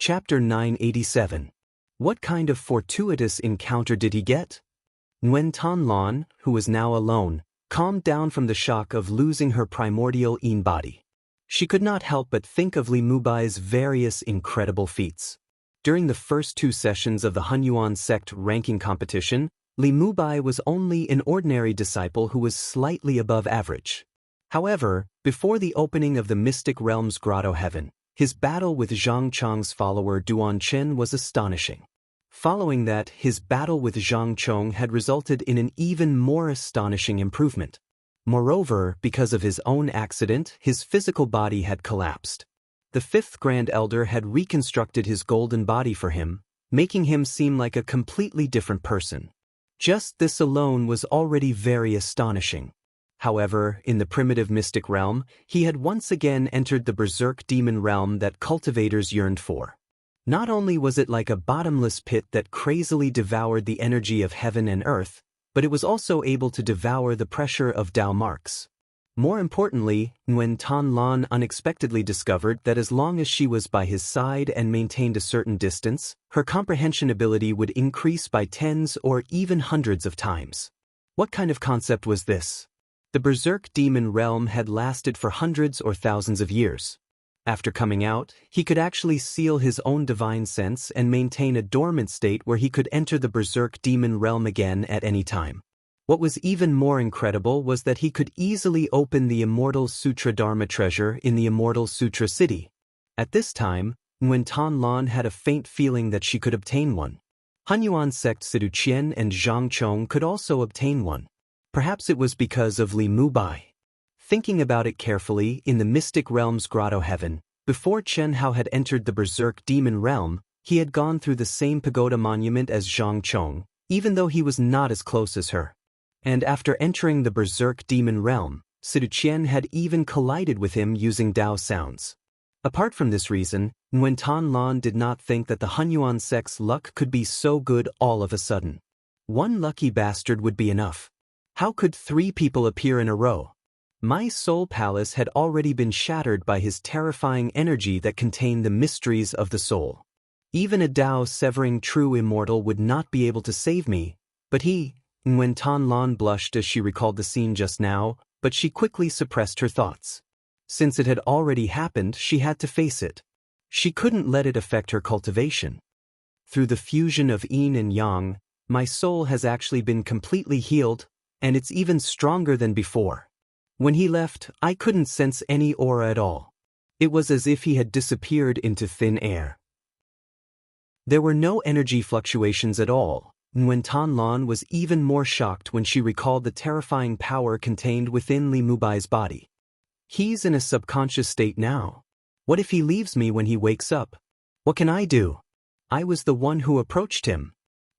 Chapter 987. What kind of fortuitous encounter did he get? Nguyen Thanh Loan, who was now alone, calmed down from the shock of losing her primordial Yin body. She could not help but think of Li Mubai's various incredible feats. During the first 2 sessions of the Hunyuan sect ranking competition, Li Mubai was only an ordinary disciple who was slightly above average. However, before the opening of the Mystic Realm's Grotto Heaven, his battle with Zhang Chong's follower Duan Chen was astonishing. Following that, his battle with Zhang Chong had resulted in an even more astonishing improvement. Moreover, because of his own accident, his physical body had collapsed. The 5th Grand Elder had reconstructed his golden body for him, making him seem like a completely different person. Just this alone was already very astonishing. However, in the primitive mystic realm, he had once again entered the berserk demon realm that cultivators yearned for. Not only was it like a bottomless pit that crazily devoured the energy of heaven and earth, but it was also able to devour the pressure of Tao marks. More importantly, Nguyen Thanh Loan unexpectedly discovered that as long as she was by his side and maintained a certain distance, her comprehension ability would increase by tens or even hundreds of times. What kind of concept was this? The berserk demon realm had lasted for hundreds or thousands of years. After coming out, he could actually seal his own divine sense and maintain a dormant state where he could enter the berserk demon realm again at any time. What was even more incredible was that he could easily open the Immortal Sutra Dharma treasure in the Immortal Sutra City. At this time, Nguyen Thanh Loan had a faint feeling that she could obtain one. Hunyuan sect Sidu Qian and Zhang Chong could also obtain one. Perhaps it was because of Li Mubai. Thinking about it carefully, in the Mystic Realm's Grotto Heaven, before Chen Hao had entered the Berserk Demon Realm, he had gone through the same pagoda monument as Zhang Chong, even though he was not as close as her. And after entering the Berserk Demon Realm, Sidu Qian had even collided with him using Dao sounds. Apart from this reason, Nguyen Thanh Loan did not think that the Hunyuan sect's luck could be so good all of a sudden. One lucky bastard would be enough. How could 3 people appear in a row? My soul palace had already been shattered by his terrifying energy that contained the mysteries of the soul. Even a Dao severing true immortal would not be able to save me, but he— Nguyen Thanh Loan blushed as she recalled the scene just now, but she quickly suppressed her thoughts. Since it had already happened, she had to face it. She couldn't let it affect her cultivation. Through the fusion of yin and yang, my soul has actually been completely healed, and it's even stronger than before. When he left, I couldn't sense any aura at all. It was as if he had disappeared into thin air. There were no energy fluctuations at all. Nguyen Thanh Loan was even more shocked when she recalled the terrifying power contained within Li Mubai's body. He's in a subconscious state now. What if he leaves me when he wakes up? What can I do? I was the one who approached him.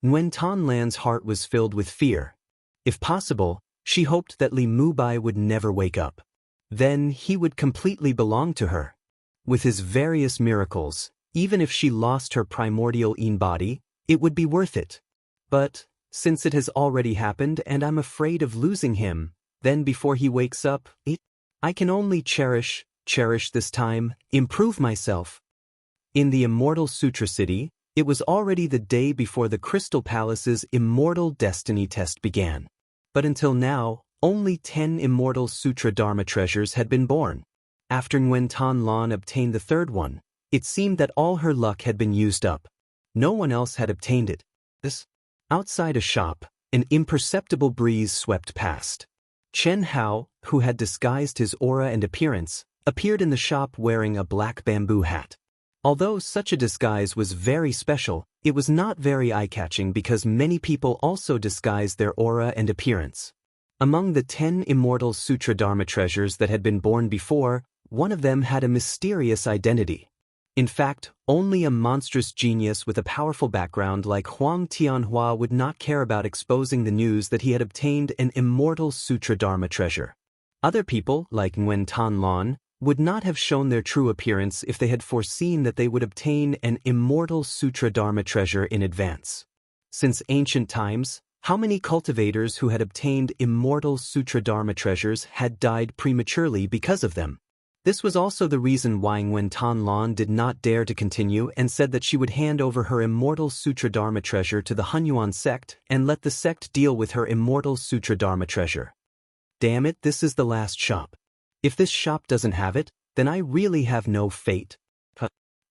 Nguyen Thanh Loan's heart was filled with fear. If possible, she hoped that Li Mubai would never wake up. Then he would completely belong to her. With his various miracles, even if she lost her primordial Yin body, it would be worth it. But, since it has already happened and I'm afraid of losing him, then before he wakes up, I can only cherish this time, improve myself. In the Immortal Sutra City, it was already the day before the Crystal Palace's Immortal Destiny test began. But until now, only 10 Immortal Sutra Dharma treasures had been born. After Nguyen Thanh Loan obtained the 3rd one, it seemed that all her luck had been used up. No one else had obtained it. Outside a shop, an imperceptible breeze swept past. Chen Hao, who had disguised his aura and appearance, appeared in the shop wearing a black bamboo hat. Although such a disguise was very special, it was not very eye-catching because many people also disguised their aura and appearance. Among the 10 Immortal Sutra Dharma treasures that had been born before, one of them had a mysterious identity. In fact, only a monstrous genius with a powerful background like Huang Tianhua would not care about exposing the news that he had obtained an Immortal Sutra Dharma treasure. Other people, like Nguyen Thanh Loan, would not have shown their true appearance if they had foreseen that they would obtain an Immortal Sutra Dharma treasure in advance. Since ancient times, how many cultivators who had obtained Immortal Sutra Dharma treasures had died prematurely because of them? This was also the reason why Nguyen Tan Lan did not dare to continue and said that she would hand over her Immortal Sutra Dharma treasure to the Hunyuan sect and let the sect deal with her Immortal Sutra Dharma treasure. Damn it, this is the last shop. If this shop doesn't have it, then I really have no fate.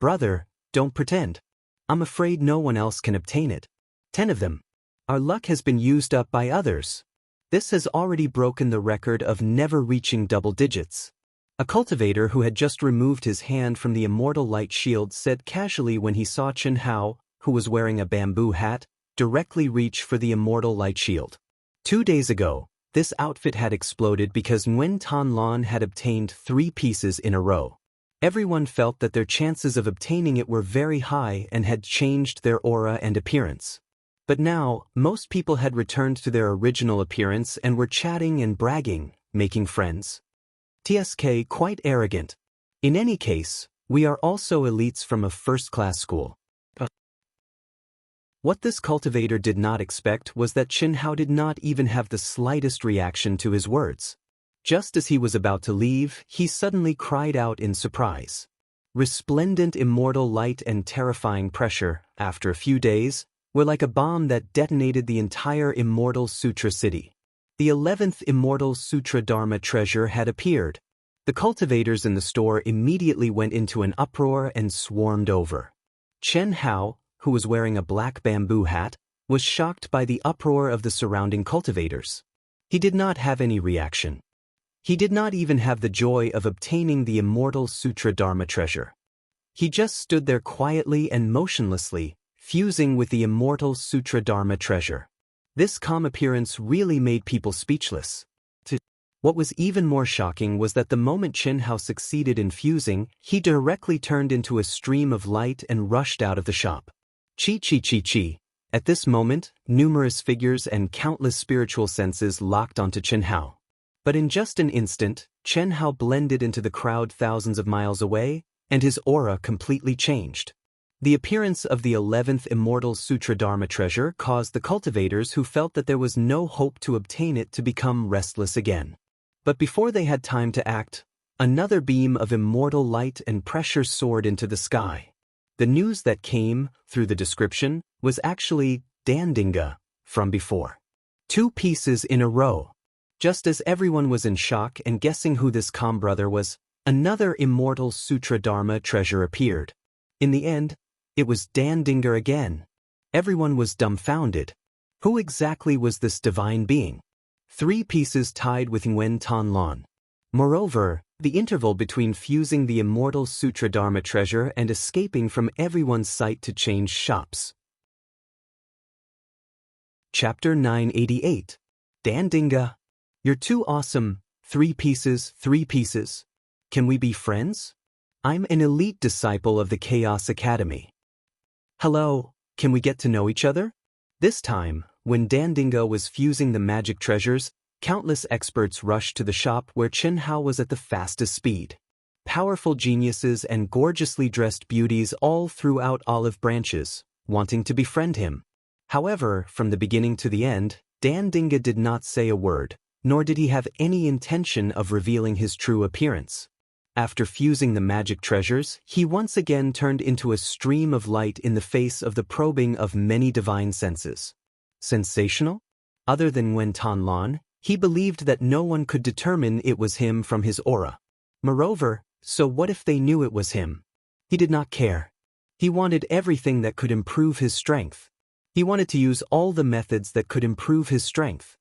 Brother, don't pretend. I'm afraid no one else can obtain it. 10 of them. Our luck has been used up by others. This has already broken the record of never reaching double digits. A cultivator who had just removed his hand from the Immortal Light Shield said casually when he saw Chen Hao, who was wearing a bamboo hat, directly reach for the Immortal Light Shield. 2 days ago, this outfit had exploded because Nguyen Tan Lan had obtained 3 pieces in a row. Everyone felt that their chances of obtaining it were very high and had changed their aura and appearance. But now, most people had returned to their original appearance and were chatting and bragging, making friends. TSK quite arrogant. In any case, we are also elites from a first-class school. What this cultivator did not expect was that Chen Hao did not even have the slightest reaction to his words. Just as he was about to leave, he suddenly cried out in surprise. Resplendent immortal light and terrifying pressure, after a few days, were like a bomb that detonated the entire Immortal Sutra city. The 11th Immortal Sutra Dharma treasure had appeared. The cultivators in the store immediately went into an uproar and swarmed over. Chen Hao, who was wearing a black bamboo hat, was shocked by the uproar of the surrounding cultivators. He did not have any reaction. He did not even have the joy of obtaining the Immortal Sutra Dharma treasure. He just stood there quietly and motionlessly, fusing with the Immortal Sutra Dharma treasure. This calm appearance really made people speechless. What was even more shocking was that the moment Chen Hao succeeded in fusing, he directly turned into a stream of light and rushed out of the shop. Chi chi chi chi. At this moment, numerous figures and countless spiritual senses locked onto Chen Hao. But in just an instant, Chen Hao blended into the crowd thousands of miles away, and his aura completely changed. The appearance of the 11th Immortal Sutra Dharma treasure caused the cultivators who felt that there was no hope to obtain it to become restless again. But before they had time to act, another beam of immortal light and pressure soared into the sky. The news that came, through the description, was actually Dandinga, from before. 2 pieces in a row. Just as everyone was in shock and guessing who this calm brother was, another Immortal Sutra Dharma treasure appeared. In the end, it was Dandinga again. Everyone was dumbfounded. Who exactly was this divine being? 3 pieces tied with Nguyen Tan Lan. Moreover, the interval between fusing the Immortal Sutra Dharma treasure and escaping from everyone's sight to change shops. Chapter 988. Dandinga. You're too awesome. 3 pieces, 3 pieces. Can we be friends? I'm an elite disciple of the Chaos Academy. Hello, can we get to know each other? This time, when Dandinga was fusing the magic treasures, countless experts rushed to the shop where Chen Hao was at the fastest speed. Powerful geniuses and gorgeously dressed beauties all threw out olive branches, wanting to befriend him. However, from the beginning to the end, Dandinga did not say a word, nor did he have any intention of revealing his true appearance. After fusing the magic treasures, he once again turned into a stream of light in the face of the probing of many divine senses. Sensational? Other than Nguyen Tan Lan, he believed that no one could determine it was him from his aura. Moreover, so what if they knew it was him? He did not care. He wanted everything that could improve his strength. He wanted to use all the methods that could improve his strength.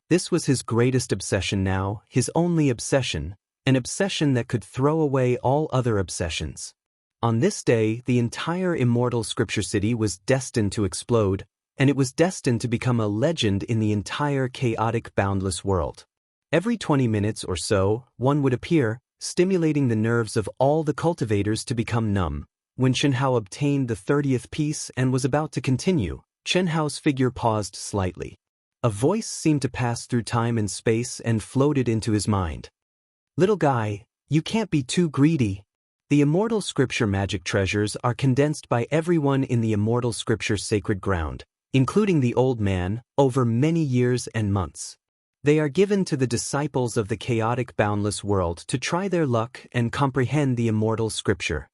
This was his greatest obsession now, his only obsession, an obsession that could throw away all other obsessions. On this day, the entire Immortal Scripture City was destined to explode, and it was destined to become a legend in the entire chaotic, boundless world. Every 20 minutes or so, one would appear, stimulating the nerves of all the cultivators to become numb. When Chen Hao obtained the 30th piece and was about to continue, Chen Hao's figure paused slightly. A voice seemed to pass through time and space and floated into his mind. Little guy, you can't be too greedy. The Immortal Scripture magic treasures are condensed by everyone in the Immortal Scripture sacred ground, including the old man, over many years and months. They are given to the disciples of the chaotic boundless world to try their luck and comprehend the immortal scripture.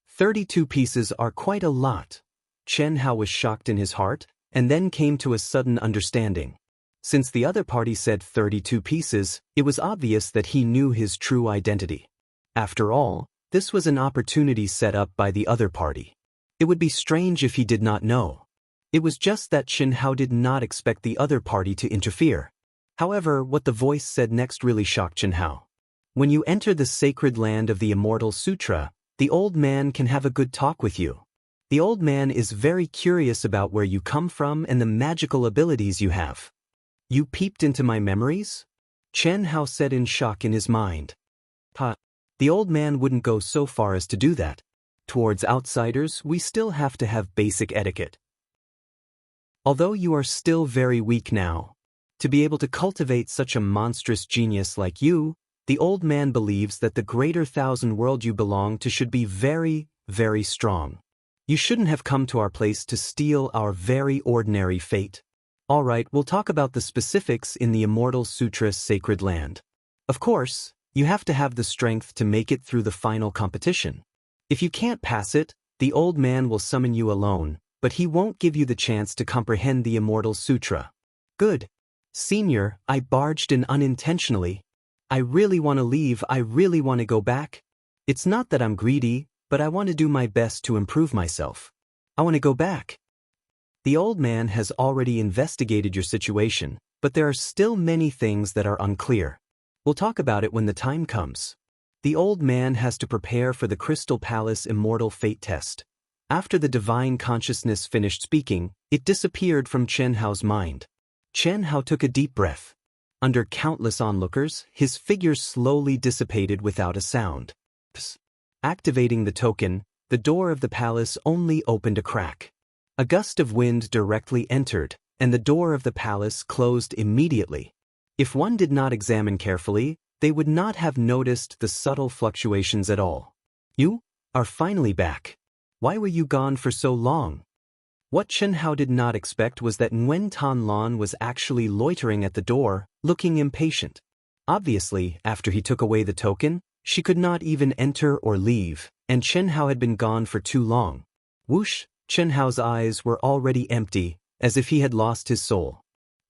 32 pieces are quite a lot. Chen Hao was shocked in his heart, and then came to a sudden understanding. Since the other party said 32 pieces, it was obvious that he knew his true identity. After all, this was an opportunity set up by the other party. It would be strange if he did not know. It was just that Chen Hao did not expect the other party to interfere. However, what the voice said next really shocked Chen Hao. When you enter the sacred land of the Immortal Sutra, the old man can have a good talk with you. The old man is very curious about where you come from and the magical abilities you have. You peeped into my memories? Chen Hao said in shock in his mind. The old man wouldn't go so far as to do that. Towards outsiders, we still have to have basic etiquette. Although you are still very weak now, to be able to cultivate such a monstrous genius like you, the old man believes that the greater thousand world you belong to should be very, very strong. You shouldn't have come to our place to steal our very ordinary fate. Alright, we'll talk about the specifics in the Immortal Sutra's sacred land. Of course, you have to have the strength to make it through the final competition. If you can't pass it, the old man will summon you alone, but he won't give you the chance to comprehend the Immortal Sutra. Good. Senior, I barged in unintentionally. I really want to leave, I really want to go back. It's not that I'm greedy, but I want to do my best to improve myself. I want to go back. The old man has already investigated your situation, but there are still many things that are unclear. We'll talk about it when the time comes. The old man has to prepare for the Crystal Palace Immortal Fate test. After the divine consciousness finished speaking, it disappeared from Chen Hao's mind. Chen Hao took a deep breath. Under countless onlookers, his figure slowly dissipated without a sound. Activating the token, the door of the palace only opened a crack. A gust of wind directly entered, and the door of the palace closed immediately. If one did not examine carefully, they would not have noticed the subtle fluctuations at all. You are finally back. Why were you gone for so long? What Chen Hao did not expect was that Nguyen Tan Lan was actually loitering at the door, looking impatient. Obviously, after he took away the token, she could not even enter or leave, and Chen Hao had been gone for too long. Whoosh, Chen Hao's eyes were already empty, as if he had lost his soul.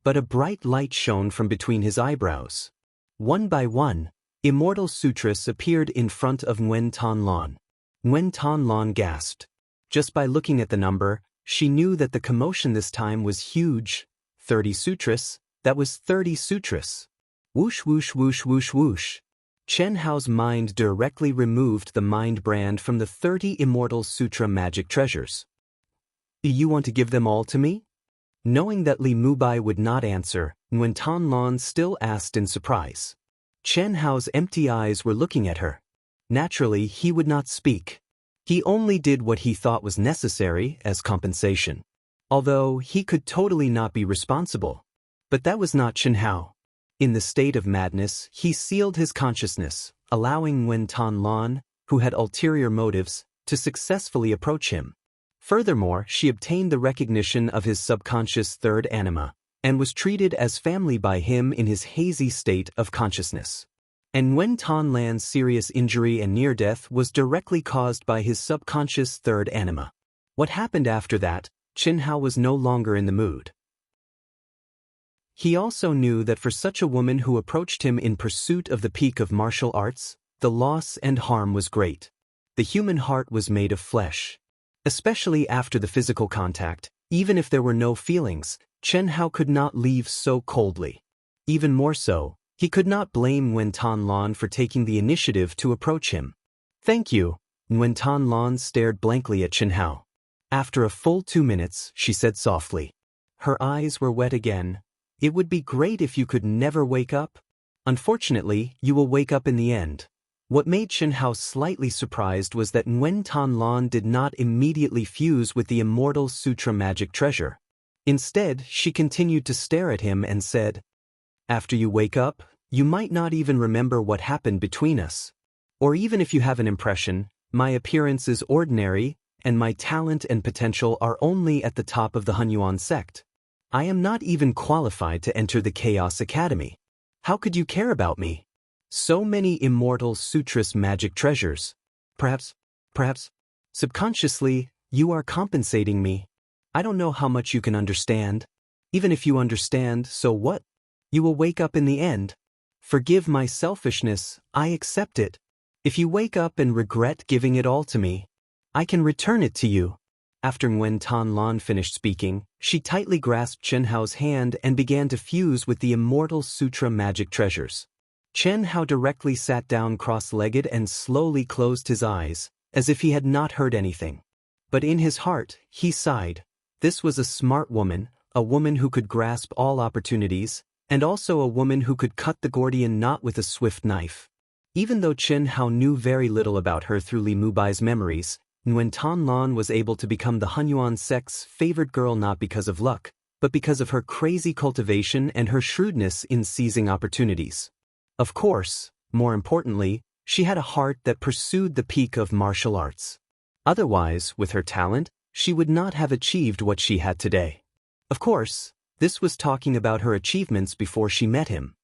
But a bright light shone from between his eyebrows. One by one, Immortal Sutras appeared in front of Nguyen Tan Lan. Nguyen Tan Lan gasped. Just by looking at the number, she knew that the commotion this time was huge. 30 sutras, that was 30 sutras. Whoosh whoosh whoosh whoosh whoosh. Chen Hao's mind directly removed the mind brand from the 30 Immortal Sutra magic treasures. You want to give them all to me? Knowing that Li Mubai would not answer, Nguyen Tan Lan still asked in surprise. Chen Hao's empty eyes were looking at her. Naturally, he would not speak. He only did what he thought was necessary as compensation. Although he could totally not be responsible. But that was not Chen Hao. In the state of madness, he sealed his consciousness, allowing Nguyen Tan Lan, who had ulterior motives, to successfully approach him. Furthermore, she obtained the recognition of his subconscious third anima, and was treated as family by him in his hazy state of consciousness. And Nguyen Tan Lan's serious injury and near death was directly caused by his subconscious third anima. What happened after that, Chen Hao was no longer in the mood. He also knew that for such a woman who approached him in pursuit of the peak of martial arts, the loss and harm was great. The human heart was made of flesh. Especially after the physical contact, even if there were no feelings, Chen Hao could not leave so coldly. Even more so, he could not blame Nguyen Tan Lan for taking the initiative to approach him. Thank you. Nguyen Tan Lan stared blankly at Chen Hao. After a full 2 minutes, she said softly. Her eyes were wet again. It would be great if you could never wake up. Unfortunately, you will wake up in the end. What made Chen Hao slightly surprised was that Nguyen Tan Lan did not immediately fuse with the Immortal Sutra magic treasure. Instead, she continued to stare at him and said, After you wake up, you might not even remember what happened between us. Or even if you have an impression, my appearance is ordinary, and my talent and potential are only at the top of the Hunyuan sect. I am not even qualified to enter the Chaos Academy. How could you care about me? So many immortal sutras magic treasures. Perhaps, subconsciously, you are compensating me. I don't know how much you can understand. Even if you understand, so what? You will wake up in the end. Forgive my selfishness, I accept it. If you wake up and regret giving it all to me, I can return it to you. After Nguyen Thanh Lan finished speaking, she tightly grasped Chen Hao's hand and began to fuse with the immortal sutra magic treasures. Chen Hao directly sat down cross-legged and slowly closed his eyes, as if he had not heard anything. But in his heart, he sighed. This was a smart woman, a woman who could grasp all opportunities, and also a woman who could cut the Gordian knot with a swift knife. Even though Chen Hao knew very little about her through Li Mubai's memories, Nguyen Thanh Lan was able to become the Hunyuan sect's favored girl not because of luck, but because of her crazy cultivation and her shrewdness in seizing opportunities. Of course, more importantly, she had a heart that pursued the peak of martial arts. Otherwise, with her talent, she would not have achieved what she had today. Of course, this was talking about her achievements before she met him.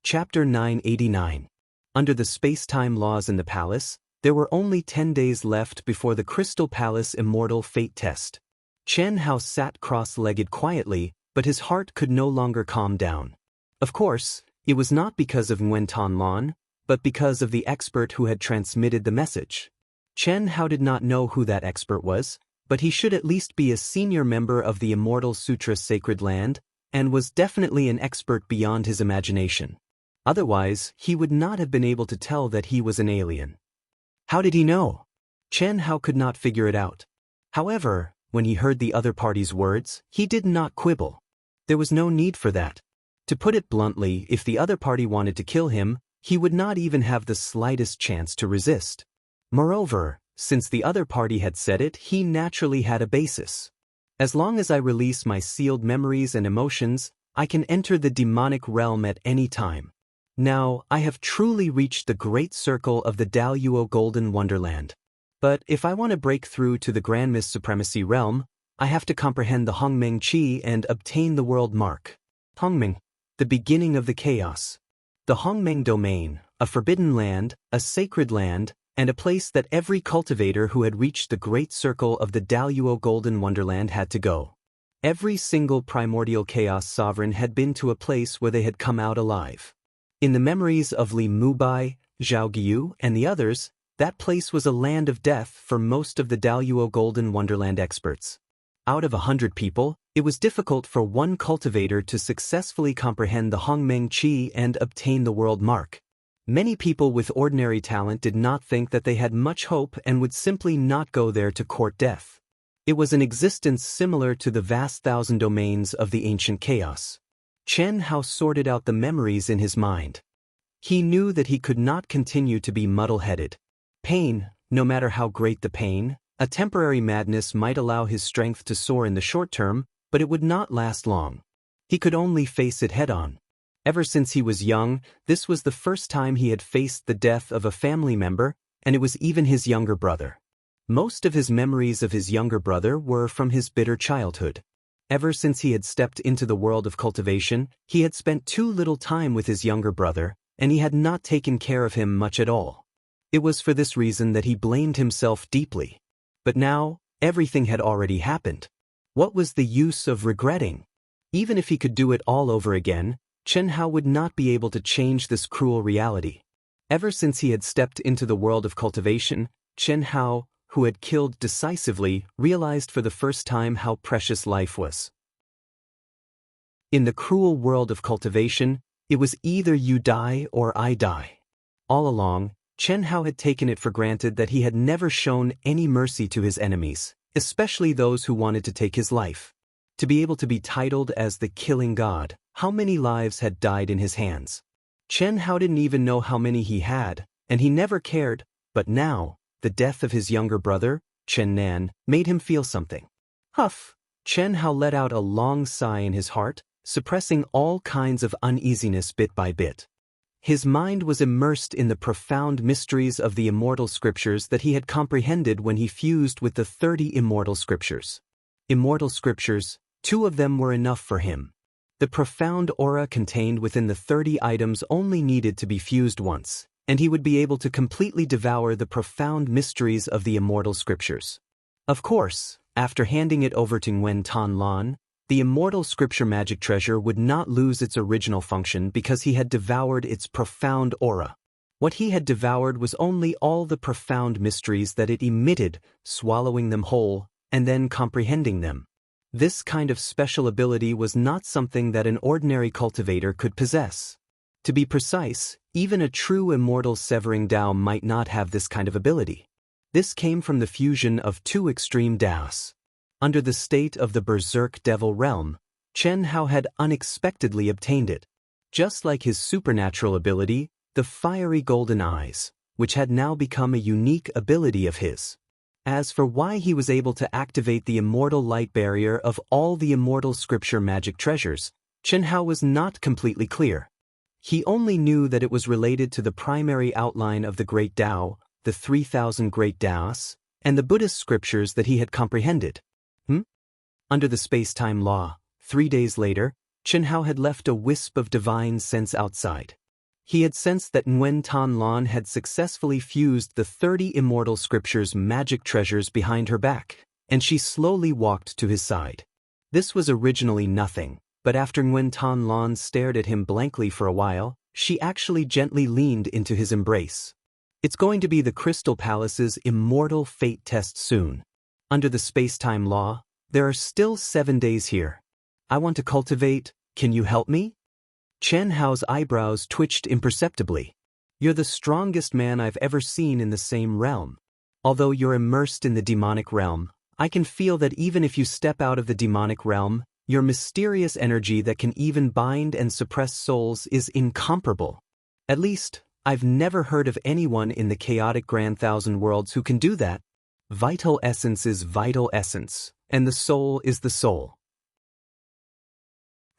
Chapter 989. Under the space-time laws in the palace, there were only 10 days left before the Crystal Palace Immortal Fate Test. Chen Hao sat cross-legged quietly, but his heart could no longer calm down. Of course, it was not because of Nguyen Thanh Lan, but because of the expert who had transmitted the message. Chen Hao did not know who that expert was, but he should at least be a senior member of the Immortal Sutra Sacred Land, and was definitely an expert beyond his imagination. Otherwise, he would not have been able to tell that he was an alien. How did he know? Chen Hao could not figure it out. However, when he heard the other party's words, he did not quibble. There was no need for that. To put it bluntly, if the other party wanted to kill him, he would not even have the slightest chance to resist. Moreover, since the other party had said it, he naturally had a basis. As long as I release my sealed memories and emotions, I can enter the demonic realm at any time. Now, I have truly reached the great circle of the Daluo Golden Wonderland. But if I want to break through to the Grand Mist Supremacy realm, I have to comprehend the Hongmeng Qi and obtain the world mark. Hongmeng, the beginning of the chaos. The Hongmeng domain, a forbidden land, a sacred land, and a place that every cultivator who had reached the great circle of the Daluo Golden Wonderland had to go. Every single primordial chaos sovereign had been to a place where they had come out alive. In the memories of Li Mubai, Zhao Guiyu, and the others, that place was a land of death for most of the Daluo Golden Wonderland experts. Out of 100 people, it was difficult for one cultivator to successfully comprehend the Hongmeng Qi and obtain the world mark. Many people with ordinary talent did not think that they had much hope and would simply not go there to court death. It was an existence similar to the vast thousand domains of the ancient chaos. Chen Hao sorted out the memories in his mind. He knew that he could not continue to be muddle-headed. Pain, no matter how great the pain, a temporary madness might allow his strength to soar in the short term, but it would not last long. He could only face it head-on. Ever since he was young, this was the first time he had faced the death of a family member, and it was even his younger brother. Most of his memories of his younger brother were from his bitter childhood. Ever since he had stepped into the world of cultivation, he had spent too little time with his younger brother, and he had not taken care of him much at all. It was for this reason that he blamed himself deeply. But now, everything had already happened. What was the use of regretting? Even if he could do it all over again, Chen Hao would not be able to change this cruel reality. Ever since he had stepped into the world of cultivation, Chen Hao, who had killed decisively, realized for the first time how precious life was. In the cruel world of cultivation, it was either you die or I die. All along, Chen Hao had taken it for granted that he had never shown any mercy to his enemies, especially those who wanted to take his life. To be able to be titled as the Killing God, how many lives had died in his hands? Chen Hao didn't even know how many he had, and he never cared, but now, the death of his younger brother, Chen Nan, made him feel something. Huff! Chen Hao let out a long sigh in his heart, suppressing all kinds of uneasiness bit by bit. His mind was immersed in the profound mysteries of the immortal scriptures that he had comprehended when he fused with the 30 immortal scriptures. Immortal scriptures, 2 of them were enough for him. The profound aura contained within the 30 items only needed to be fused once, and he would be able to completely devour the profound mysteries of the immortal scriptures. Of course, after handing it over to Nguyen Thanh Lan, the immortal scripture magic treasure would not lose its original function because he had devoured its profound aura. What he had devoured was only all the profound mysteries that it emitted, swallowing them whole, and then comprehending them. This kind of special ability was not something that an ordinary cultivator could possess. To be precise, even a true immortal Severing Dao might not have this kind of ability. This came from the fusion of two extreme Daos. Under the state of the Berserk Devil realm, Chen Hao had unexpectedly obtained it. Just like his supernatural ability, the fiery golden eyes, which had now become a unique ability of his. As for why he was able to activate the immortal light barrier of all the immortal scripture magic treasures, Chen Hao was not completely clear. He only knew that it was related to the primary outline of the Great Tao, the 3,000 Great Daos, and the Buddhist scriptures that he had comprehended. Under the space-time law, 3 days later, Chen Hao had left a wisp of divine sense outside. He had sensed that Nguyen Thanh Lan had successfully fused the 30 immortal scriptures magic treasures behind her back, and she slowly walked to his side. This was originally nothing, but after Nguyen Thanh Lan stared at him blankly for a while, she actually gently leaned into his embrace. It's going to be the Crystal Palace's immortal fate test soon. Under the space-time law, there are still 7 days here. I want to cultivate, can you help me? Chen Hao's eyebrows twitched imperceptibly. You're the strongest man I've ever seen in the same realm. Although you're immersed in the demonic realm, I can feel that even if you step out of the demonic realm, your mysterious energy that can even bind and suppress souls is incomparable. At least, I've never heard of anyone in the chaotic Grand Thousand Worlds who can do that. Vital essence is vital essence, and the soul is the soul.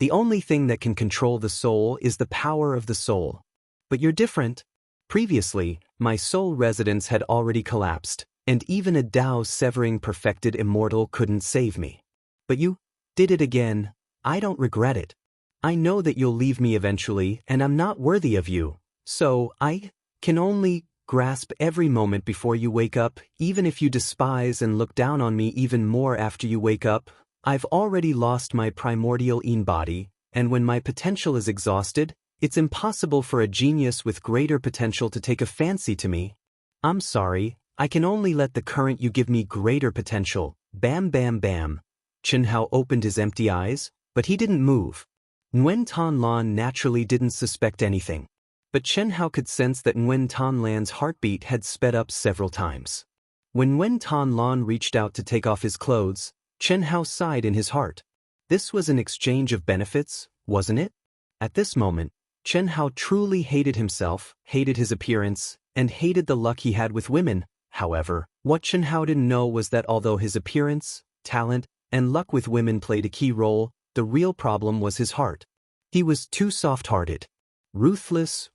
The only thing that can control the soul is the power of the soul. But you're different. Previously, my soul residence had already collapsed, and even a Dao severing perfected immortal couldn't save me. But you did it again. I don't regret it. I know that you'll leave me eventually, and I'm not worthy of you. So I can only grasp every moment before you wake up, even if you despise and look down on me even more after you wake up. I've already lost my primordial Yin body, and when my potential is exhausted, it's impossible for a genius with greater potential to take a fancy to me. I'm sorry, I can only let the current you give me greater potential. Bam bam bam. Chen Hao opened his empty eyes, but he didn't move. Nguyen Thanh Lan naturally didn't suspect anything. But Chen Hao could sense that Nguyen Thanh Lan's heartbeat had sped up several times. When Nguyen Thanh Lan reached out to take off his clothes, Chen Hao sighed in his heart. This was an exchange of benefits, wasn't it? At this moment, Chen Hao truly hated himself, hated his appearance, and hated the luck he had with women. However, what Chen Hao didn't know was that although his appearance, talent, and luck with women played a key role, the real problem was his heart. He was too soft-hearted. Ruthless,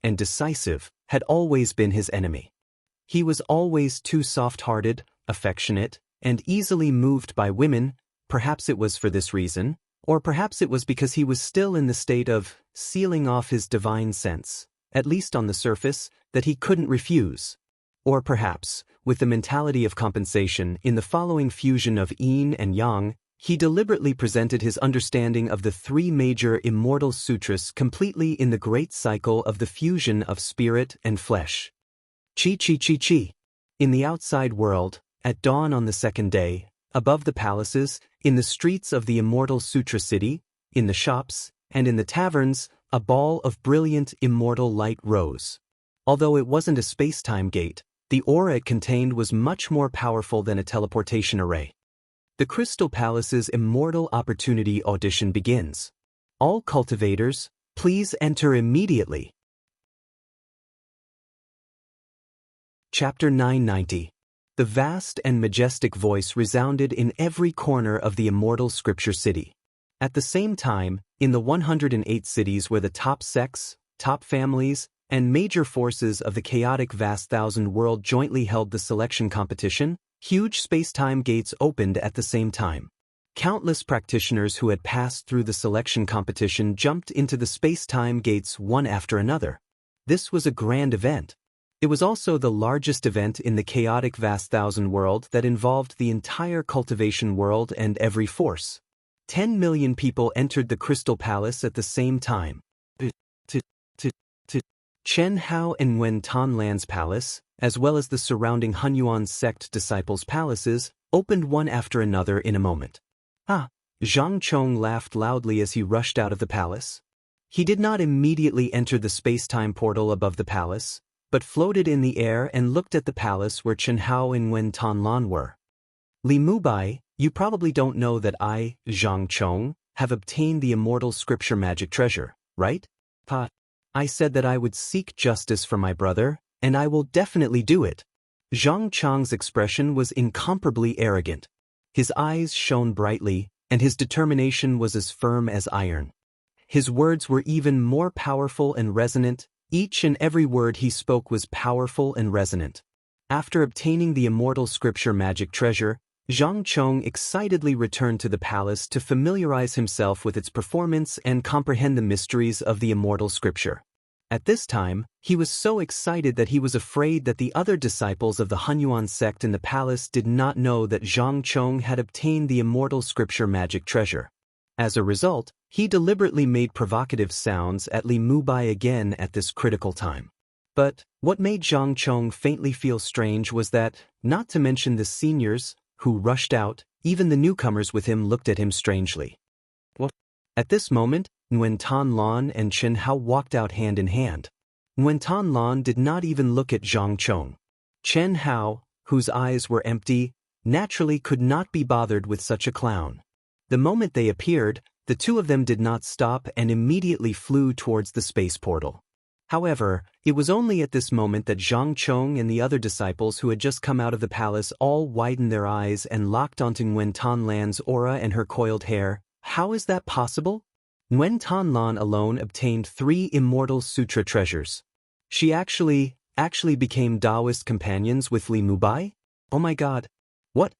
and decisive had always been his enemy. He was always too soft-hearted, affectionate, and easily moved by women. Perhaps it was for this reason, or perhaps it was because he was still in the state of sealing off his divine sense, at least on the surface, that he couldn't refuse. Or perhaps, with the mentality of compensation in the following fusion of Yin and Yang, he deliberately presented his understanding of the 3 major immortal sutras completely in the great cycle of the fusion of spirit and flesh. Chi chi chi chi. In the outside world, at dawn on the 2nd day, above the palaces, in the streets of the immortal sutra city, in the shops, and in the taverns, a ball of brilliant immortal light rose. Although it wasn't a space-time gate, the aura it contained was much more powerful than a teleportation array. The Crystal Palace's Immortal Opportunity audition begins. All cultivators, please enter immediately. Chapter 990. The vast and majestic voice resounded in every corner of the immortal scripture city. At the same time, in the 108 cities where the top sects, top families, and major forces of the chaotic vast thousand world jointly held the selection competition, huge space-time gates opened at the same time. Countless practitioners who had passed through the selection competition jumped into the space-time gates one after another. This was a grand event. It was also the largest event in the chaotic vast thousand world that involved the entire cultivation world and every force. 10 million people entered the Crystal Palace at the same time. Chen Hao and Nguyen Thanh Lan's palace, as well as the surrounding Hunyuan sect disciples' palaces, opened one after another in a moment. Zhang Chong laughed loudly as he rushed out of the palace. He did not immediately enter the space-time portal above the palace, but floated in the air and looked at the palace where Chen Hao and Nguyen Thanh Lan were. Li Mubai, you probably don't know that I, Zhang Chong, have obtained the immortal scripture magic treasure, right? I said that I would seek justice for my brother, and I will definitely do it. Zhang Chong's expression was incomparably arrogant. His eyes shone brightly, and his determination was as firm as iron. His words were even more powerful and resonant. Each and every word he spoke was powerful and resonant. After obtaining the immortal scripture magic treasure, Zhang Chong excitedly returned to the palace to familiarize himself with its performance and comprehend the mysteries of the immortal scripture. At this time, he was so excited that he was afraid that the other disciples of the Hunyuan sect in the palace did not know that Zhang Chong had obtained the immortal scripture magic treasure. As a result, he deliberately made provocative sounds at Li Mubai again at this critical time. But what made Zhang Chong faintly feel strange was that, not to mention the seniors, who rushed out, even the newcomers with him looked at him strangely. What? At this moment, Nguyen Thanh Lan and Chen Hao walked out hand in hand. Nguyen Thanh Lan did not even look at Zhang Chong. Chen Hao, whose eyes were empty, naturally could not be bothered with such a clown. The moment they appeared, the two of them did not stop and immediately flew towards the space portal. However, it was only at this moment that Zhang Chong and the other disciples who had just come out of the palace all widened their eyes and locked onto Nguyen Thanh Lan's aura and her coiled hair. How is that possible? Nguyen Thanh Lan alone obtained 3 immortal sutra treasures. She actually became Taoist companions with Li Mubai? Oh my god. What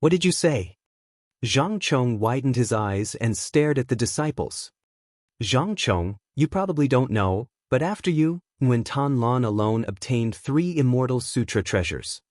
did you say? Zhang Chong widened his eyes and stared at the disciples. Zhang Chong, you probably don't know, but after you, Nguyen Thanh Lan alone obtained 3 immortal sutra treasures.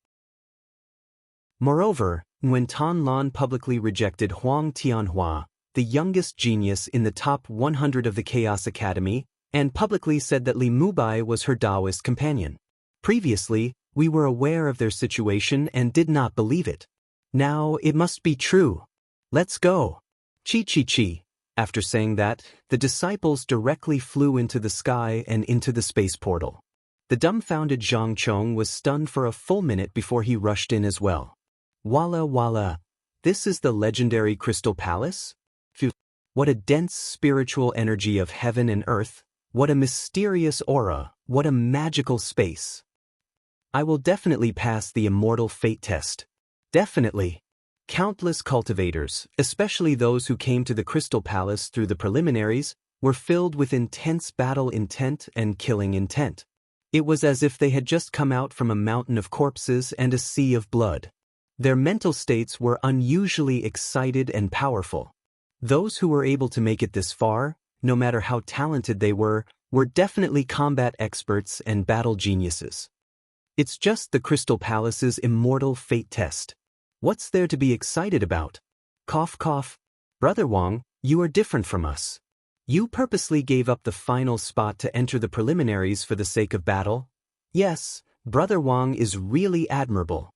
Moreover, Nguyen Thanh Lan publicly rejected Huang Tianhua, the youngest genius in the top 100 of the Chaos Academy, and publicly said that Li Mubai was her Taoist companion. Previously, we were aware of their situation and did not believe it. Now it must be true. Let's go. Chi. After saying that, the disciples directly flew into the sky and into the space portal. The dumbfounded Zhang Chong was stunned for a full minute before he rushed in as well. Walla, this is the legendary Crystal Palace? Phew, what a dense spiritual energy of heaven and earth, what a mysterious aura, what a magical space. I will definitely pass the immortal fate test. Definitely. Countless cultivators, especially those who came to the Crystal Palace through the preliminaries, were filled with intense battle intent and killing intent. It was as if they had just come out from a mountain of corpses and a sea of blood. Their mental states were unusually excited and powerful. Those who were able to make it this far, no matter how talented they were definitely combat experts and battle geniuses. It's just the Crystal Palace's immortal fate test. What's there to be excited about? Cough cough. Brother Wang, you are different from us. You purposely gave up the final spot to enter the preliminaries for the sake of battle? Yes, Brother Wang is really admirable.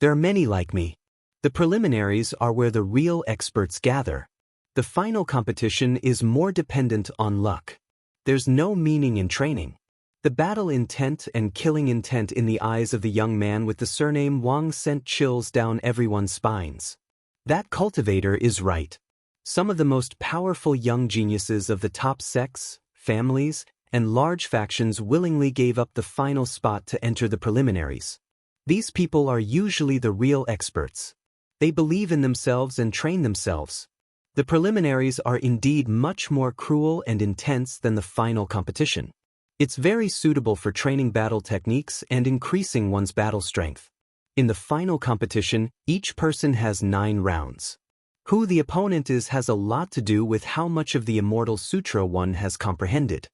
There are many like me. The preliminaries are where the real experts gather. The final competition is more dependent on luck. There's no meaning in training. The battle intent and killing intent in the eyes of the young man with the surname Wang sent chills down everyone's spines. That cultivator is right. Some of the most powerful young geniuses of the top sects, families, and large factions willingly gave up the final spot to enter the preliminaries. These people are usually the real experts. They believe in themselves and train themselves. The preliminaries are indeed much more cruel and intense than the final competition. It's very suitable for training battle techniques and increasing one's battle strength. In the final competition, each person has 9 rounds. Who the opponent is has a lot to do with how much of the Immortal Sutra one has comprehended.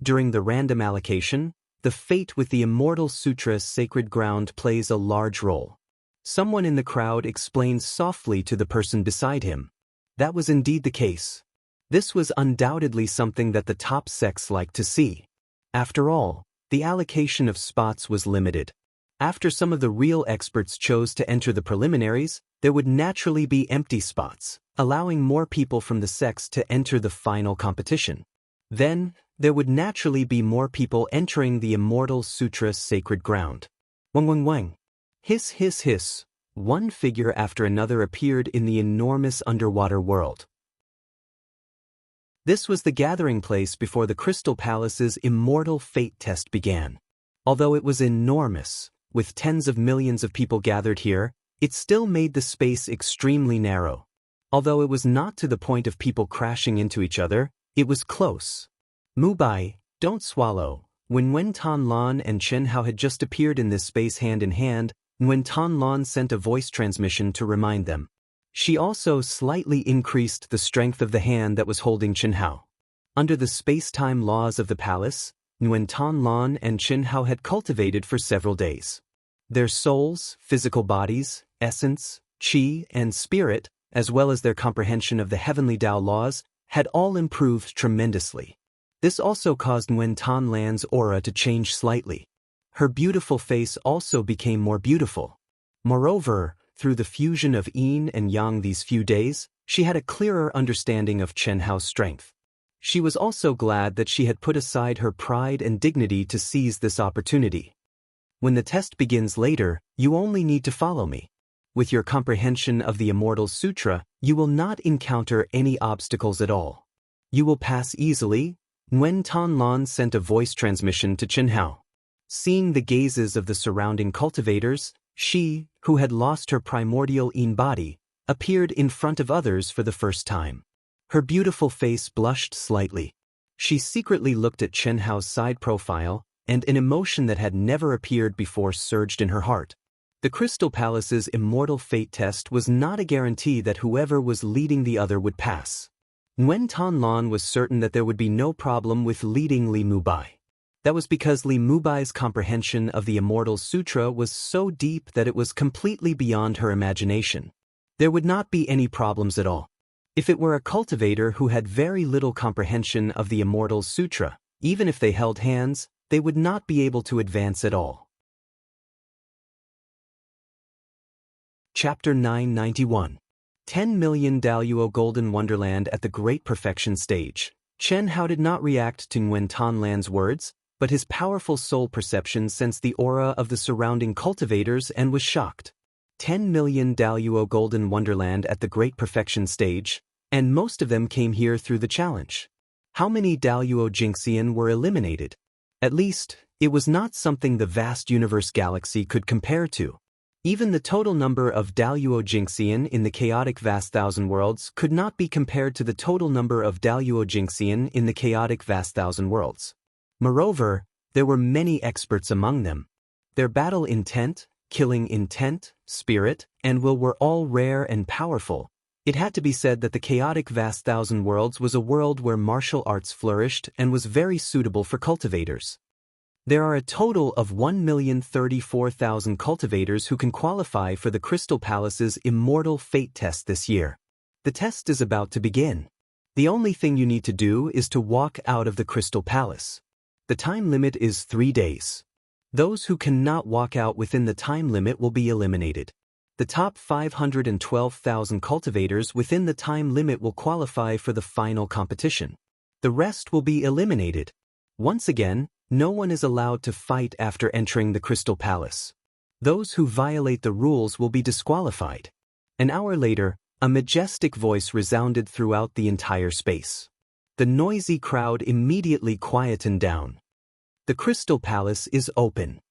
During the random allocation, the fate with the Immortal Sutra's sacred ground plays a large role. Someone in the crowd explained softly to the person beside him. That was indeed the case. This was undoubtedly something that the top sects liked to see. After all, the allocation of spots was limited. After some of the real experts chose to enter the preliminaries, there would naturally be empty spots, allowing more people from the sects to enter the final competition. Then, there would naturally be more people entering the Immortal Sutra's sacred ground. Wang wang wang. Hiss hiss hiss. One figure after another appeared in the enormous underwater world. This was the gathering place before the Crystal Palace's Immortal Fate test began. Although it was enormous, with tens of millions of people gathered here, it still made the space extremely narrow. Although it was not to the point of people crashing into each other, it was close. Mubai, don't swallow. When Nguyen Tan Lan and Chen Hao had just appeared in this space hand in hand, Nguyen Tan Lan sent a voice transmission to remind them. She also slightly increased the strength of the hand that was holding Chen Hao. Under the space-time laws of the palace, Nguyen Tan Lan and Chen Hao had cultivated for several days. Their souls, physical bodies, essence, qi, and spirit, as well as their comprehension of the heavenly Tao laws, had all improved tremendously. This also caused Nguyen Tan Lan's aura to change slightly. Her beautiful face also became more beautiful. Moreover, through the fusion of yin and yang these few days, she had a clearer understanding of Chen Hao's strength. She was also glad that she had put aside her pride and dignity to seize this opportunity. When the test begins later, you only need to follow me. With your comprehension of the Immortal Sutra, you will not encounter any obstacles at all. You will pass easily. Nguyen Tan Lan sent a voice transmission to Chen Hao. Seeing the gazes of the surrounding cultivators, she, who had lost her primordial yin body, appeared in front of others for the first time. Her beautiful face blushed slightly. She secretly looked at Chen Hao's side profile, and an emotion that had never appeared before surged in her heart. The Crystal Palace's Immortal Fate test was not a guarantee that whoever was leading the other would pass. Nguyen Tan Lan was certain that there would be no problem with leading Li Mubai. That was because Li Mubai's comprehension of the Immortal Sutra was so deep that it was completely beyond her imagination. There would not be any problems at all. If it were a cultivator who had very little comprehension of the Immortal Sutra, even if they held hands, they would not be able to advance at all. Chapter 991. 10 million Daluo Golden Wonderland at the Great Perfection Stage. Chen Hao did not react to Nguyen Tan Lan's words, but his powerful soul perception sensed the aura of the surrounding cultivators and was shocked. 10 million Daluo Golden Wonderland at the Great Perfection Stage, and most of them came here through the challenge. How many Daluo Jingxian were eliminated? At least, it was not something the vast universe galaxy could compare to. Even the total number of Daluo Jingxian in the chaotic vast thousand worlds could not be compared to the total number of Daluo Jingxian in the chaotic vast thousand worlds. Moreover, there were many experts among them. Their battle intent, killing intent, spirit, and will were all rare and powerful. It had to be said that the chaotic vast thousand worlds was a world where martial arts flourished and was very suitable for cultivators. There are a total of 1,034,000 cultivators who can qualify for the Crystal Palace's Immortal Fate test this year. The test is about to begin. The only thing you need to do is to walk out of the Crystal Palace. The time limit is 3 days. Those who cannot walk out within the time limit will be eliminated. The top 512,000 cultivators within the time limit will qualify for the final competition. The rest will be eliminated. Once again, no one is allowed to fight after entering the Crystal Palace. Those who violate the rules will be disqualified. An hour later, a majestic voice resounded throughout the entire space. The noisy crowd immediately quietened down. The Crystal Palace is open.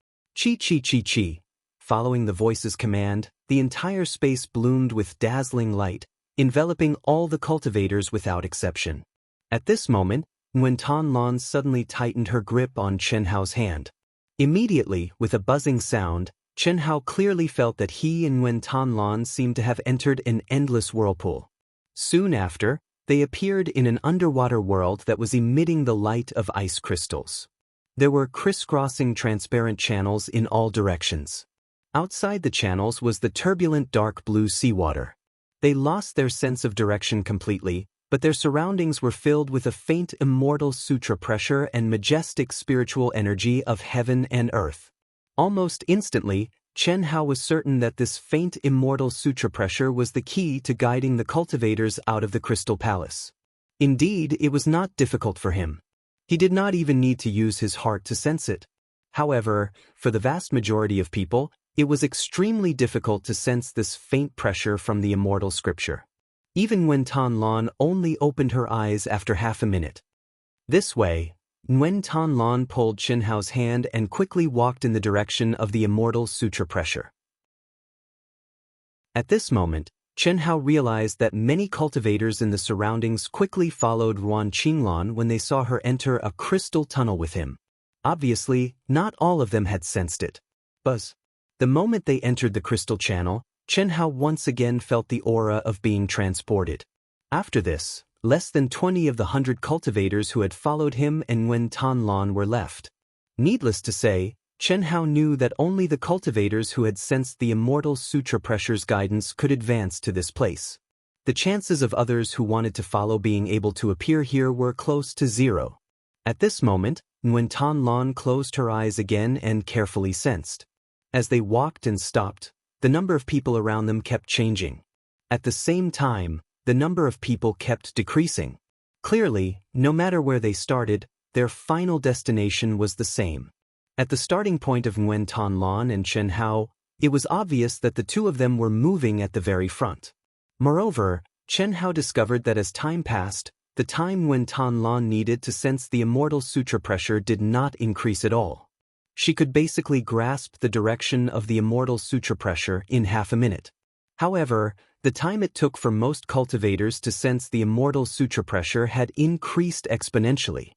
Chi chi chi chi. Following the voice's command, the entire space bloomed with dazzling light, enveloping all the cultivators without exception. At this moment, Nguyen Tan Lan suddenly tightened her grip on Chen Hao's hand. Immediately, with a buzzing sound, Chen Hao clearly felt that he and Nguyen Tan Lan seemed to have entered an endless whirlpool. Soon after, they appeared in an underwater world that was emitting the light of ice crystals. There were crisscrossing transparent channels in all directions. Outside the channels was the turbulent dark blue seawater. They lost their sense of direction completely, but their surroundings were filled with a faint immortal sutra pressure and majestic spiritual energy of heaven and earth. Almost instantly, Chen Hao was certain that this faint immortal sutra pressure was the key to guiding the cultivators out of the Crystal Palace. Indeed, it was not difficult for him. He did not even need to use his heart to sense it. However, for the vast majority of people, it was extremely difficult to sense this faint pressure from the immortal scripture. Even when Tanlan only opened her eyes after half a minute. This way, Nguyen Tanlan pulled Chen Hao's hand and quickly walked in the direction of the immortal sutra pressure. At this moment, Chen Hao realized that many cultivators in the surroundings quickly followed Ruan Qinglan when they saw her enter a crystal tunnel with him. Obviously, not all of them had sensed it. Buzz. The moment they entered the crystal channel, Chen Hao once again felt the aura of being transported. After this, less than 20 of the 100 cultivators who had followed him and Nguyen Tanlan were left. Needless to say, Chen Hao knew that only the cultivators who had sensed the immortal sutra pressure's guidance could advance to this place. The chances of others who wanted to follow being able to appear here were close to zero. At this moment, Nguyen Tanlan closed her eyes again and carefully sensed. As they walked and stopped, the number of people around them kept changing. At the same time, the number of people kept decreasing. Clearly, no matter where they started, their final destination was the same. At the starting point of Nguyen Tanlan and Chen Hao, it was obvious that the two of them were moving at the very front. Moreover, Chen Hao discovered that as time passed, the time Nguyen Tanlan needed to sense the immortal sutra pressure did not increase at all. She could basically grasp the direction of the immortal sutra pressure in half a minute. However, the time it took for most cultivators to sense the immortal sutra pressure had increased exponentially.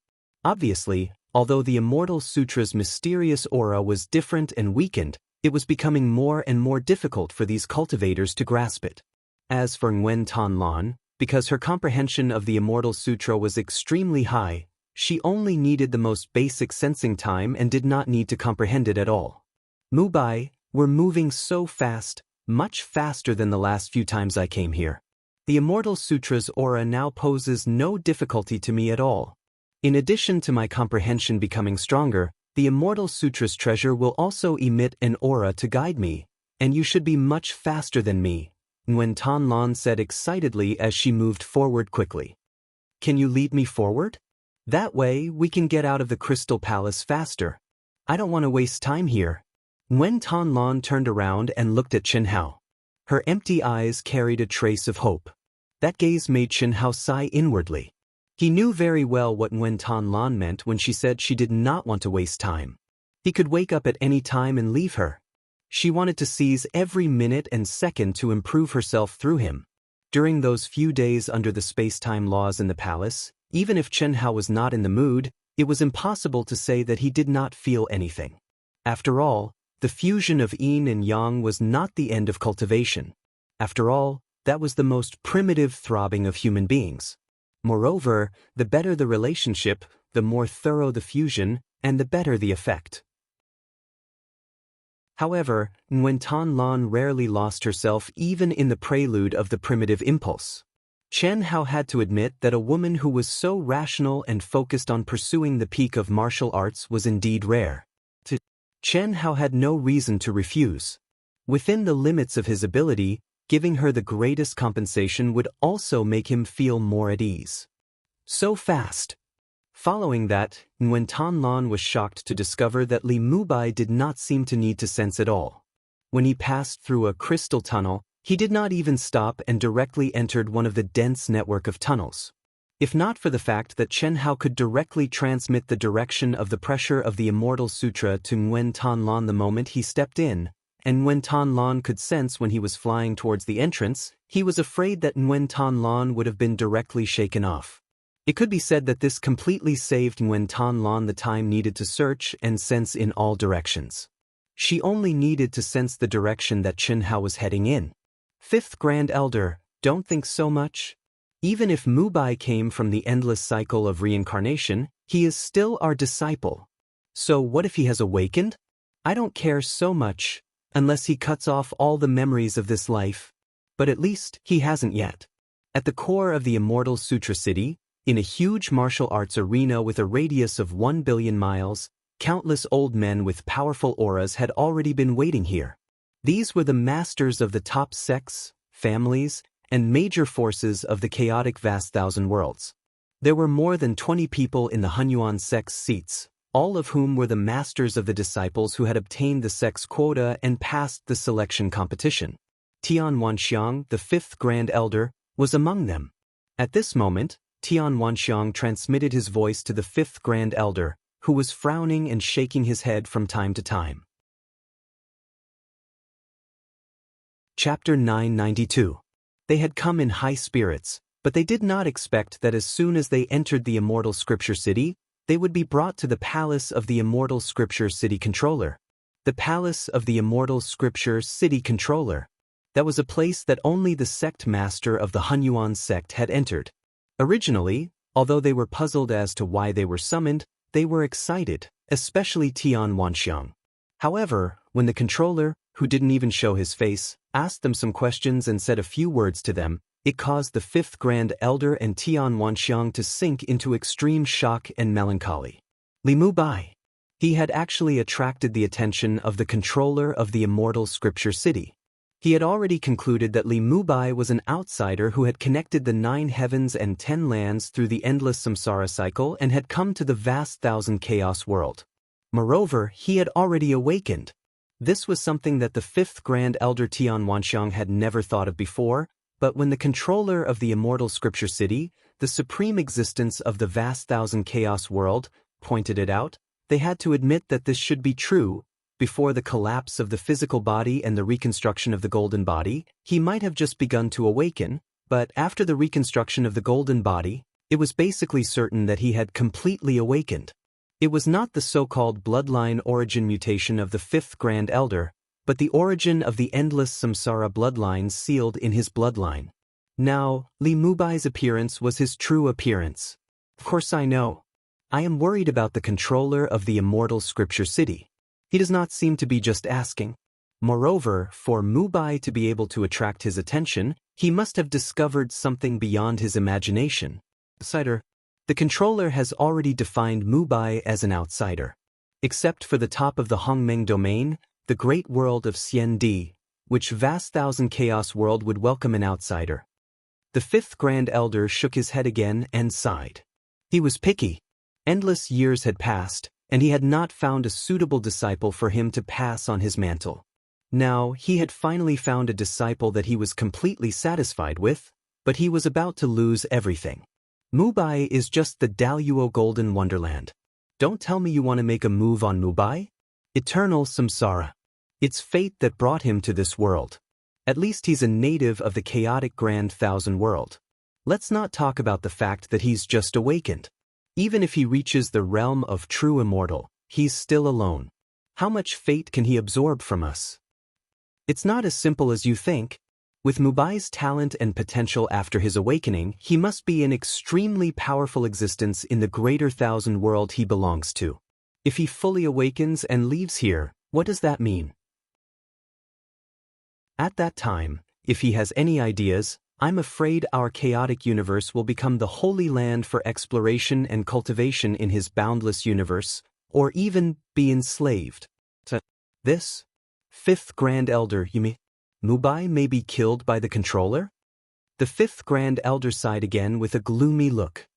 Obviously, although the immortal sutra's mysterious aura was different and weakened, it was becoming more and more difficult for these cultivators to grasp it. As for Nguyen Tanlan, because her comprehension of the immortal sutra was extremely high, she only needed the most basic sensing time and did not need to comprehend it at all. Mubai, we're moving so fast, much faster than the last few times I came here. The immortal sutra's aura now poses no difficulty to me at all. In addition to my comprehension becoming stronger, the immortal sutra's treasure will also emit an aura to guide me, and you should be much faster than me, Nguyen Tanlan said excitedly as she moved forward quickly. Can you lead me forward? That way, we can get out of the Crystal Palace faster. I don't want to waste time here. Nguyen Tanlan turned around and looked at Chen Hao. Her empty eyes carried a trace of hope. That gaze made Chen Hao sigh inwardly. He knew very well what Nguyen Tanlan meant when she said she did not want to waste time. He could wake up at any time and leave her. She wanted to seize every minute and second to improve herself through him. During those few days under the space-time laws in the palace, even if Chen Hao was not in the mood, it was impossible to say that he did not feel anything. After all, the fusion of yin and yang was not the end of cultivation. After all, that was the most primitive throbbing of human beings. Moreover, the better the relationship, the more thorough the fusion, and the better the effect. However, Nguyen Tanlan rarely lost herself even in the prelude of the primitive impulse. Chen Hao had to admit that a woman who was so rational and focused on pursuing the peak of martial arts was indeed rare. Chen Hao had no reason to refuse. Within the limits of his ability, giving her the greatest compensation would also make him feel more at ease. So fast. Following that, Nguyen Tanlan was shocked to discover that Li Mubai did not seem to need to sense at all. When he passed through a crystal tunnel, he did not even stop and directly entered one of the dense network of tunnels. If not for the fact that Chen Hao could directly transmit the direction of the pressure of the Immortal Sutra to Nguyen Tanlan the moment he stepped in, and Nguyen Tanlan could sense when he was flying towards the entrance, he was afraid that Nguyen Tanlan would have been directly shaken off. It could be said that this completely saved Nguyen Tanlan the time needed to search and sense in all directions. She only needed to sense the direction that Chen Hao was heading in. Fifth Grand Elder, don't think so much. Even if Mubai came from the endless cycle of reincarnation, he is still our disciple. So what if he has awakened? I don't care so much, unless he cuts off all the memories of this life. But at least he hasn't yet. At the core of the Immortal Sutra City, in a huge martial arts arena with a radius of 1 billion miles, countless old men with powerful auras had already been waiting here. These were the masters of the top sects, families, and major forces of the chaotic vast thousand worlds. There were more than 20 people in the Hunyuan sect's seats, all of whom were the masters of the disciples who had obtained the sect's quota and passed the selection competition. Tian Wanxiang, the fifth Grand Elder, was among them. At this moment, Tian Wanxiang transmitted his voice to the fifth Grand Elder, who was frowning and shaking his head from time to time. Chapter 992. They had come in high spirits, but they did not expect that as soon as they entered the Immortal Scripture City, they would be brought to the palace of the Immortal Scripture City Controller. The palace of the Immortal Scripture City Controller. That was a place that only the sect master of the Hunyuan sect had entered. Originally, although they were puzzled as to why they were summoned, they were excited, especially Tian Wanxiang. However, when the controller, who didn't even show his face, asked them some questions and said a few words to them, it caused the fifth Grand Elder and Tian Wanxiang to sink into extreme shock and melancholy. Li Mubai. He had actually attracted the attention of the controller of the Immortal Scripture City. He had already concluded that Li Mubai was an outsider who had connected the 9 heavens and 10 lands through the endless samsara cycle and had come to the vast thousand chaos world. Moreover, he had already awakened. This was something that the fifth Grand Elder Tian Wanxiang had never thought of before, but when the controller of the Immortal Scripture City, the supreme existence of the vast thousand chaos world, pointed it out, they had to admit that this should be true. Before the collapse of the physical body and the reconstruction of the golden body, he might have just begun to awaken, but after the reconstruction of the golden body, it was basically certain that he had completely awakened. It was not the so-called bloodline origin mutation of the fifth Grand Elder, but the origin of the endless samsara bloodlines sealed in his bloodline. Now, Li Mubai's appearance was his true appearance. Of course I know. I am worried about the controller of the Immortal Scripture City. He does not seem to be just asking. Moreover, for Mubai to be able to attract his attention, he must have discovered something beyond his imagination. Outsider. The controller has already defined Mubai as an outsider. Except for the top of the Hongmeng domain, the great world of Xiandi, which vast thousand chaos world would welcome an outsider. The fifth Grand Elder shook his head again and sighed. He was picky. Endless years had passed, and he had not found a suitable disciple for him to pass on his mantle. Now, he had finally found a disciple that he was completely satisfied with, but he was about to lose everything. Mubai is just the Daluo Golden Wonderland. Don't tell me you want to make a move on Mubai? Eternal samsara. It's fate that brought him to this world. At least he's a native of the chaotic grand thousand world. Let's not talk about the fact that he's just awakened. Even if he reaches the realm of true immortal, he's still alone. How much fate can he absorb from us? It's not as simple as you think. With Mubai's talent and potential after his awakening, he must be an extremely powerful existence in the greater thousand world he belongs to. If he fully awakens and leaves here, what does that mean? At that time, if he has any ideas, I'm afraid our chaotic universe will become the holy land for exploration and cultivation in his boundless universe, or even be enslaved. To this? Fifth Grand Elder, you mean? Mubai may be killed by the controller? The fifth Grand Elder sighed again with a gloomy look.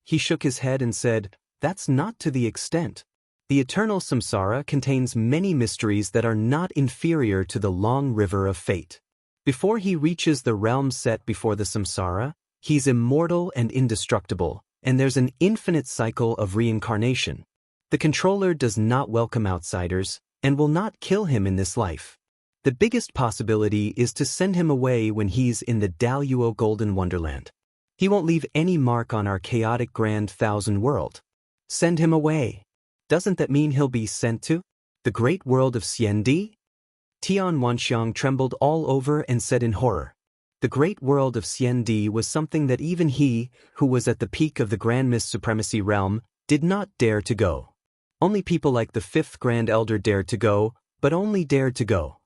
He shook his head and said, "That's not to the extent. The eternal samsara contains many mysteries that are not inferior to the long river of fate. Before he reaches the realm set before the samsara, he's immortal and indestructible, and there's an infinite cycle of reincarnation. The controller does not welcome outsiders, and will not kill him in this life. The biggest possibility is to send him away when he's in the Daluo Golden Wonderland. He won't leave any mark on our chaotic grand thousand world. Send him away. Doesn't that mean he'll be sent to the great world of Xiandi?" Tian Wanxiang trembled all over and said in horror, The great world of Xiandi was something that even he, who was at the peak of the Grand Mist Supremacy realm, did not dare to go. Only people like the fifth Grand Elder dared to go, but only dared to go.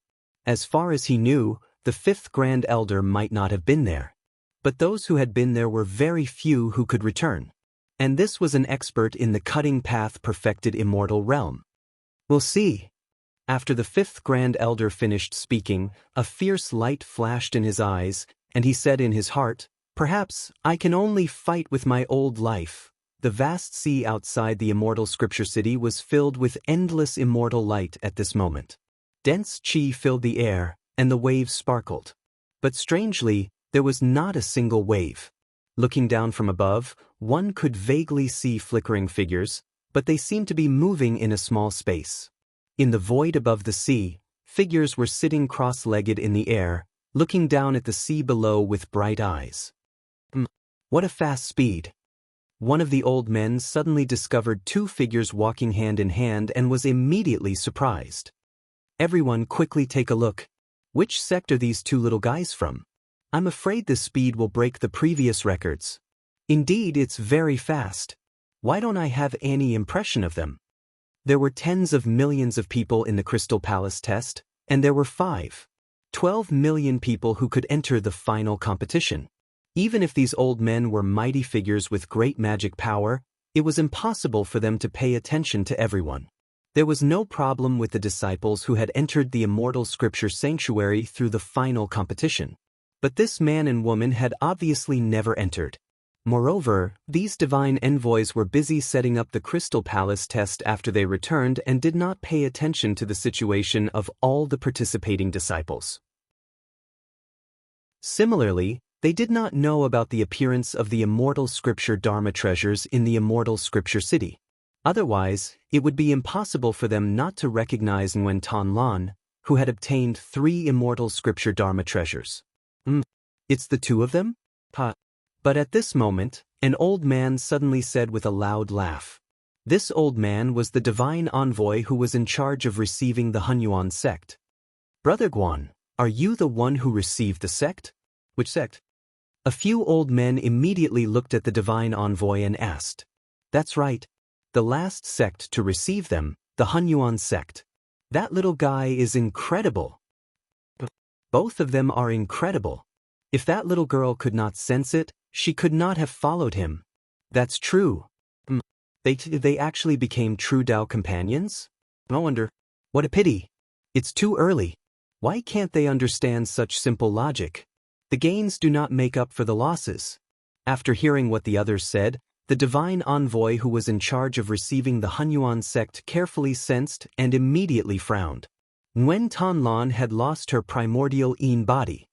As far as he knew, the fifth Grand Elder might not have been there. But those who had been there were very few who could return. And this was an expert in the cutting path perfected immortal realm. We'll see. After the fifth Grand Elder finished speaking, a fierce light flashed in his eyes, and he said in his heart, "Perhaps I can only fight with my old life." The vast sea outside the immortal scripture city was filled with endless immortal light at this moment. Dense chi filled the air, and the waves sparkled. But strangely, there was not a single wave. Looking down from above, one could vaguely see flickering figures, but they seemed to be moving in a small space. In the void above the sea, figures were sitting cross-legged in the air, looking down at the sea below with bright eyes. What a fast speed! One of the old men suddenly discovered two figures walking hand in hand and was immediately surprised. Everyone quickly take a look. Which sect are these two little guys from? I'm afraid this speed will break the previous records. Indeed, it's very fast. Why don't I have any impression of them? There were tens of millions of people in the Crystal Palace test, and there were 12 million people who could enter the final competition. Even if these old men were mighty figures with great magic power, it was impossible for them to pay attention to everyone. There was no problem with the disciples who had entered the immortal scripture sanctuary through the final competition. But this man and woman had obviously never entered. Moreover, these divine envoys were busy setting up the Crystal Palace test after they returned and did not pay attention to the situation of all the participating disciples. Similarly, they did not know about the appearance of the immortal scripture Dharma treasures in the immortal scripture city. Otherwise, it would be impossible for them not to recognize Nguyen Thanh Lan, who had obtained 3 immortal scripture Dharma treasures. It's the two of them? But at this moment, an old man suddenly said with a loud laugh. This old man was the divine envoy who was in charge of receiving the Hunyuan sect. Brother Guan, are you the one who received the sect? Which sect? A few old men immediately looked at the divine envoy and asked. That's right. The last sect to receive them, the Hunyuan sect. That little guy is incredible. Both of them are incredible. If that little girl could not sense it, she could not have followed him. That's true. They actually became true Tao companions? No wonder. What a pity. It's too early. Why can't they understand such simple logic? The gains do not make up for the losses. After hearing what the others said, the divine envoy who was in charge of receiving the Hunyuan sect carefully sensed and immediately frowned. Nguyen Thanh Lan had lost her primordial Yin body.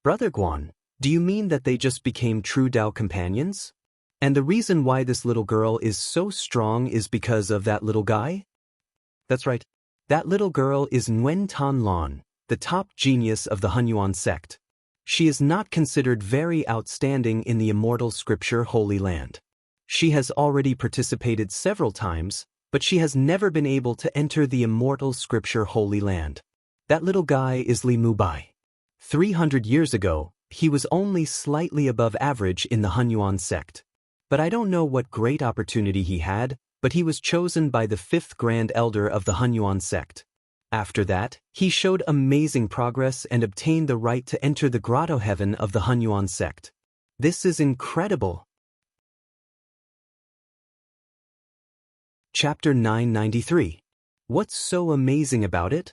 Brother Guan, do you mean that they just became true Tao companions? And the reason why this little girl is so strong is because of that little guy? That's right. That little girl is Nguyen Thanh Lan, the top genius of the Hunyuan sect. She is not considered very outstanding in the immortal scripture Holy Land. She has already participated several times, but she has never been able to enter the immortal scripture Holy Land. That little guy is Li Mubai. 300 years ago, he was only slightly above average in the Hunyuan sect. But I don't know what great opportunity he had, but he was chosen by the 5th Grand Elder of the Hunyuan sect. After that, he showed amazing progress and obtained the right to enter the grotto heaven of the Hunyuan sect. This is incredible. Chapter 993. What's so amazing about it?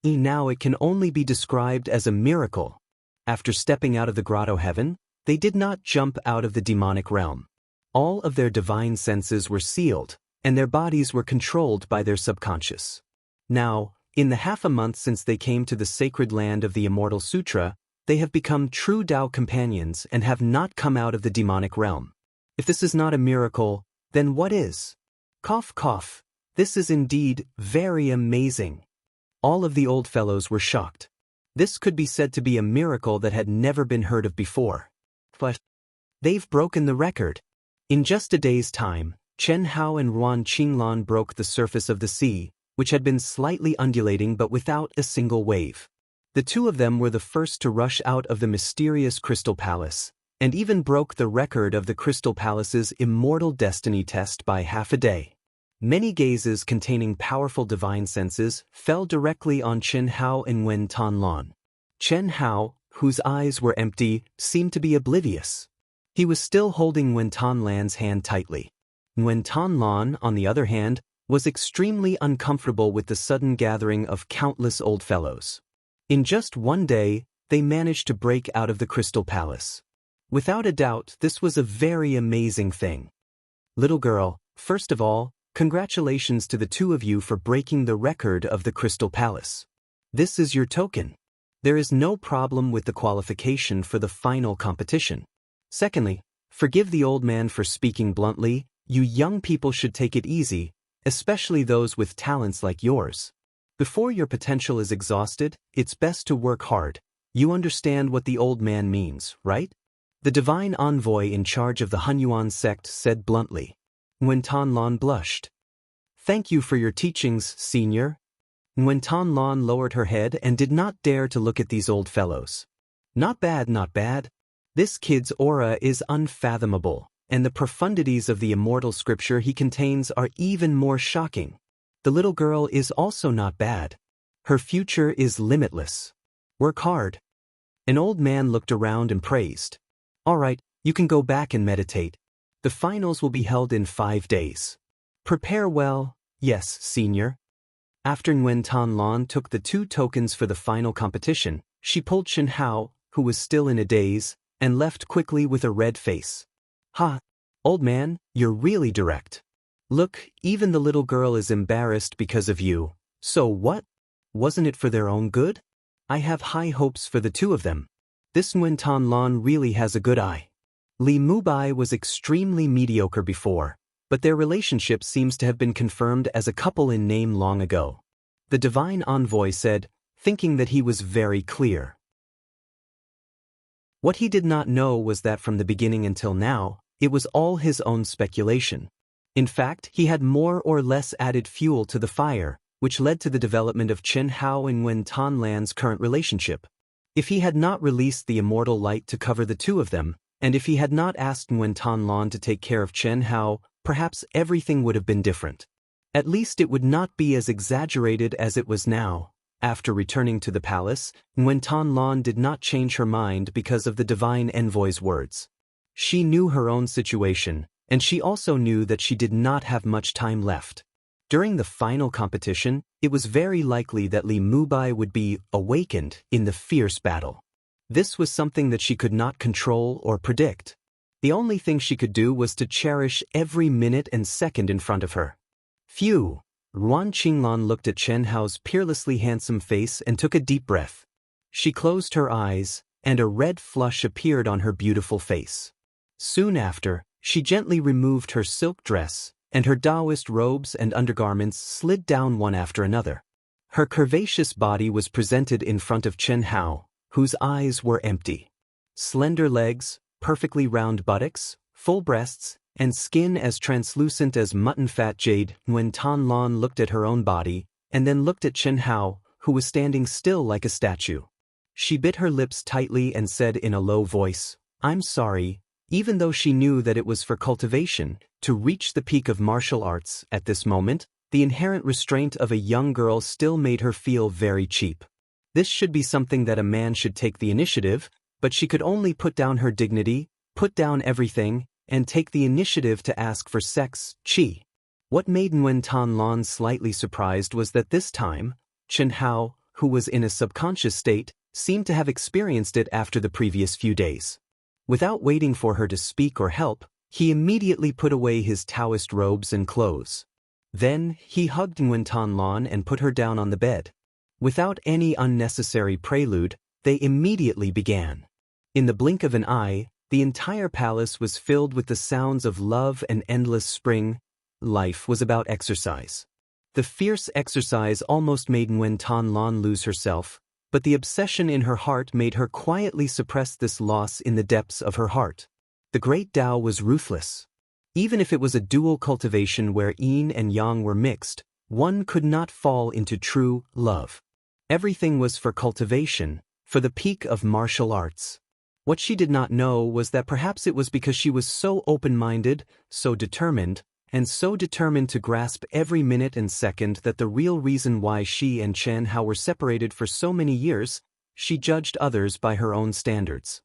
Now it can only be described as a miracle. After stepping out of the grotto heaven, they did not jump out of the demonic realm. All of their divine senses were sealed, and their bodies were controlled by their subconscious. Now, in the half a month since they came to the sacred land of the Immortal Sutra, they have become true Tao companions and have not come out of the demonic realm. If this is not a miracle, then what is? Cough, cough. This is indeed very amazing. All of the old fellows were shocked. This could be said to be a miracle that had never been heard of before. But they've broken the record. In just a day's time, Chen Hao and Ruan Qinglan broke the surface of the sea, which had been slightly undulating but without a single wave. The two of them were the first to rush out of the mysterious Crystal Palace, and even broke the record of the Crystal Palace's immortal destiny test by half a day. Many gazes containing powerful divine senses fell directly on Chen Hao and Wen Tanlan. Chen Hao, whose eyes were empty, seemed to be oblivious. He was still holding Wen Tanlan's hand tightly. Wen Tanlan, on the other hand, was extremely uncomfortable with the sudden gathering of countless old fellows. In just one day, they managed to break out of the Crystal Palace. Without a doubt, this was a very amazing thing. Little girl, first of all, congratulations to the two of you for breaking the record of the Crystal Palace. This is your token. There is no problem with the qualification for the final competition. Secondly, forgive the old man for speaking bluntly. You young people should take it easy, especially those with talents like yours. Before your potential is exhausted, it's best to work hard. You understand what the old man means, right? The divine envoy in charge of the Hunyuan sect said bluntly. Wen Tanlan blushed. Thank you for your teachings, senior. Wen Tanlan lowered her head and did not dare to look at these old fellows. Not bad, not bad. This kid's aura is unfathomable, and the profundities of the immortal scripture he contains are even more shocking. The little girl is also not bad. Her future is limitless. Work hard. An old man looked around and praised. All right, you can go back and meditate. The finals will be held in 5 days. Prepare well, yes, senior. After Wen Tanlan took the 2 tokens for the final competition, she pulled Chen Hao, who was still in a daze, and left quickly with a red face. Ha! Old man, you're really direct. Look, even the little girl is embarrassed because of you. So what? Wasn't it for their own good? I have high hopes for the two of them. This Wen Tanlan really has a good eye. Li Mubai was extremely mediocre before, but their relationship seems to have been confirmed as a couple in name long ago. The divine envoy said, thinking that he was very clear. What he did not know was that from the beginning until now, it was all his own speculation. In fact, he had more or less added fuel to the fire, which led to the development of Chen Hao and Wen Tanlan's current relationship. If he had not released the immortal light to cover the two of them, and if he had not asked Wen Tanlan to take care of Chen Hao, perhaps everything would have been different. At least it would not be as exaggerated as it was now. After returning to the palace, Wen Tanlan did not change her mind because of the divine envoy's words. She knew her own situation, and she also knew that she did not have much time left. During the final competition, it was very likely that Li Mubai would be awakened in the fierce battle. This was something that she could not control or predict. The only thing she could do was to cherish every minute and second in front of her. Phew! Ruan Qinglan looked at Chen Hao's peerlessly handsome face and took a deep breath. She closed her eyes, and a red flush appeared on her beautiful face. Soon after, she gently removed her silk dress, and her Taoist robes and undergarments slid down one after another. Her curvaceous body was presented in front of Chen Hao, whose eyes were empty. Slender legs, perfectly round buttocks, full breasts, and skin as translucent as mutton fat jade. Wen Tanlan looked at her own body, and then looked at Chen Hao, who was standing still like a statue. She bit her lips tightly and said in a low voice, I'm sorry, even though she knew that it was for cultivation, to reach the peak of martial arts. At this moment, the inherent restraint of a young girl still made her feel very cheap. This should be something that a man should take the initiative, but she could only put down her dignity, put down everything, and take the initiative to ask for sex, qi. What made Wen Tanlan slightly surprised was that this time, Chen Hao, who was in a subconscious state, seemed to have experienced it after the previous few days. Without waiting for her to speak or help, he immediately put away his Taoist robes and clothes. Then, he hugged Wen Tanlan and put her down on the bed. Without any unnecessary prelude, they immediately began. In the blink of an eye, the entire palace was filled with the sounds of love and endless spring. Life was about exercise. The fierce exercise almost made Wen Tanlan lose herself, but the obsession in her heart made her quietly suppress this loss in the depths of her heart. The great Tao was ruthless. Even if it was a dual cultivation where yin and yang were mixed, one could not fall into true love. Everything was for cultivation, for the peak of martial arts. What she did not know was that perhaps it was because she was so open-minded, so determined to grasp every minute and second that the real reason why she and Chen Hao were separated for so many years, she judged others by her own standards.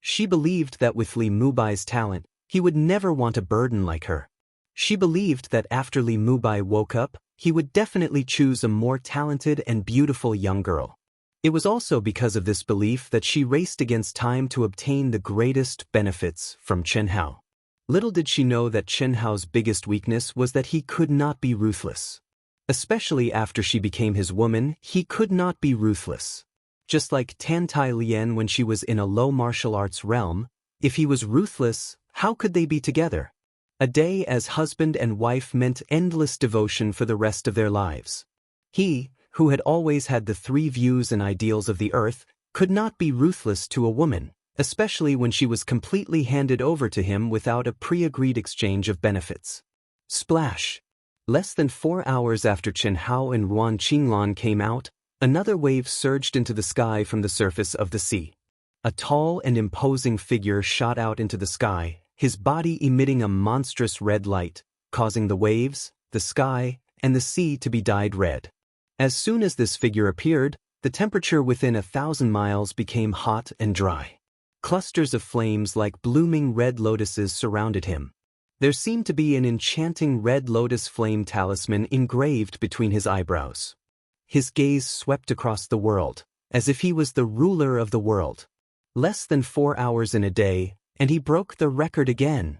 She believed that with Li Mubai's talent, he would never want a burden like her. She believed that after Li Mubai woke up, he would definitely choose a more talented and beautiful young girl. It was also because of this belief that she raced against time to obtain the greatest benefits from Chen Hao. Little did she know that Chen Hao's biggest weakness was that he could not be ruthless. Especially after she became his woman, he could not be ruthless. Just like Tan Tai Lian when she was in a low martial arts realm, if he was ruthless, how could they be together? A day as husband and wife meant endless devotion for the rest of their lives. He, who had always had the three views and ideals of the earth, could not be ruthless to a woman, especially when she was completely handed over to him without a pre-agreed exchange of benefits. Splash! Less than 4 hours after Chen Hao and Ruan Qinglan came out, another wave surged into the sky from the surface of the sea. A tall and imposing figure shot out into the sky, his body emitting a monstrous red light, causing the waves, the sky, and the sea to be dyed red. As soon as this figure appeared, the temperature within 1,000 miles became hot and dry. Clusters of flames like blooming red lotuses surrounded him. There seemed to be an enchanting red lotus flame talisman engraved between his eyebrows. His gaze swept across the world, as if he was the ruler of the world. Less than 4 hours in a day, and he broke the record again.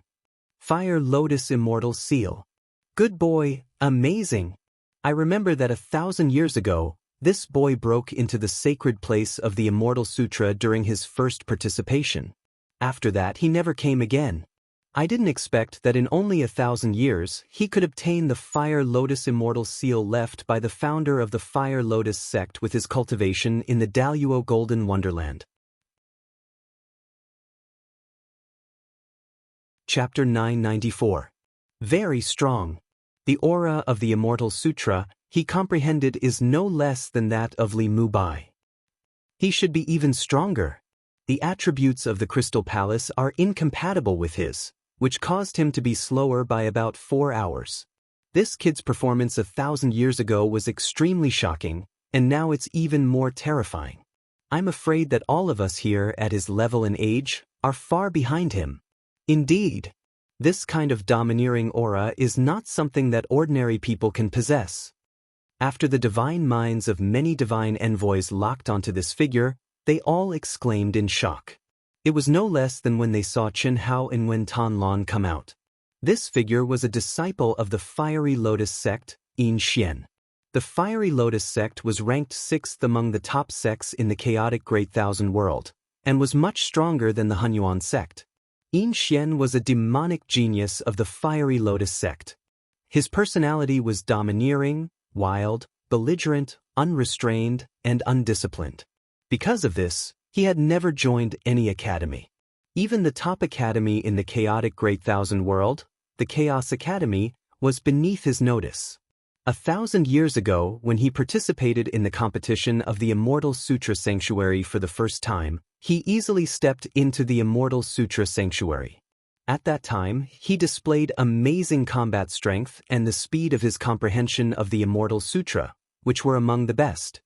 Fire Lotus Immortal Seal. Good boy, amazing. I remember that 1,000 years ago, this boy broke into the sacred place of the Immortal Sutra during his first participation. After that, he never came again. I didn't expect that in only 1,000 years, he could obtain the Fire Lotus Immortal Seal left by the founder of the Fire Lotus sect with his cultivation in the Daluo Golden Wonderland. Chapter 994. Very strong. The aura of the Immortal Sutra, he comprehended, is no less than that of Li Mubai. He should be even stronger. The attributes of the Crystal Palace are incompatible with his, which caused him to be slower by about 4 hours. This kid's performance 1,000 years ago was extremely shocking, and now it's even more terrifying. I'm afraid that all of us here at his level and age are far behind him. Indeed, this kind of domineering aura is not something that ordinary people can possess. After the divine minds of many divine envoys locked onto this figure, they all exclaimed in shock. It was no less than when they saw Chen Hao and Wen Tanlan come out. This figure was a disciple of the Fiery Lotus sect, Yin Xian. The Fiery Lotus sect was ranked 6th among the top sects in the chaotic Great Thousand World, and was much stronger than the Hunyuan sect. Yin Xian was a demonic genius of the Fiery Lotus sect. His personality was domineering, wild, belligerent, unrestrained, and undisciplined. Because of this, he had never joined any academy. Even the top academy in the chaotic Great Thousand World, the Chaos Academy, was beneath his notice. 1,000 years ago, when he participated in the competition of the Immortal Sutra Sanctuary for the first time, he easily stepped into the Immortal Sutra Sanctuary. At that time, he displayed amazing combat strength and the speed of his comprehension of the Immortal Sutra, which were among the best.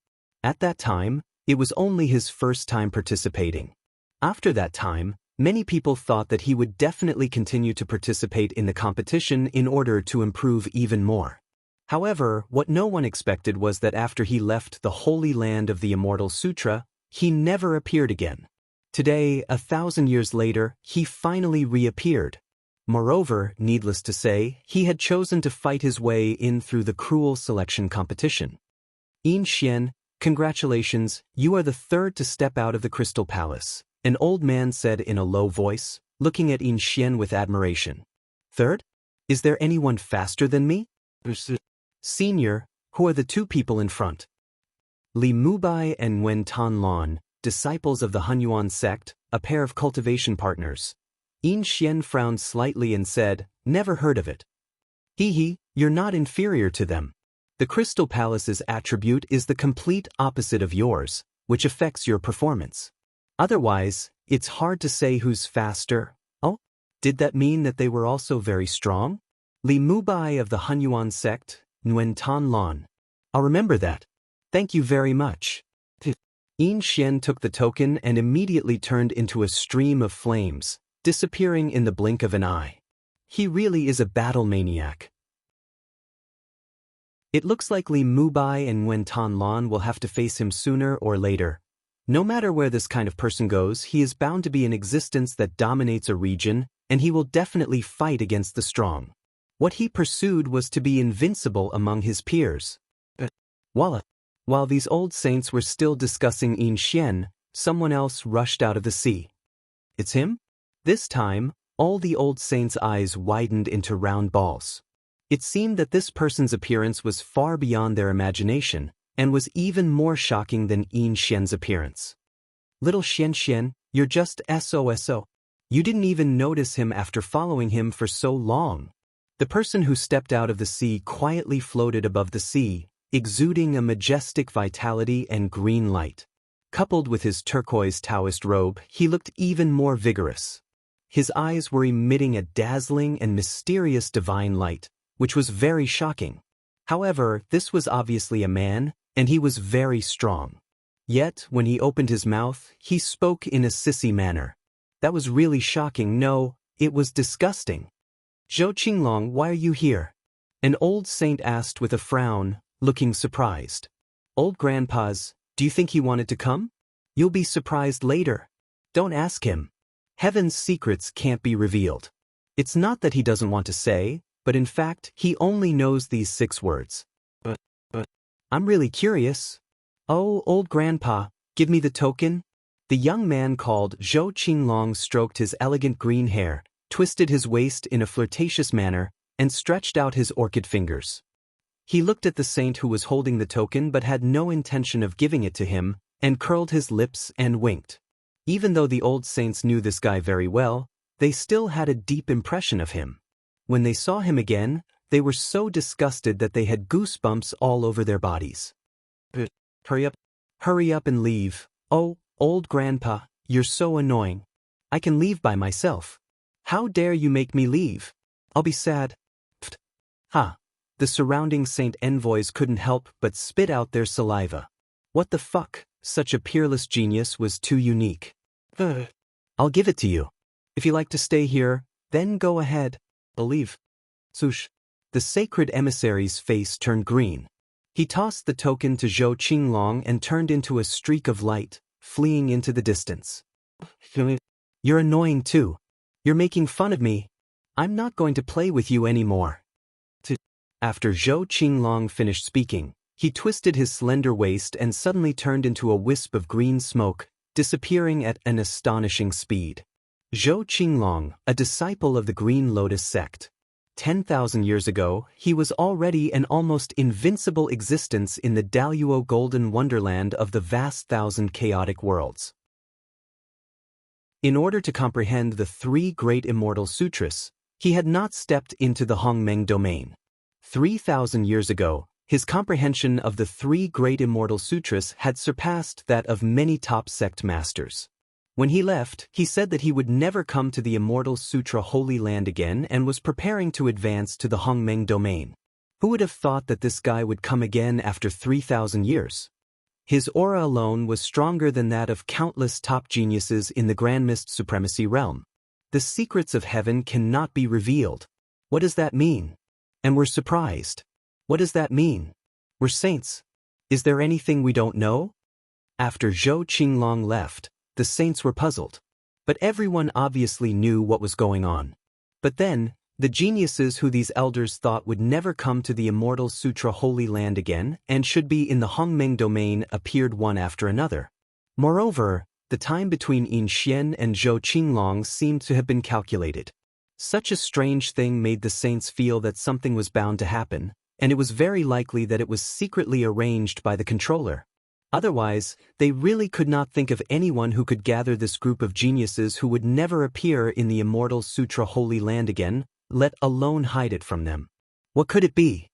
At that time, it was only his first time participating. After that time, many people thought that he would definitely continue to participate in the competition in order to improve even more. However, what no one expected was that after he left the holy land of the Immortal Sutra, he never appeared again. Today, 1,000 years later, he finally reappeared. Moreover, needless to say, he had chosen to fight his way in through the cruel selection competition. Yin Xian, congratulations, you are the third to step out of the Crystal Palace, an old man said in a low voice, looking at Yin Xian with admiration. Third? Is there anyone faster than me? Senior, who are the two people in front? Li Mubai and Wen Tanlan, disciples of the Hunyuan sect, a pair of cultivation partners. Yin Xian frowned slightly and said, never heard of it. You're not inferior to them. The Crystal Palace's attribute is the complete opposite of yours, which affects your performance. Otherwise, it's hard to say who's faster. Oh, did that mean that they were also very strong? Li Mubai of the Hunyuan sect, Nguyen Tan Lan. I'll remember that. Thank you very much. Yin Xian took the token and immediately turned into a stream of flames, disappearing in the blink of an eye. He really is a battle maniac. It looks like Li Mubai and Nguyen Tan Lan will have to face him sooner or later. No matter where this kind of person goes, he is bound to be an existence that dominates a region, and he will definitely fight against the strong. What he pursued was to be invincible among his peers. While these old saints were still discussing Yin Xian, someone else rushed out of the sea. It's him? This time, all the old saints' eyes widened into round balls. It seemed that this person's appearance was far beyond their imagination, and was even more shocking than Yin Xian's appearance. Little Xian Xian, you're just SOSO. You didn't even notice him after following him for so long. The person who stepped out of the sea quietly floated above the sea, exuding a majestic vitality and green light. Coupled with his turquoise Taoist robe, he looked even more vigorous. His eyes were emitting a dazzling and mysterious divine light, which was very shocking. However, this was obviously a man, and he was very strong. Yet, when he opened his mouth, he spoke in a sissy manner. That was really shocking. No, it was disgusting. Zhou Qinglong, why are you here? An old saint asked with a frown, looking surprised. Old grandpas, do you think he wanted to come? You'll be surprised later. Don't ask him. Heaven's secrets can't be revealed. It's not that he doesn't want to say, but in fact, he only knows these 6 words. But, I'm really curious. Oh, old grandpa, give me the token. The young man called Zhou Qinglong stroked his elegant green hair, twisted his waist in a flirtatious manner, and stretched out his orchid fingers. He looked at the saint who was holding the token but had no intention of giving it to him, and curled his lips and winked. Even though the old saints knew this guy very well, they still had a deep impression of him. When they saw him again, they were so disgusted that they had goosebumps all over their bodies. Hurry up and leave. Oh, old grandpa, you're so annoying. I can leave by myself. How dare you make me leave? I'll be sad. Ha! The surrounding saint envoys couldn't help but spit out their saliva. What the fuck? Such a peerless genius was too unique. I'll give it to you. If you like to stay here, then go ahead. Believe. Sush. The sacred emissary's face turned green. He tossed the token to Zhou Qinglong and turned into a streak of light, fleeing into the distance. You're annoying too. You're making fun of me. I'm not going to play with you anymore. After Zhou Qinglong finished speaking, he twisted his slender waist and suddenly turned into a wisp of green smoke, disappearing at an astonishing speed. Zhou Qinglong, a disciple of the Green Lotus sect. 10,000 years ago, he was already an almost invincible existence in the Daluo golden wonderland of the vast thousand chaotic worlds. In order to comprehend the 3 great immortal sutras, he had not stepped into the Hongmeng domain. 3,000 years ago, his comprehension of the 3 great immortal sutras had surpassed that of many top sect masters. When he left, he said that he would never come to the Immortal Sutra Holy Land again and was preparing to advance to the Hongmeng domain. Who would have thought that this guy would come again after 3,000 years? His aura alone was stronger than that of countless top geniuses in the Grand Mist Supremacy realm. The secrets of heaven cannot be revealed. What does that mean? And we're surprised. What does that mean? We're saints. Is there anything we don't know? After Zhou Qinglong left, the saints were puzzled. But everyone obviously knew what was going on. But then, the geniuses who these elders thought would never come to the Immortal Sutra Holy Land again and should be in the Hongmeng domain appeared one after another. Moreover, the time between Yin Xian and Zhou Qinglong seemed to have been calculated. Such a strange thing made the saints feel that something was bound to happen, and it was very likely that it was secretly arranged by the controller. Otherwise, they really could not think of anyone who could gather this group of geniuses who would never appear in the Immortal Sutra Holy Land again, let alone hide it from them. What could it be?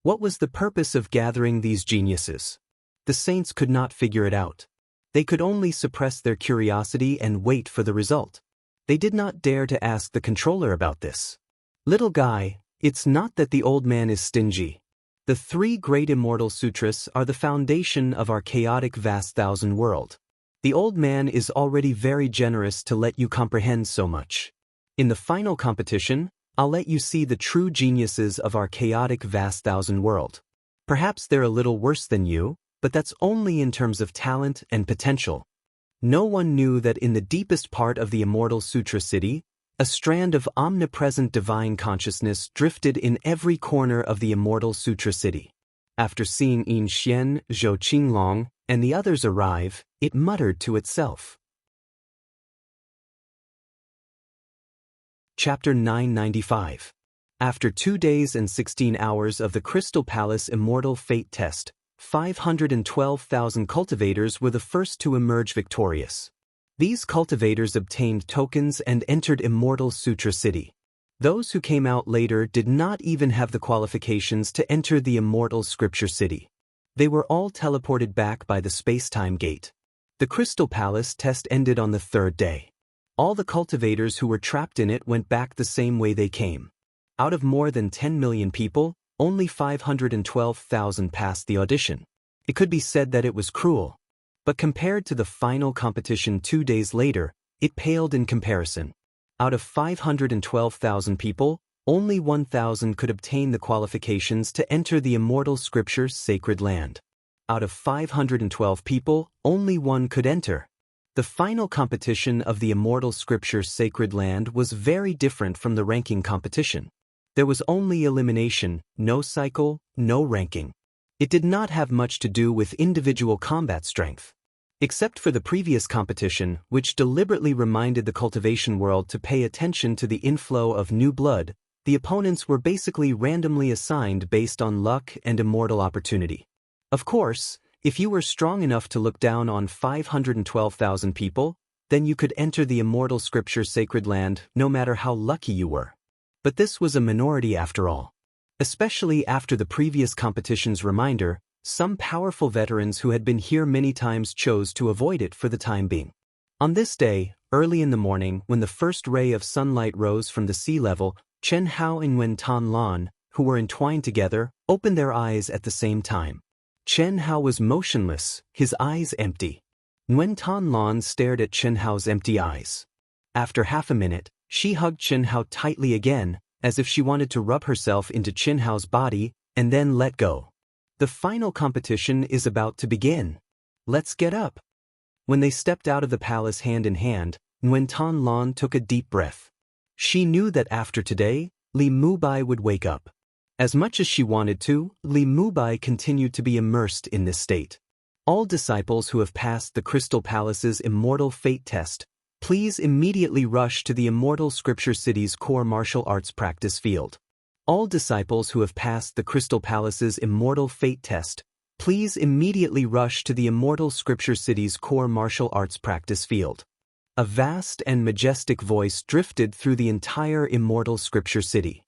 What was the purpose of gathering these geniuses? The saints could not figure it out. They could only suppress their curiosity and wait for the result. They did not dare to ask the controller about this. Little guy, it's not that the old man is stingy. The three great immortal sutras are the foundation of our chaotic vast thousand world. The old man is already very generous to let you comprehend so much. In the final competition, I'll let you see the true geniuses of our chaotic vast thousand world. Perhaps they're a little worse than you, but that's only in terms of talent and potential. No one knew that in the deepest part of the Immortal Sutra City, a strand of omnipresent divine consciousness drifted in every corner of the Immortal Sutra City. After seeing Yin Xian, Zhou Qinglong, and the others arrive, it muttered to itself. Chapter 995. After 2 days and 16 hours of the Crystal Palace Immortal Fate Test, 512,000 cultivators were the first to emerge victorious. These cultivators obtained tokens and entered Immortal Sutra City. Those who came out later did not even have the qualifications to enter the Immortal Scripture City. They were all teleported back by the space-time gate. The Crystal Palace test ended on the 3rd day. All the cultivators who were trapped in it went back the same way they came. Out of more than 10 million people, only 512,000 passed the audition. It could be said that it was cruel. But compared to the final competition 2 days later, it paled in comparison. Out of 512,000 people, only 1,000 could obtain the qualifications to enter the Immortal Scripture's sacred land. Out of 512 people, only 1 could enter. The final competition of the Immortal Scripture's sacred land was very different from the ranking competition. There was only elimination, no cycle, no ranking. It did not have much to do with individual combat strength. Except for the previous competition, which deliberately reminded the cultivation world to pay attention to the inflow of new blood, the opponents were basically randomly assigned based on luck and immortal opportunity. Of course, if you were strong enough to look down on 512,000 people, then you could enter the Immortal Scripture sacred land no matter how lucky you were. But this was a minority after all. Especially after the previous competition's reminder, some powerful veterans who had been here many times chose to avoid it for the time being. On this day, early in the morning, when the first ray of sunlight rose from the sea level, Chen Hao and Nguyen Tan Lan, who were entwined together, opened their eyes at the same time. Chen Hao was motionless, his eyes empty. Nguyen Tan Lan stared at Chen Hao's empty eyes. After half a minute, she hugged Chen Hao tightly again, as if she wanted to rub herself into Chen Hao's body, and then let go. The final competition is about to begin. Let's get up. When they stepped out of the palace hand in hand, Nguyen Tan Lan took a deep breath. She knew that after today, Li Mubai would wake up. As much as she wanted to, Li Mubai continued to be immersed in this state. All disciples who have passed the Crystal Palace's Immortal Fate Test, please immediately rush to the Immortal Scripture City's core martial arts practice field. All disciples who have passed the Crystal Palace's Immortal Fate Test, please immediately rush to the Immortal Scripture City's core martial arts practice field. A vast and majestic voice drifted through the entire Immortal Scripture City.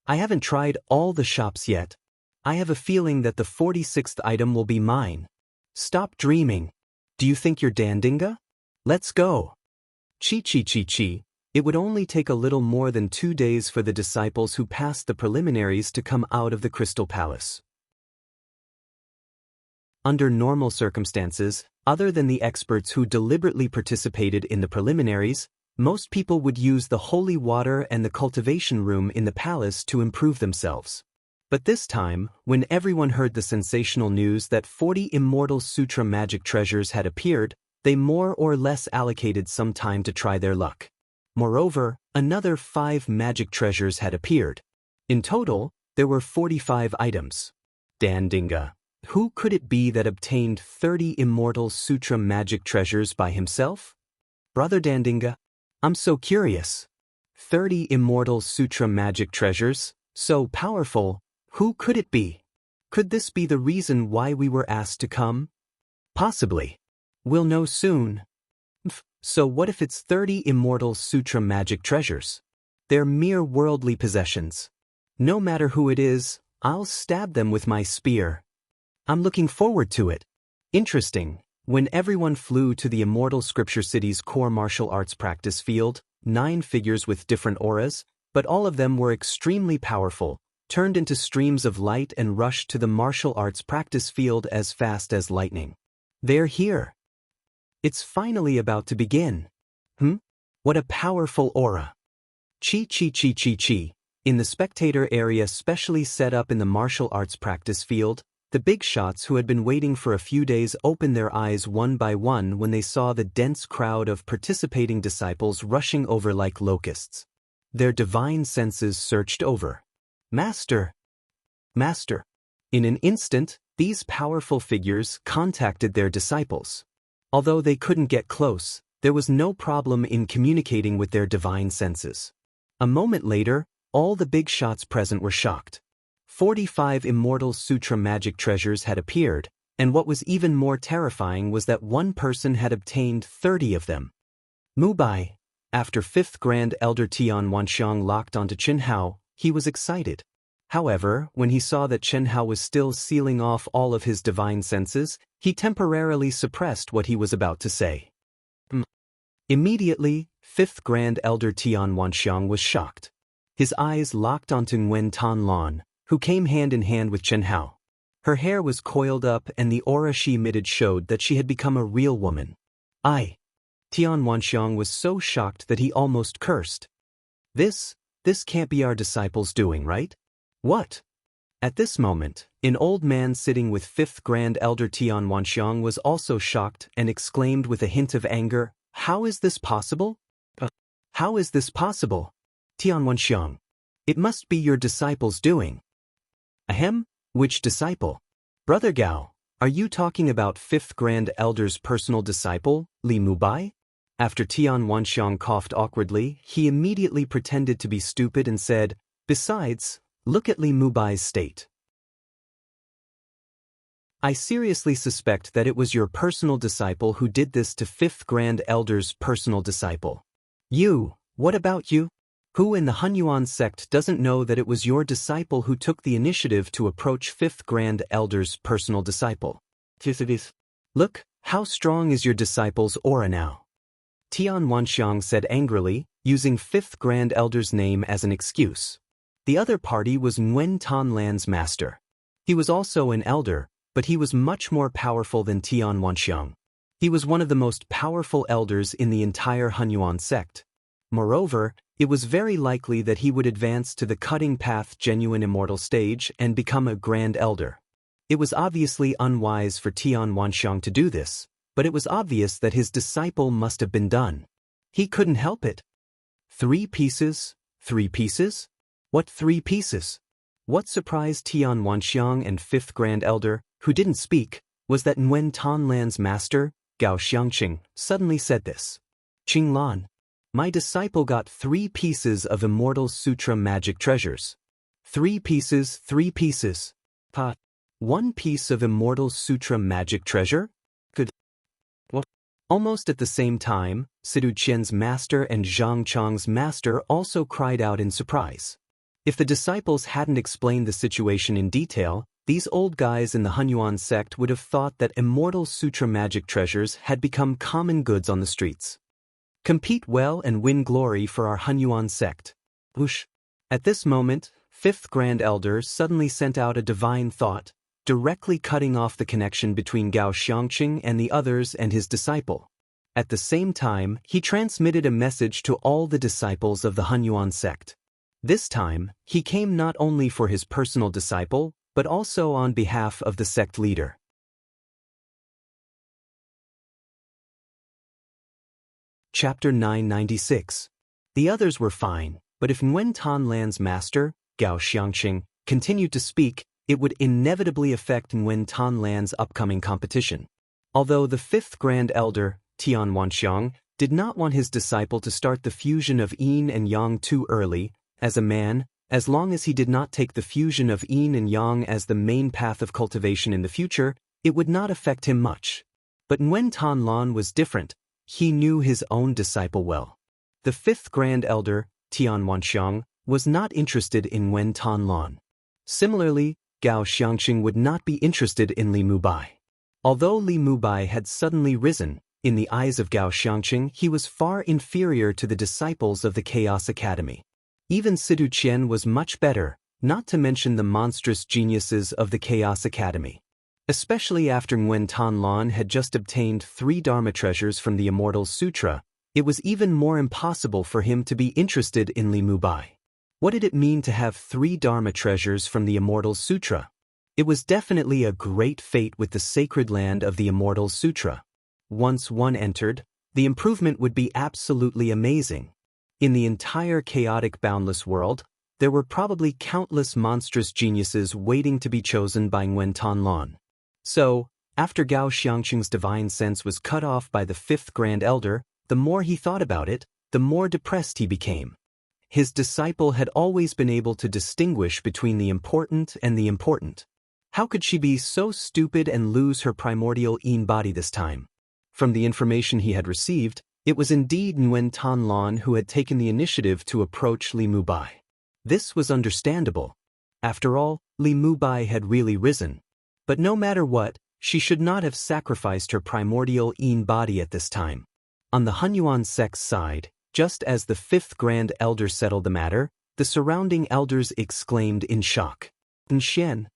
I haven't tried all the shops yet. I have a feeling that the 46th item will be mine. Stop dreaming. Do you think you're Dandinga? Let's go. Chi. It would only take a little more than 2 days for the disciples who passed the preliminaries to come out of the Crystal Palace. Under normal circumstances, other than the experts who deliberately participated in the preliminaries, most people would use the holy water and the cultivation room in the palace to improve themselves. But this time, when everyone heard the sensational news that 40 Immortal Sutra magic treasures had appeared, they more or less allocated some time to try their luck. Moreover, another 5 magic treasures had appeared. In total, there were 45 items. Dandinga. Who could it be that obtained 30 Immortal Sutra magic treasures by himself? Brother Dandinga, I'm so curious. 30 Immortal Sutra magic treasures, so powerful, who could it be? Could this be the reason why we were asked to come? Possibly. We'll know soon. So what if it's 30 Immortal Sutra magic treasures? They're mere worldly possessions. No matter who it is, I'll stab them with my spear. I'm looking forward to it. Interesting. When everyone flew to the Immortal Scripture City's core martial arts practice field, 9 figures with different auras, but all of them were extremely powerful, turned into streams of light and rushed to the martial arts practice field as fast as lightning. They're here. It's finally about to begin. What a powerful aura. Chi chi chi chi chi. In the spectator area specially set up in the martial arts practice field, the big shots who had been waiting for a few days opened their eyes one by one when they saw the dense crowd of participating disciples rushing over like locusts. Their divine senses searched over. Master! Master! In an instant, these powerful figures contacted their disciples. Although they couldn't get close, there was no problem in communicating with their divine senses. A moment later, all the big shots present were shocked. 45 Immortal Sutra magic treasures had appeared, and what was even more terrifying was that one person had obtained 30 of them. Mubai. After 5th Grand Elder Tian Wanxiang locked onto Chen Hao, he was excited. However, when he saw that Chen Hao was still sealing off all of his divine senses, he temporarily suppressed what he was about to say. Immediately, 5th Grand Elder Tian Wanxiang was shocked. His eyes locked onto Nguyen Tan Lan, who came hand in hand with Chen Hao. Her hair was coiled up and the aura she emitted showed that she had become a real woman. Tian Wanxiang was so shocked that he almost cursed. This can't be our disciples doing, right? What? At this moment, an old man sitting with 5th Grand Elder Tian Wanxiang was also shocked and exclaimed with a hint of anger, "How is this possible? How is this possible? Tian Wanxiang, it must be your disciples doing." Ahem, which disciple? Brother Gao, are you talking about 5th Grand Elder's personal disciple, Li Mubai? After Tian Wanxiang coughed awkwardly, he immediately pretended to be stupid and said, "Besides, look at Li Mubai's state. I seriously suspect that it was your personal disciple who did this to 5th Grand Elder's personal disciple. You, what about you? Who in the Hunyuan sect doesn't know that it was your disciple who took the initiative to approach 5th Grand Elder's personal disciple? Look, how strong is your disciple's aura now?" Tian Wanxiang said angrily, using 5th Grand Elder's name as an excuse. The other party was Nguyen Tan Lan's master. He was also an elder, but he was much more powerful than Tian Wanxiang. He was one of the most powerful elders in the entire Hunyuan sect. Moreover, it was very likely that he would advance to the cutting path genuine immortal stage and become a grand elder. It was obviously unwise for Tian Wanxiang to do this, but it was obvious that his disciple must have been done. He couldn't help it. 3 pieces? 3 pieces? What 3 pieces? What surprised Tian Wanxiang and 5th Grand Elder, who didn't speak, was that Nguyen Tan Lan's master, Gao Xiangqing, suddenly said this. "Qing Lan, my disciple got 3 pieces of Immortal Sutra magic treasures. 3 pieces, 3 pieces. 1 piece of Immortal Sutra magic treasure? Good. What?" Almost at the same time, Sidu Qian's master and Zhang Chang's master also cried out in surprise. If the disciples hadn't explained the situation in detail, these old guys in the Hunyuan sect would have thought that Immortal Sutra magic treasures had become common goods on the streets. Compete well and win glory for our Hunyuan sect. Whoosh. At this moment, 5th Grand Elder suddenly sent out a divine thought, directly cutting off the connection between Gao Xiangqing and the others and his disciple. At the same time, he transmitted a message to all the disciples of the Hunyuan sect. This time, he came not only for his personal disciple, but also on behalf of the sect leader. Chapter 996. The others were fine, but if Nguyen Tan Lan's master, Gao Xiangqing, continued to speak, it would inevitably affect Nguyen Tan Lan's upcoming competition. Although the 5th Grand Elder, Tian Wanxiang, did not want his disciple to start the fusion of yin and yang too early, as a man, as long as he did not take the fusion of yin and yang as the main path of cultivation in the future, it would not affect him much. But Nguyen Tan Lan was different. He knew his own disciple well. The 5th Grand Elder, Tian Wanxiang, was not interested in Nguyen Tan Lan. Similarly, Gao Xiangxing would not be interested in Li Mubai. Although Li Mubai had suddenly risen, in the eyes of Gao Xiangxing he was far inferior to the disciples of the Chaos Academy. Even Sidu Qian was much better, not to mention the monstrous geniuses of the Chaos Academy. Especially after Nguyen Tan Lan had just obtained 3 Dharma treasures from the Immortal Sutra, it was even more impossible for him to be interested in Li Mubai. What did it mean to have 3 Dharma treasures from the Immortal Sutra? It was definitely a great fate with the sacred land of the Immortal Sutra. Once one entered, the improvement would be absolutely amazing. In the entire chaotic boundless world, there were probably countless monstrous geniuses waiting to be chosen by Nguyen Tan Lan. So, after Gao Xiangxing's divine sense was cut off by the 5th Grand Elder, the more he thought about it, the more depressed he became. His disciple had always been able to distinguish between the important and the important. How could she be so stupid and lose her primordial Yin body this time? From the information he had received, it was indeed Nguyen Tan Lan who had taken the initiative to approach Li Mubai. This was understandable. After all, Li Mubai had really risen. But no matter what, she should not have sacrificed her primordial Yin body at this time. On the Hunyuan sect's side, just as the 5th Grand Elder settled the matter, the surrounding elders exclaimed in shock. Xian,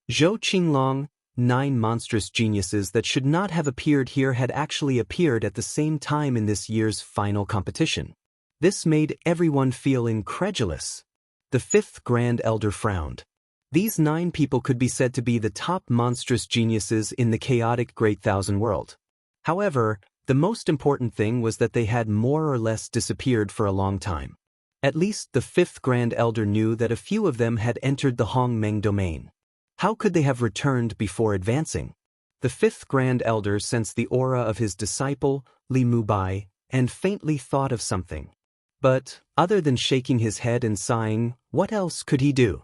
Zhou Qinglong, 9 monstrous geniuses that should not have appeared here had actually appeared at the same time in this year's final competition. This made everyone feel incredulous. The 5th Grand Elder frowned. These 9 people could be said to be the top monstrous geniuses in the chaotic Great Thousand World. However, the most important thing was that they had more or less disappeared for a long time. At least the 5th Grand Elder knew that a few of them had entered the Hongmeng domain. How could they have returned before advancing? The 5th Grand Elder sensed the aura of his disciple, Li Mubai, and faintly thought of something. But, other than shaking his head and sighing, what else could he do?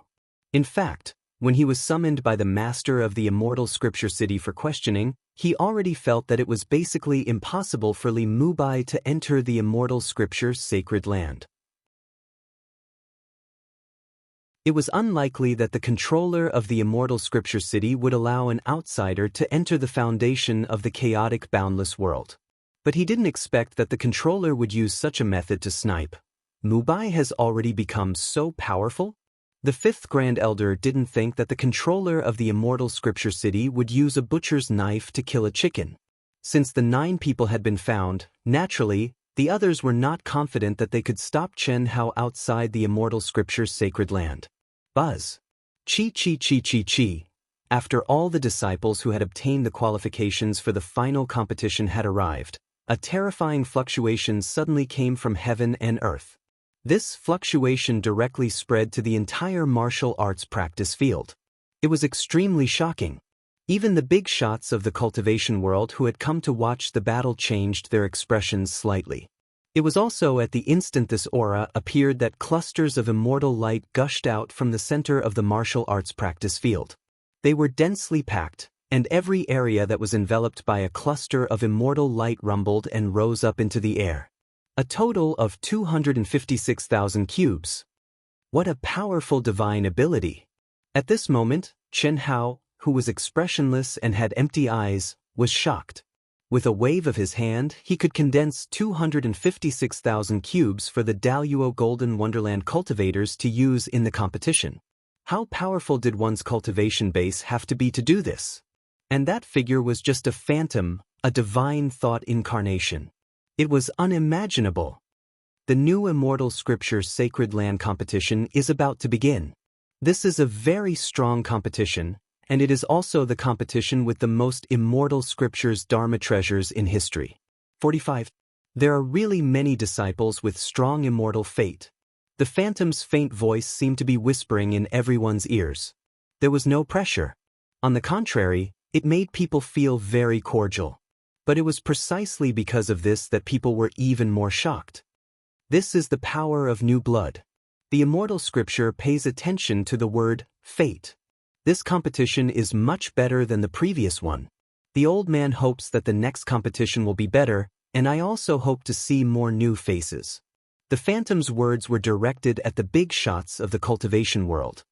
In fact, when he was summoned by the master of the Immortal Scripture City for questioning, he already felt that it was basically impossible for Li Mubai to enter the Immortal Scripture sacred land. It was unlikely that the controller of the Immortal Scripture City would allow an outsider to enter the foundation of the chaotic boundless world. But he didn't expect that the controller would use such a method to snipe. Mubai has already become so powerful? The 5th Grand Elder didn't think that the controller of the Immortal Scripture City would use a butcher's knife to kill a chicken. Since the 9 people had been found, naturally, the others were not confident that they could stop Chen Hao outside the Immortal Scripture's sacred land. Buzz. Chi chi chi chi chi. After all the disciples who had obtained the qualifications for the final competition had arrived, a terrifying fluctuation suddenly came from heaven and earth. This fluctuation directly spread to the entire martial arts practice field. It was extremely shocking. Even the big shots of the cultivation world who had come to watch the battle changed their expressions slightly. It was also at the instant this aura appeared that clusters of immortal light gushed out from the center of the martial arts practice field. They were densely packed, and every area that was enveloped by a cluster of immortal light rumbled and rose up into the air. A total of 256,000 cubes. What a powerful divine ability! At this moment, Chen Hao, who was expressionless and had empty eyes, was shocked. With a wave of his hand, he could condense 256,000 cubes for the Daluo Golden Wonderland cultivators to use in the competition. How powerful did one's cultivation base have to be to do this? And that figure was just a phantom, a divine thought incarnation. It was unimaginable. The new Immortal Scripture Sacred Land competition is about to begin. This is a very strong competition, and it is also the competition with the most immortal scriptures Dharma treasures in history. 45. There are really many disciples with strong immortal fate. The phantom's faint voice seemed to be whispering in everyone's ears. There was no pressure. On the contrary, it made people feel very cordial. But it was precisely because of this that people were even more shocked. This is the power of new blood. The Immortal Scripture pays attention to the word fate. This competition is much better than the previous one. The old man hopes that the next competition will be better, and I also hope to see more new faces. The phantom's words were directed at the big shots of the cultivation world.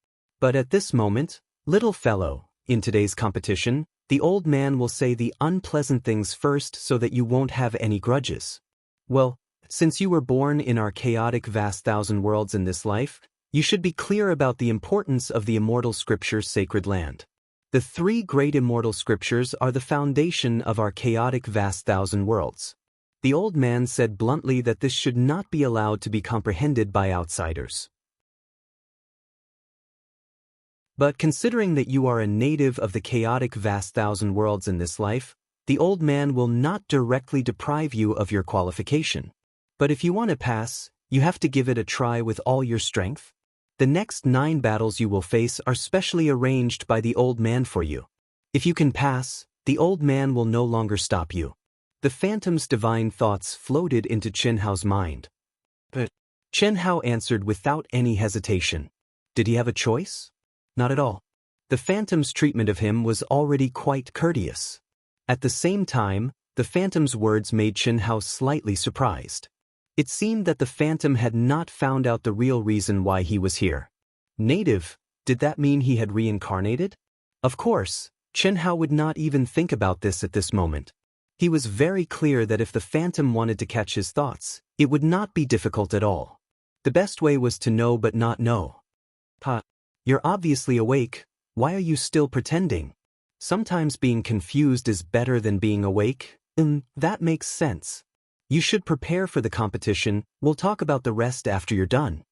But at this moment, little fellow, in today's competition, the old man will say the unpleasant things first so that you won't have any grudges. Well, since you were born in our chaotic vast thousand worlds in this life, you should be clear about the importance of the immortal scripture's sacred land. The three great immortal scriptures are the foundation of our chaotic vast thousand worlds. The old man said bluntly that this should not be allowed to be comprehended by outsiders. But considering that you are a native of the chaotic vast thousand worlds in this life, the old man will not directly deprive you of your qualification. But if you want to pass, you have to give it a try with all your strength. The next 9 battles you will face are specially arranged by the old man for you. If you can pass, the old man will no longer stop you. The phantom's divine thoughts floated into Chen Hao's mind. But Chen Hao answered without any hesitation. Did he have a choice? Not at all. The phantom's treatment of him was already quite courteous. At the same time, the phantom's words made Chen Hao slightly surprised. It seemed that the phantom had not found out the real reason why he was here. Native, did that mean he had reincarnated? Of course, Chen Hao would not even think about this at this moment. He was very clear that if the phantom wanted to catch his thoughts, it would not be difficult at all. The best way was to know but not know. Pa, you're obviously awake, why are you still pretending? Sometimes being confused is better than being awake. That makes sense. You should prepare for the competition, we'll talk about the rest after you're done.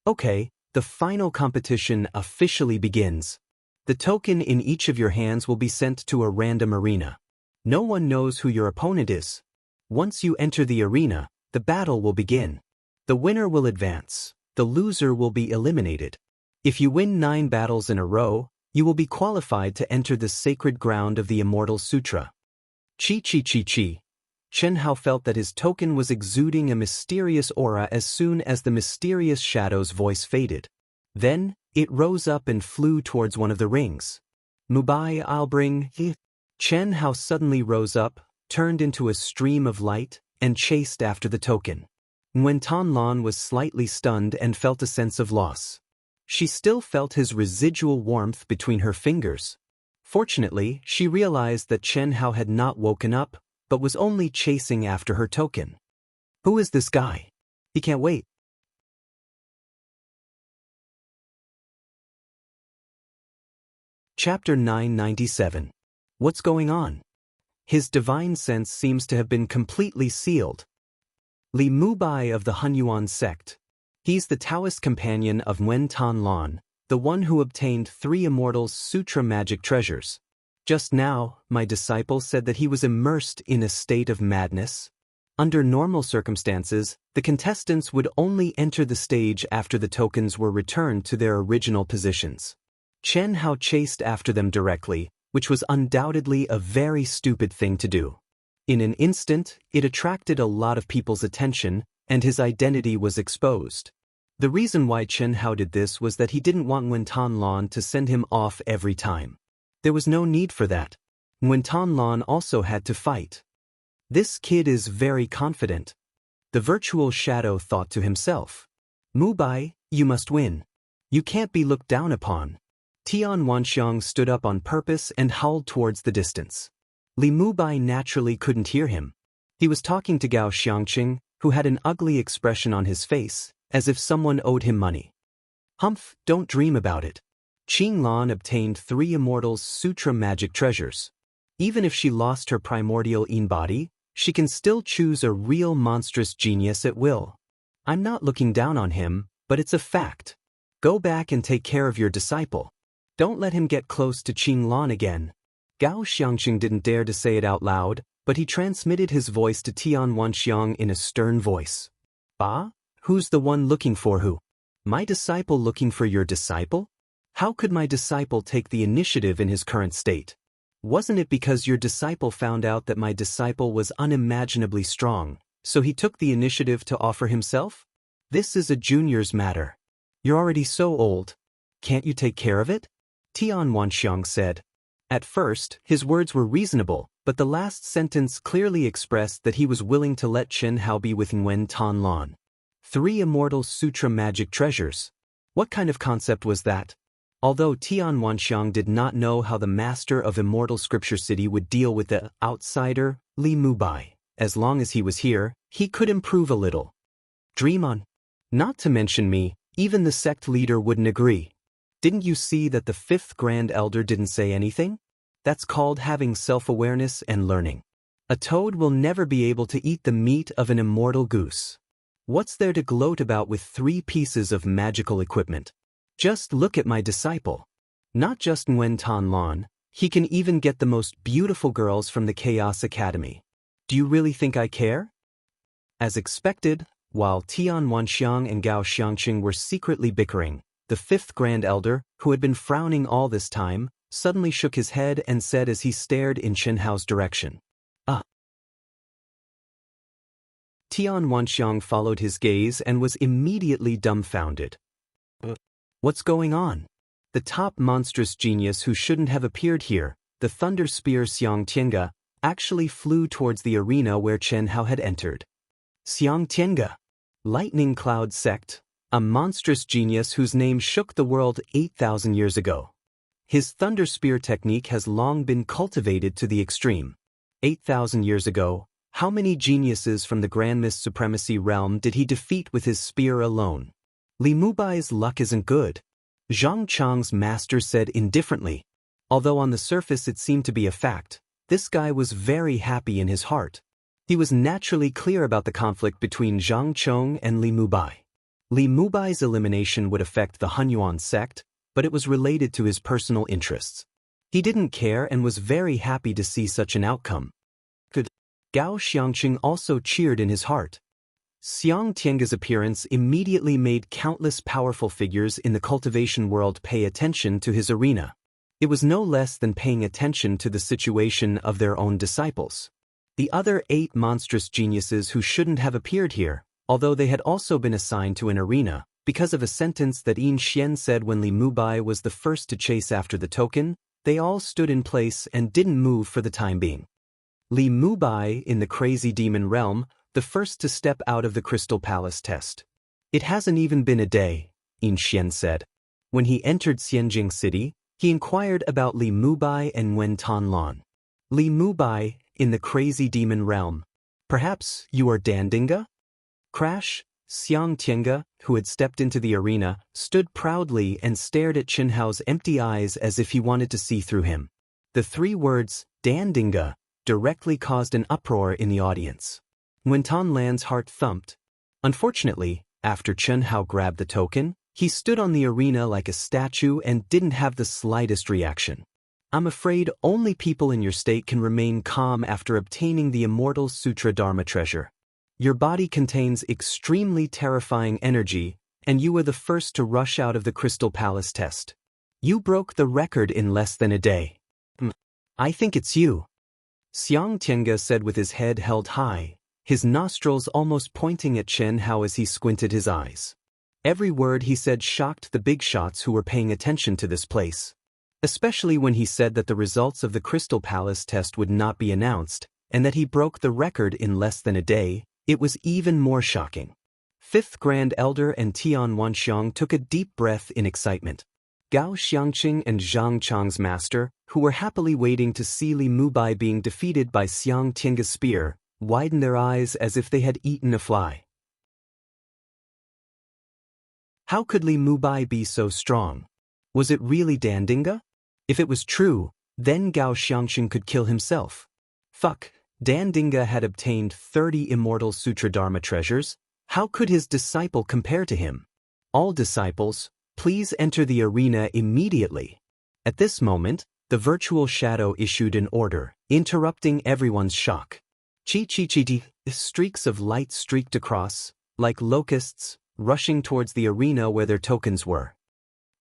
Okay, the final competition officially begins. The token in each of your hands will be sent to a random arena. No one knows who your opponent is. Once you enter the arena, the battle will begin. The winner will advance, the loser will be eliminated. If you win 9 battles in a row, you will be qualified to enter the sacred ground of the Immortal Sutra. Chi. Chen Hao felt that his token was exuding a mysterious aura as soon as the mysterious shadow's voice faded. Then, it rose up and flew towards one of the rings. Mubai, I'll bring. Chen Hao suddenly rose up, turned into a stream of light, and chased after the token. Nguyen Tan Lan was slightly stunned and felt a sense of loss. She still felt his residual warmth between her fingers. Fortunately, she realized that Chen Hao had not woken up, but was only chasing after her token. Who is this guy? He can't wait. Chapter 997. What's going on? His divine sense seems to have been completely sealed. Li Mubai of the Hunyuan sect. He's the Taoist companion of Nguyen Tan Lan, the one who obtained 3 Immortals Sutra magic treasures. Just now, my disciple said that he was immersed in a state of madness. Under normal circumstances, the contestants would only enter the stage after the tokens were returned to their original positions. Chen Hao chased after them directly, which was undoubtedly a very stupid thing to do. In an instant, it attracted a lot of people's attention, and his identity was exposed. The reason why Chen Hao did this was that he didn't want Nguyen Tan Lan to send him off every time. There was no need for that. Nguyen Tan Lan also had to fight. This kid is very confident. The virtual shadow thought to himself. Mubai, you must win. You can't be looked down upon. Tian Wanxiang stood up on purpose and howled towards the distance. Li Mubai naturally couldn't hear him. He was talking to Gao Xiangqing, who had an ugly expression on his face, as if someone owed him money. Humph, don't dream about it. Qing Lan obtained 3 Immortals Sutra magic treasures. Even if she lost her primordial Yin body, she can still choose a real monstrous genius at will. I'm not looking down on him, but it's a fact. Go back and take care of your disciple. Don't let him get close to Qing Lan again. Gao Xiangqing didn't dare to say it out loud, but he transmitted his voice to Tian Wanxiang in a stern voice. Ah? Who's the one looking for who? My disciple looking for your disciple? How could my disciple take the initiative in his current state? Wasn't it because your disciple found out that my disciple was unimaginably strong, so he took the initiative to offer himself? This is a junior's matter. You're already so old. Can't you take care of it? Tian Wanxiang said. At first, his words were reasonable, but the last sentence clearly expressed that he was willing to let Chen Hao be with Nguyen Tan Lan. 3 Immortal Sutra magic treasures. What kind of concept was that? Although Tian Wanxiang did not know how the master of Immortal Scripture City would deal with the outsider, Li Mubai, as long as he was here, he could improve a little. Dream on. Not to mention me, even the sect leader wouldn't agree. Didn't you see that the fifth Grand Elder didn't say anything? That's called having self-awareness and learning. A toad will never be able to eat the meat of an immortal goose. What's there to gloat about with 3 pieces of magical equipment? Just look at my disciple. Not just Nguyen Tan Lan, he can even get the most beautiful girls from the Chaos Academy. Do you really think I care? As expected, while Tian Wanxiang and Gao Xiangqing were secretly bickering, the fifth Grand Elder, who had been frowning all this time, suddenly shook his head and said as he stared in Chen Hao's direction, "Ah." Tian Wanxiang followed his gaze and was immediately dumbfounded. What's going on? The top monstrous genius who shouldn't have appeared here, the Thunder Spear Xiang Tiange, actually flew towards the arena where Chen Hao had entered. Xiang Tiange, Lightning Cloud Sect, a monstrous genius whose name shook the world 8,000 years ago. His Thunder Spear technique has long been cultivated to the extreme. 8,000 years ago, how many geniuses from the Grand Mist Supremacy realm did he defeat with his spear alone? Li Mubai's luck isn't good, Zhang Chang's master said indifferently. Although on the surface it seemed to be a fact, this guy was very happy in his heart. He was naturally clear about the conflict between Zhang Chong and Li Mubai. Li Mubai's elimination would affect the Hunyuan sect, but it was related to his personal interests. He didn't care and was very happy to see such an outcome. Good. Gao Xiangqing also cheered in his heart. Xiang Tiange's appearance immediately made countless powerful figures in the cultivation world pay attention to his arena. It was no less than paying attention to the situation of their own disciples. The other 8 monstrous geniuses who shouldn't have appeared here, although they had also been assigned to an arena, because of a sentence that Yin Xian said when Li Mubai was the first to chase after the token, they all stood in place and didn't move for the time being. Li Mubai, in the Crazy Demon realm, the first to step out of the Crystal Palace test. It hasn't even been a day, Yin Xian said. When he entered Xianjing City, he inquired about Li Mubai and Nguyen Tan Lan. Li Mubai, in the Crazy Demon realm. Perhaps you are Dandinga? Crash, Xiang Tiange, who had stepped into the arena, stood proudly and stared at Chen Hao's empty eyes as if he wanted to see through him. The 3 words, Dandinga, directly caused an uproar in the audience. Nguyen Tan Lan's heart thumped. Unfortunately, after Chen Hao grabbed the token, he stood on the arena like a statue and didn't have the slightest reaction. I'm afraid only people in your state can remain calm after obtaining the Immortal Sutra Dharma treasure. Your body contains extremely terrifying energy, and you were the first to rush out of the Crystal Palace test. You broke the record in less than a day. I think it's you. Xiang Tiange said with his head held high, his nostrils almost pointing at Chen Hao as he squinted his eyes. Every word he said shocked the big shots who were paying attention to this place. Especially when he said that the results of the Crystal Palace test would not be announced, and that he broke the record in less than a day, it was even more shocking. Fifth Grand Elder and Tian Wanxiang took a deep breath in excitement. Gao Xiangqing and Zhang Chang's master, who were happily waiting to see Li Mubai being defeated by Xiang Tiange's spear, widened their eyes as if they had eaten a fly. How could Li Mubai be so strong? Was it really Dandinga? If it was true, then Gao Xiangqing could kill himself. Fuck, Dandinga had obtained 30 Immortal Sutra Dharma treasures. How could his disciple compare to him? All disciples, please enter the arena immediately. At this moment, the virtual shadow issued an order, interrupting everyone's shock. Chi-chi-chi-chi, streaks of light streaked across, like locusts, rushing towards the arena where their tokens were.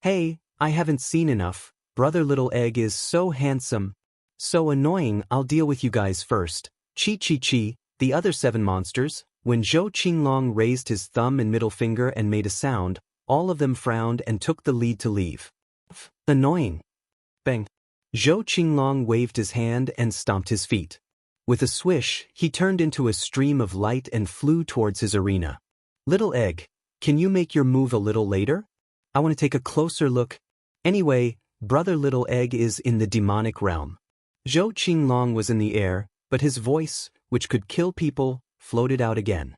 Hey, I haven't seen enough. Brother Little Egg is so handsome. So annoying, I'll deal with you guys first. Chi-chi-chi, the other 7 monsters. When Zhou Qinglong raised his thumb and middle finger and made a sound, all of them frowned and took the lead to leave. Annoying. Bang. Zhou Qinglong waved his hand and stomped his feet. With a swish, he turned into a stream of light and flew towards his arena. Little Egg, can you make your move a little later? I want to take a closer look. Anyway, Brother Little Egg is in the demonic realm. Zhou Qinglong was in the air, but his voice, which could kill people, floated out again.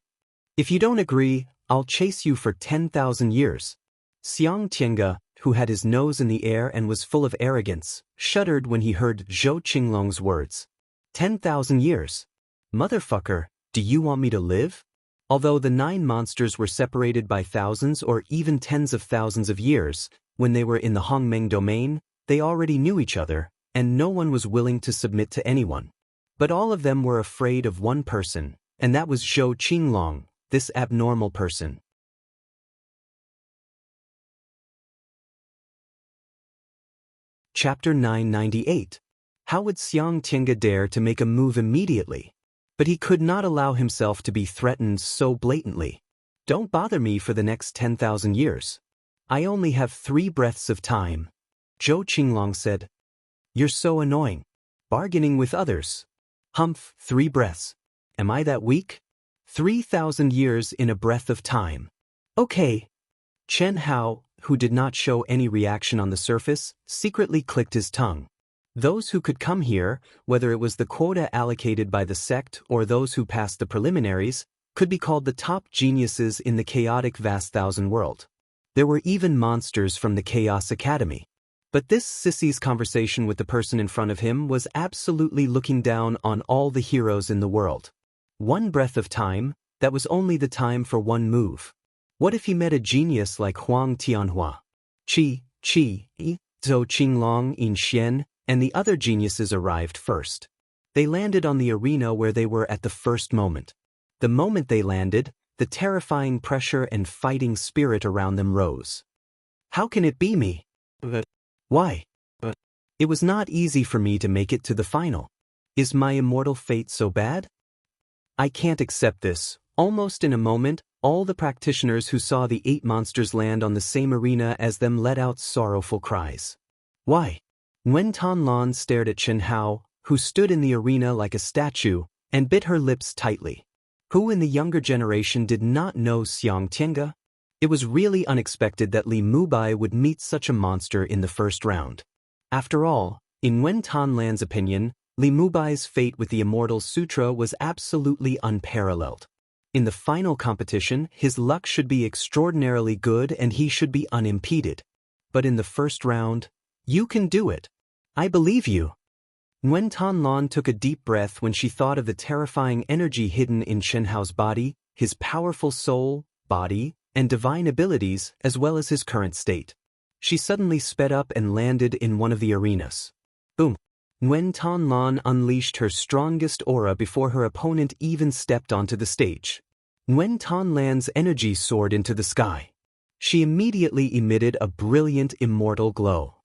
If you don't agree, I'll chase you for 10,000 years. Xiang Tiange, who had his nose in the air and was full of arrogance, shuddered when he heard Zhou Qinglong's words. 10,000 years? Motherfucker, do you want me to live? Although the 9 monsters were separated by thousands or even tens of thousands of years, when they were in the Hongmeng domain, they already knew each other, and no one was willing to submit to anyone. But all of them were afraid of one person, and that was Zhou Qinglong, this abnormal person. Chapter 998. How would Xiang Tiange dare to make a move immediately? But he could not allow himself to be threatened so blatantly. Don't bother me for the next 10,000 years. I only have 3 breaths of time. Zhou Qinglong said. You're so annoying. Bargaining with others. Humph, 3 breaths. Am I that weak? 3,000 years in a breath of time. Okay. Chen Hao, who did not show any reaction on the surface, secretly clicked his tongue. Those who could come here, whether it was the quota allocated by the sect or those who passed the preliminaries, could be called the top geniuses in the chaotic vast thousand world. There were even monsters from the Chaos Academy. But this sissy's conversation with the person in front of him was absolutely looking down on all the heroes in the world. 1 breath of time, that was only the time for 1 move. What if he met a genius like Huang Tianhua? Zhou Qinglong, Yin Xian, and the other geniuses arrived first. They landed on the arena where they were at the first moment. The moment they landed, the terrifying pressure and fighting spirit around them rose. How can it be me? Why? It was not easy for me to make it to the final. Is my immortal fate so bad? I can't accept this. Almost in a moment, all the practitioners who saw the 8 monsters land on the same arena as them let out sorrowful cries. Why? Nguyen Tan Lan stared at Chen Hao, who stood in the arena like a statue, and bit her lips tightly. Who in the younger generation did not know Xiang Tiange? It was really unexpected that Li Mubai would meet such a monster in the first round. After all, in Nguyen Tan Lan's opinion, Li Mubai's fate with the Immortal Sutra was absolutely unparalleled. In the final competition, his luck should be extraordinarily good and he should be unimpeded. But in the first round, you can do it. I believe you. Nguyen Tan Lan took a deep breath when she thought of the terrifying energy hidden in Chen Hao's body, his powerful soul, body, and divine abilities, as well as his current state. She suddenly sped up and landed in one of the arenas. Boom! Nguyen Tan Lan unleashed her strongest aura before her opponent even stepped onto the stage. Nguyen Tan Lan's energy soared into the sky. She immediately emitted a brilliant immortal glow.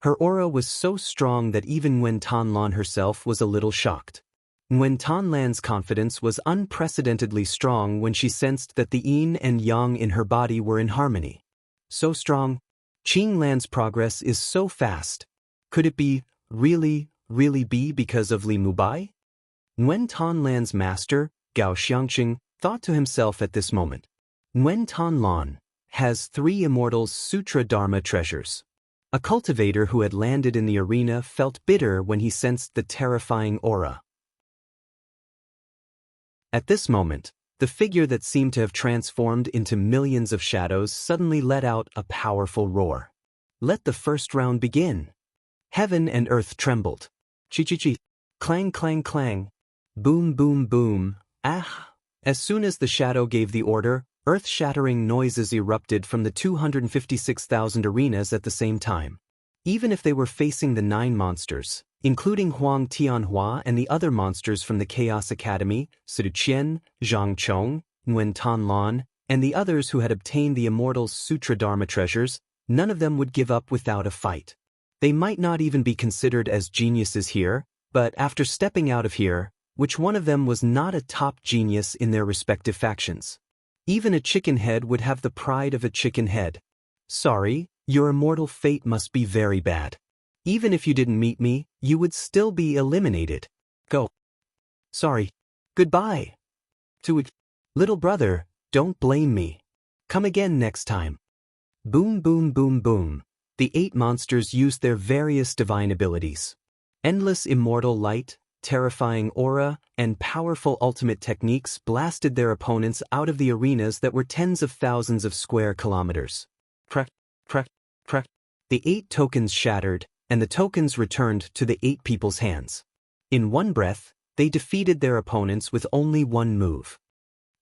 Her aura was so strong that even Nguyen Tan Lan herself was a little shocked. Nguyen Tan Lan's confidence was unprecedentedly strong when she sensed that the yin and yang in her body were in harmony. So strong. Qing Lan's progress is so fast. Could it be, really be because of Li Mubai? Nguyen Tan Lan's master, Gao Xiangqing, thought to himself at this moment. Nguyen Tan Lan has 3 Immortal Sutra Dharma treasures. A cultivator who had landed in the arena felt bitter when he sensed the terrifying aura. At this moment, the figure that seemed to have transformed into millions of shadows suddenly let out a powerful roar. Let the first round begin. Heaven and earth trembled. Chi-chi-chi. Clang, clang, clang. Boom, boom, boom. Ah! As soon as the shadow gave the order, earth-shattering noises erupted from the 256,000 arenas at the same time. Even if they were facing the 9 monsters, including Huang Tianhua and the other monsters from the Chaos Academy, Su Qian, Zhang Chong, Nguyen Tan Lan, and the others who had obtained the Immortal Sutra Dharma treasures, none of them would give up without a fight. They might not even be considered as geniuses here, but after stepping out of here, which one of them was not a top genius in their respective factions? Even a chicken head would have the pride of a chicken head. Sorry, your immortal fate must be very bad. Even if you didn't meet me, you would still be eliminated. Go. Sorry. Goodbye. To it. Little brother, don't blame me. Come again next time. Boom, boom, boom, boom. The 8 monsters used their various divine abilities. Endless immortal light, terrifying aura, and powerful ultimate techniques blasted their opponents out of the arenas that were tens of thousands of square kilometers. Crack, crack, crack. The 8 tokens shattered, and the tokens returned to the 8 people's hands. In one breath, they defeated their opponents with only one move.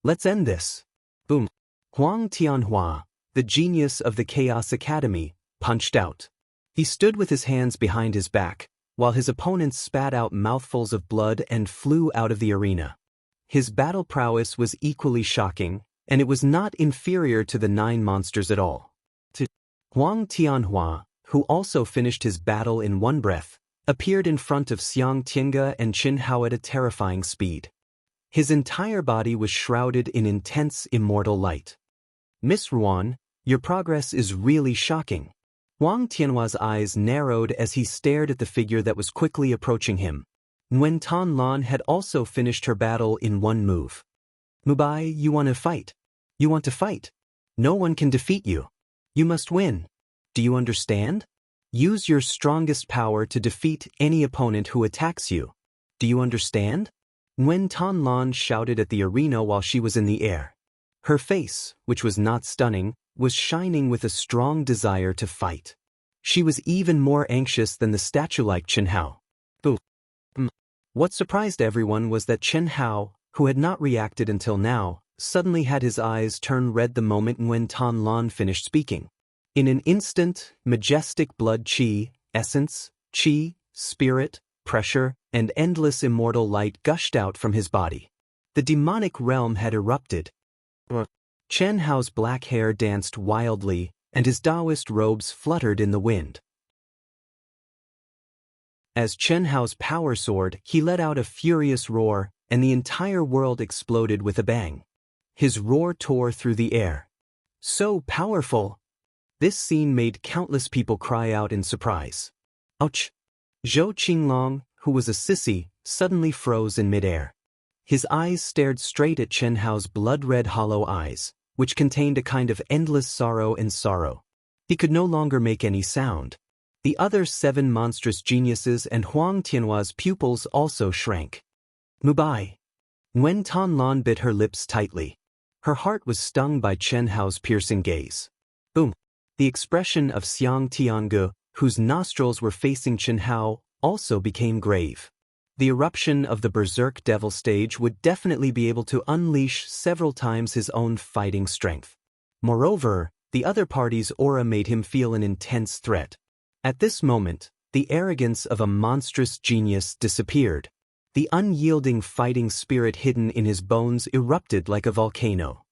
Let's end this. Boom. Huang Tianhua, the genius of the Chaos Academy, punched out. He stood with his hands behind his back, while his opponents spat out mouthfuls of blood and flew out of the arena. His battle prowess was equally shocking, and it was not inferior to the 9 monsters at all. Huang Tianhua, who also finished his battle in one breath, appeared in front of Xiang Tiange and Qin Hao at a terrifying speed. His entire body was shrouded in intense immortal light. Miss Ruan, your progress is really shocking. Huang Tianhua's eyes narrowed as he stared at the figure that was quickly approaching him. Nguyen Tan Lan had also finished her battle in one move. Mubai, you want to fight? You want to fight? No one can defeat you. You must win. Do you understand? Use your strongest power to defeat any opponent who attacks you. Do you understand? Nguyen Tan Lan shouted at the arena while she was in the air. Her face, which was not stunning, was shining with a strong desire to fight. She was even more anxious than the statue-like Qin Hao. What surprised everyone was that Qin Hao, who had not reacted until now, suddenly had his eyes turn red the moment Nguyen Tan Lan finished speaking. In an instant, majestic blood qi, essence, qi, spirit, pressure, and endless immortal light gushed out from his body. The demonic realm had erupted. Chen Hao's black hair danced wildly, and his Taoist robes fluttered in the wind. As Chen Hao's power soared, he let out a furious roar, and the entire world exploded with a bang. His roar tore through the air. So powerful! This scene made countless people cry out in surprise. Ouch! Zhou Qinglong, who was a sissy, suddenly froze in midair. His eyes stared straight at Chen Hao's blood-red hollow eyes, which contained a kind of endless sorrow and sorrow. He could no longer make any sound. The other 7 monstrous geniuses and Huang Tianhua's pupils also shrank. Mubai. Nguyen Tan Lan bit her lips tightly. Her heart was stung by Chen Hao's piercing gaze. Boom. The expression of Xiang Tiange, whose nostrils were facing Qin Hao, also became grave. The eruption of the Berserk Devil stage would definitely be able to unleash several times his own fighting strength. Moreover, the other party's aura made him feel an intense threat. At this moment, the arrogance of a monstrous genius disappeared. The unyielding fighting spirit hidden in his bones erupted like a volcano.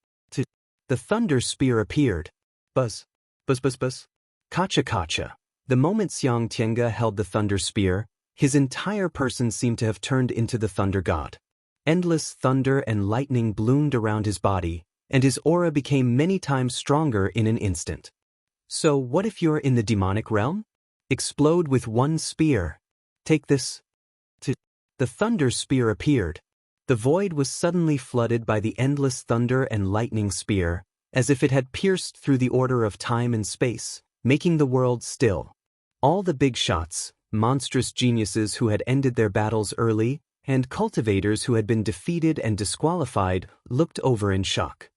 The thunder spear appeared. Buzz. Buzz, buzz, buzz. Kacha, kacha. The moment Xiang Tiange held the thunder spear, his entire person seemed to have turned into the thunder god. Endless thunder and lightning bloomed around his body, and his aura became many times stronger in an instant. So what if you're in the demonic realm? Explode with one spear. Take this. The thunder spear appeared. The void was suddenly flooded by the endless thunder and lightning spear, as if it had pierced through the order of time and space, making the world still. All the big shots, monstrous geniuses who had ended their battles early, and cultivators who had been defeated and disqualified, looked over in shock.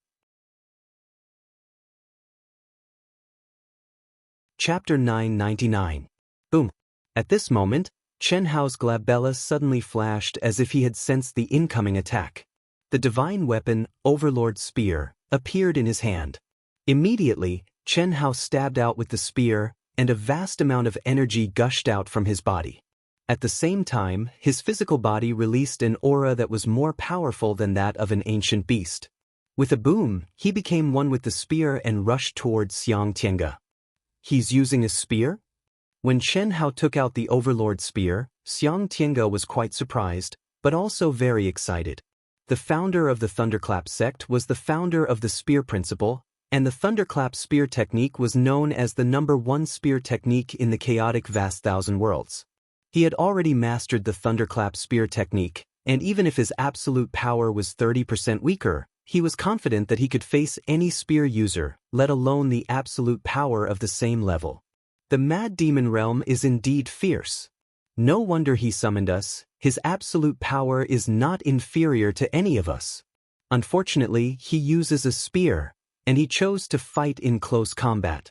Chapter 999. Boom. At this moment, Chen Hao's glabella suddenly flashed as if he had sensed the incoming attack. The divine weapon, Overlord Spear, appeared in his hand. Immediately, Chen Hao stabbed out with the spear, and a vast amount of energy gushed out from his body. At the same time, his physical body released an aura that was more powerful than that of an ancient beast. With a boom, he became one with the spear and rushed towards Xiang Tiange. He's using a spear? When Chen Hao took out the Overlord Spear, Xiang Tiange was quite surprised, but also very excited. The founder of the Thunderclap sect was the founder of the Spear Principle, and the Thunderclap Spear Technique was known as the #1 spear technique in the chaotic vast thousand worlds. He had already mastered the Thunderclap Spear Technique, and even if his absolute power was 30% weaker, he was confident that he could face any spear user, let alone the absolute power of the same level. The Mad Demon realm is indeed fierce. No wonder he summoned us, his absolute power is not inferior to any of us. Unfortunately, he uses a spear, and he chose to fight in close combat.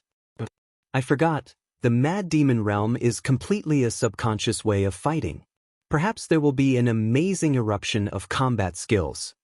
I forgot, the Mad Demon realm is completely a subconscious way of fighting. Perhaps there will be an amazing eruption of combat skills.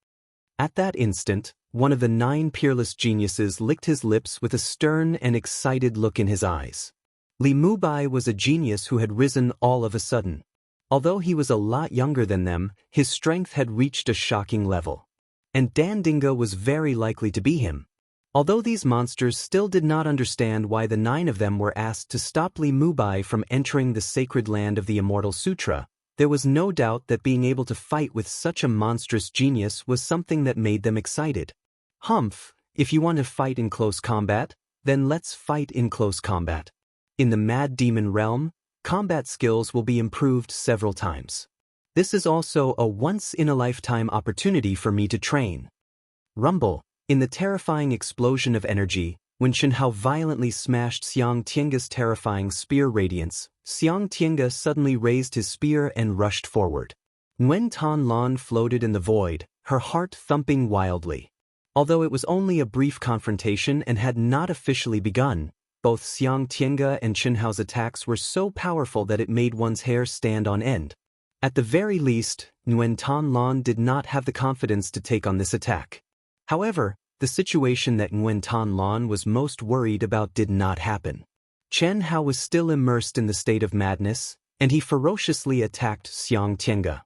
At that instant, one of the 9 peerless geniuses licked his lips with a stern and excited look in his eyes. Li Mubai was a genius who had risen all of a sudden. Although he was a lot younger than them, his strength had reached a shocking level. And Dandinga was very likely to be him. Although these monsters still did not understand why the 9 of them were asked to stop Li Mubai from entering the sacred land of the Immortal Sutra, there was no doubt that being able to fight with such a monstrous genius was something that made them excited. Humph, if you want to fight in close combat, then let's fight in close combat. In the Mad Demon realm, combat skills will be improved several times. This is also a once-in-a-lifetime opportunity for me to train. Rumble. In the terrifying explosion of energy, when Chen Hao violently smashed Xiang Tiange's terrifying spear radiance, Xiang Tiange suddenly raised his spear and rushed forward. Nguyen Tan Lan floated in the void, her heart thumping wildly. Although it was only a brief confrontation and had not officially begun, both Xiang Tiange and Chen Hao's attacks were so powerful that it made one's hair stand on end. At the very least, Nguyen Tan Lan did not have the confidence to take on this attack. However, the situation that Nguyen Tan Lan was most worried about did not happen. Chen Hao was still immersed in the state of madness, and he ferociously attacked Xiang Tiange.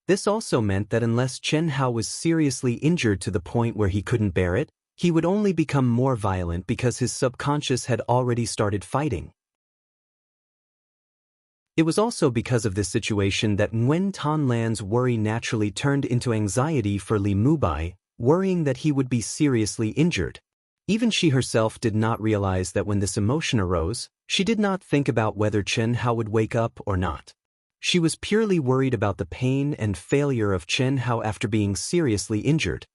This also meant that unless Chen Hao was seriously injured to the point where he couldn't bear it, he would only become more violent because his subconscious had already started fighting. It was also because of this situation that Nguyen Tan Lan's worry naturally turned into anxiety for Li Mubai, worrying that he would be seriously injured. Even she herself did not realize that when this emotion arose, she did not think about whether Chen Hao would wake up or not. She was purely worried about the pain and failure of Chen Hao after being seriously injured.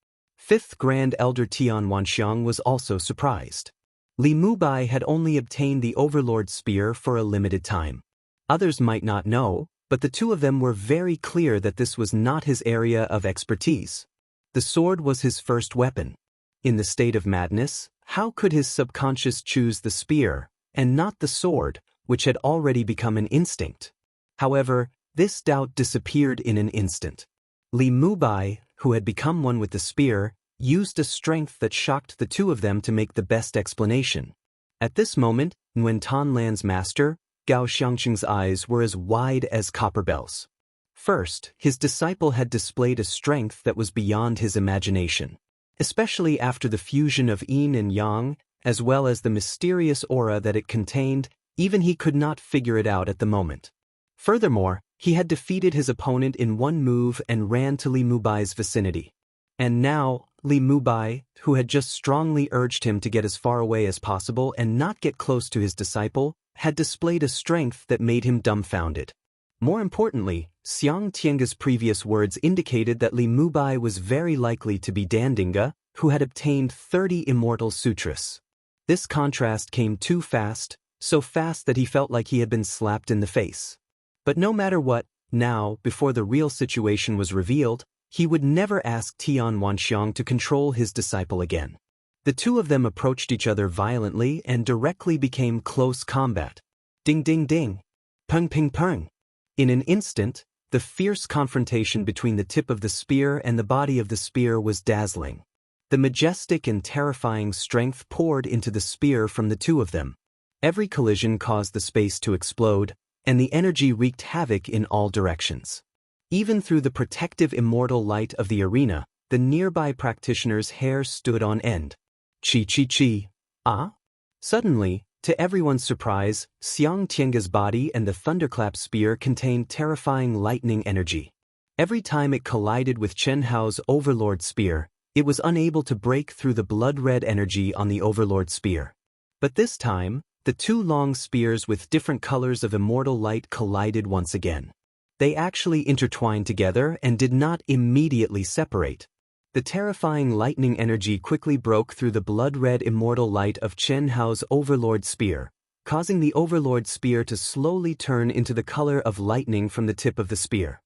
5th Grand Elder Tian Wanxiang was also surprised. Li Mubai had only obtained the Overlord Spear for a limited time. Others might not know, but the two of them were very clear that this was not his area of expertise. The sword was his first weapon. In the state of madness, how could his subconscious choose the spear, and not the sword, which had already become an instinct? However, this doubt disappeared in an instant. Li Mubai, who had become one with the spear, used a strength that shocked the two of them to make the best explanation. At this moment, Nguyen Tan Lan's master, Gao Xiangqing's eyes were as wide as copper bells. First, his disciple had displayed a strength that was beyond his imagination. Especially after the fusion of yin and yang, as well as the mysterious aura that it contained, even he could not figure it out at the moment. Furthermore, he had defeated his opponent in one move and ran to Li Mubai's vicinity. And now, Li Mubai, who had just strongly urged him to get as far away as possible and not get close to his disciple, had displayed a strength that made him dumbfounded. More importantly, Xiang Tiange's previous words indicated that Li Mubai was very likely to be Dandinga, who had obtained 30 Immortal Sutras. This contrast came too fast, so fast that he felt like he had been slapped in the face. But no matter what, now, before the real situation was revealed, he would never ask Tian Wanxiang to control his disciple again. The two of them approached each other violently and directly became close combat. Ding ding ding. Peng ping peng. In an instant, the fierce confrontation between the tip of the spear and the body of the spear was dazzling. The majestic and terrifying strength poured into the spear from the two of them. Every collision caused the space to explode, and the energy wreaked havoc in all directions. Even through the protective immortal light of the arena, the nearby practitioner's hair stood on end. Chi chi chi. Ah? Suddenly, to everyone's surprise, Xiang Tiange's body and the thunderclap spear contained terrifying lightning energy. Every time it collided with Chen Hao's Overlord Spear, it was unable to break through the blood-red energy on the Overlord Spear. But this time, the two long spears with different colors of immortal light collided once again. They actually intertwined together and did not immediately separate. The terrifying lightning energy quickly broke through the blood-red immortal light of Chen Hao's Overlord Spear, causing the Overlord Spear to slowly turn into the color of lightning from the tip of the spear.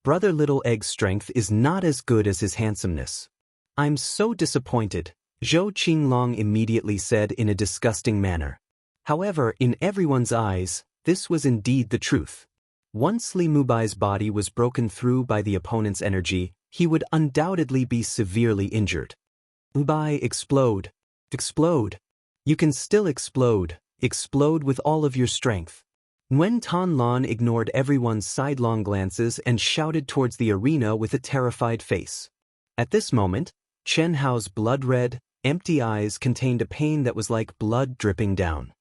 Brother Little Egg's strength is not as good as his handsomeness. I'm so disappointed, Zhou Qinglong immediately said in a disgusting manner. However, in everyone's eyes, this was indeed the truth. Once Li Mubai's body was broken through by the opponent's energy, he would undoubtedly be severely injured. Mubai, explode. Explode. You can still explode. Explode with all of your strength. Nguyen Thanh Lan ignored everyone's sidelong glances and shouted towards the arena with a terrified face. At this moment, Chen Hao's blood-red, empty eyes contained a pain that was like blood dripping down.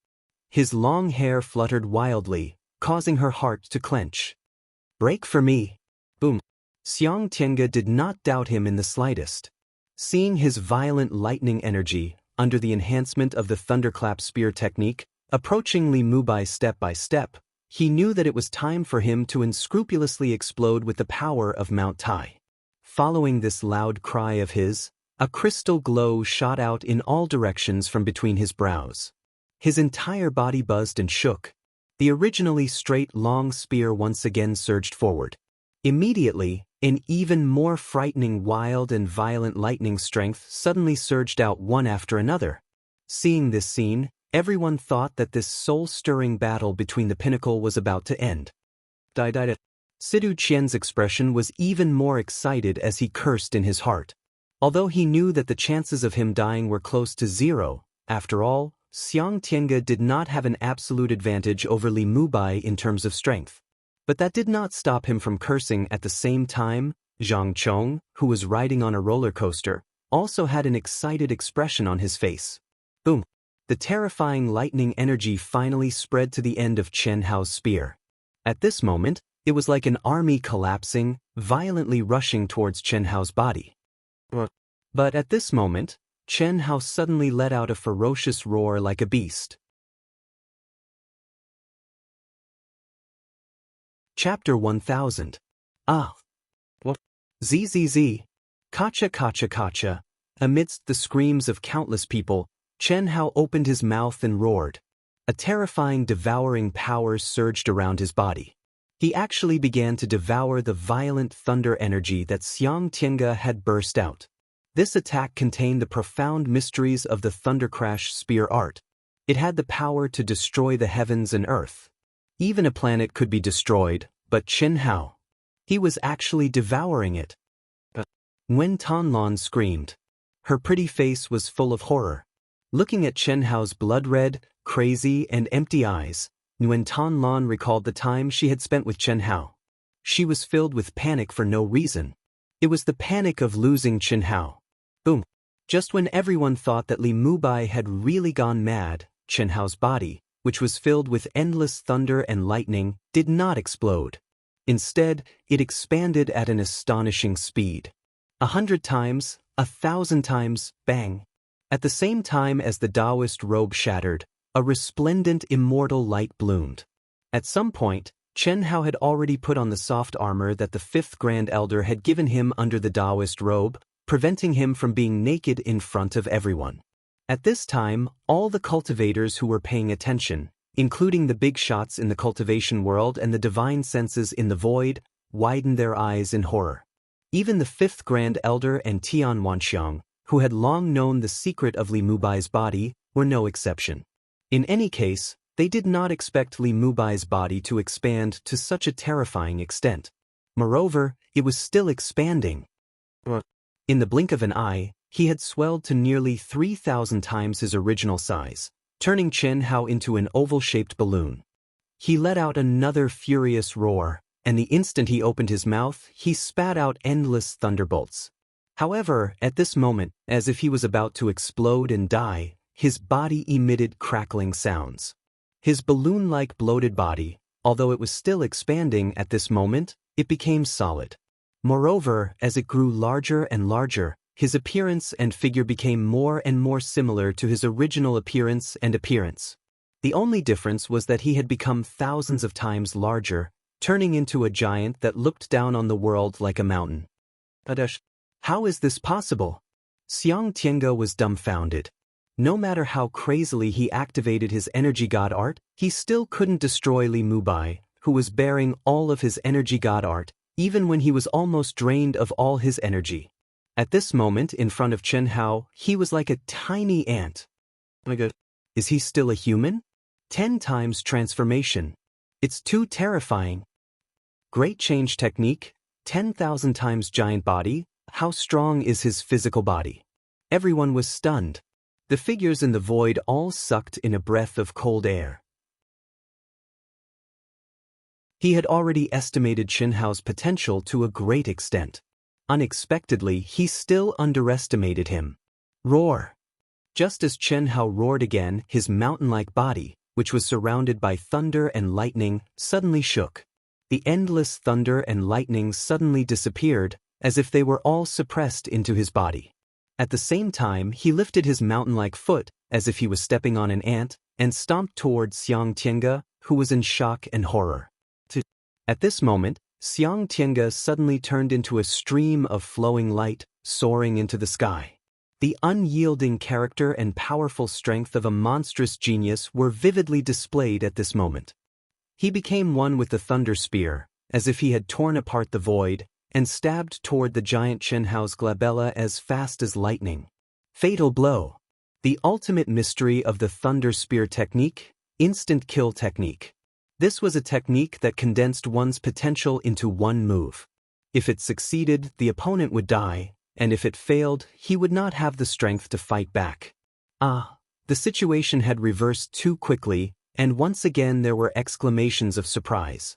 His long hair fluttered wildly, causing her heart to clench. Break for me. Boom. Xiang Tiange did not doubt him in the slightest. Seeing his violent lightning energy, under the enhancement of the thunderclap spear technique, approaching Li Mubai step by step, he knew that it was time for him to unscrupulously explode with the power of Mount Tai. Following this loud cry of his, a crystal glow shot out in all directions from between his brows. His entire body buzzed and shook. The originally straight long spear once again surged forward. Immediately, an even more frightening wild and violent lightning strength suddenly surged out one after another. Seeing this scene, everyone thought that this soul-stirring battle between the pinnacle was about to end. Sidu Qian's expression was even more excited as he cursed in his heart. Although he knew that the chances of him dying were close to zero, after all, Xiang Tiange did not have an absolute advantage over Li Mubai in terms of strength. But that did not stop him from cursing at the same time. Zhang Chong, who was riding on a roller coaster, also had an excited expression on his face. Boom! The terrifying lightning energy finally spread to the end of Chen Hao's spear. At this moment, it was like an army collapsing, violently rushing towards Chen Hao's body. But at this moment, Chen Hao suddenly let out a ferocious roar like a beast. Chapter 1000. What? Zzz. Kacha kacha kacha. Amidst the screams of countless people, Chen Hao opened his mouth and roared. A terrifying devouring power surged around his body. He actually began to devour the violent thunder energy that Xiang Tiange had burst out. This attack contained the profound mysteries of the Thundercrash spear art. It had the power to destroy the heavens and earth. Even a planet could be destroyed, but Chen Hao, he was actually devouring it. Nguyen Thanh Lan screamed. Her pretty face was full of horror. Looking at Chen Hao's blood-red, crazy, and empty eyes, Nguyen Thanh Lan recalled the time she had spent with Chen Hao. She was filled with panic for no reason. It was the panic of losing Chen Hao. Boom! Just when everyone thought that Li Mubai had really gone mad, Chen Hao's body, which was filled with endless thunder and lightning, did not explode. Instead, it expanded at an astonishing speed. 100 times, 1,000 times, bang! At the same time as the Taoist robe shattered, a resplendent immortal light bloomed. At some point, Chen Hao had already put on the soft armor that the fifth Grand Elder had given him under the Taoist robe, preventing him from being naked in front of everyone. At this time, all the cultivators who were paying attention, including the big shots in the cultivation world and the divine senses in the void, widened their eyes in horror. Even the fifth Grand Elder and Tian Wanxiang, who had long known the secret of Li Mubai's body, were no exception. In any case, they did not expect Li Mubai's body to expand to such a terrifying extent. Moreover, it was still expanding. In the blink of an eye, he had swelled to nearly 3,000 times his original size, turning Chen Hao into an oval-shaped balloon. He let out another furious roar, and the instant he opened his mouth, he spat out endless thunderbolts. However, at this moment, as if he was about to explode and die, his body emitted crackling sounds. His balloon-like bloated body, although it was still expanding at this moment, it became solid. Moreover, as it grew larger and larger, his appearance and figure became more and more similar to his original appearance and appearance. The only difference was that he had become thousands of times larger, turning into a giant that looked down on the world like a mountain. How is this possible? Xiang Tiange was dumbfounded. No matter how crazily he activated his energy god art, he still couldn't destroy Li Mubai, who was bearing all of his energy god art, even when he was almost drained of all his energy. At this moment, in front of Chen Hao, he was like a tiny ant. Is he still a human? 10 times transformation. It's too terrifying. Great change technique, 10,000 times giant body. How strong is his physical body? Everyone was stunned. The figures in the void all sucked in a breath of cold air. He had already estimated Chen Hao's potential to a great extent. Unexpectedly, he still underestimated him. Roar! Just as Chen Hao roared again, his mountain-like body, which was surrounded by thunder and lightning, suddenly shook. The endless thunder and lightning suddenly disappeared, as if they were all suppressed into his body. At the same time, he lifted his mountain-like foot, as if he was stepping on an ant, and stomped toward Xiang Tiange, who was in shock and horror. At this moment, Xiang Tiange suddenly turned into a stream of flowing light, soaring into the sky. The unyielding character and powerful strength of a monstrous genius were vividly displayed at this moment. He became one with the thunder spear, as if he had torn apart the void, and stabbed toward the giant Chen Hao's glabella as fast as lightning. Fatal blow. The ultimate mystery of the thunder spear technique, instant kill technique. This was a technique that condensed one's potential into one move. If it succeeded, the opponent would die, and if it failed, he would not have the strength to fight back. The situation had reversed too quickly, and once again there were exclamations of surprise.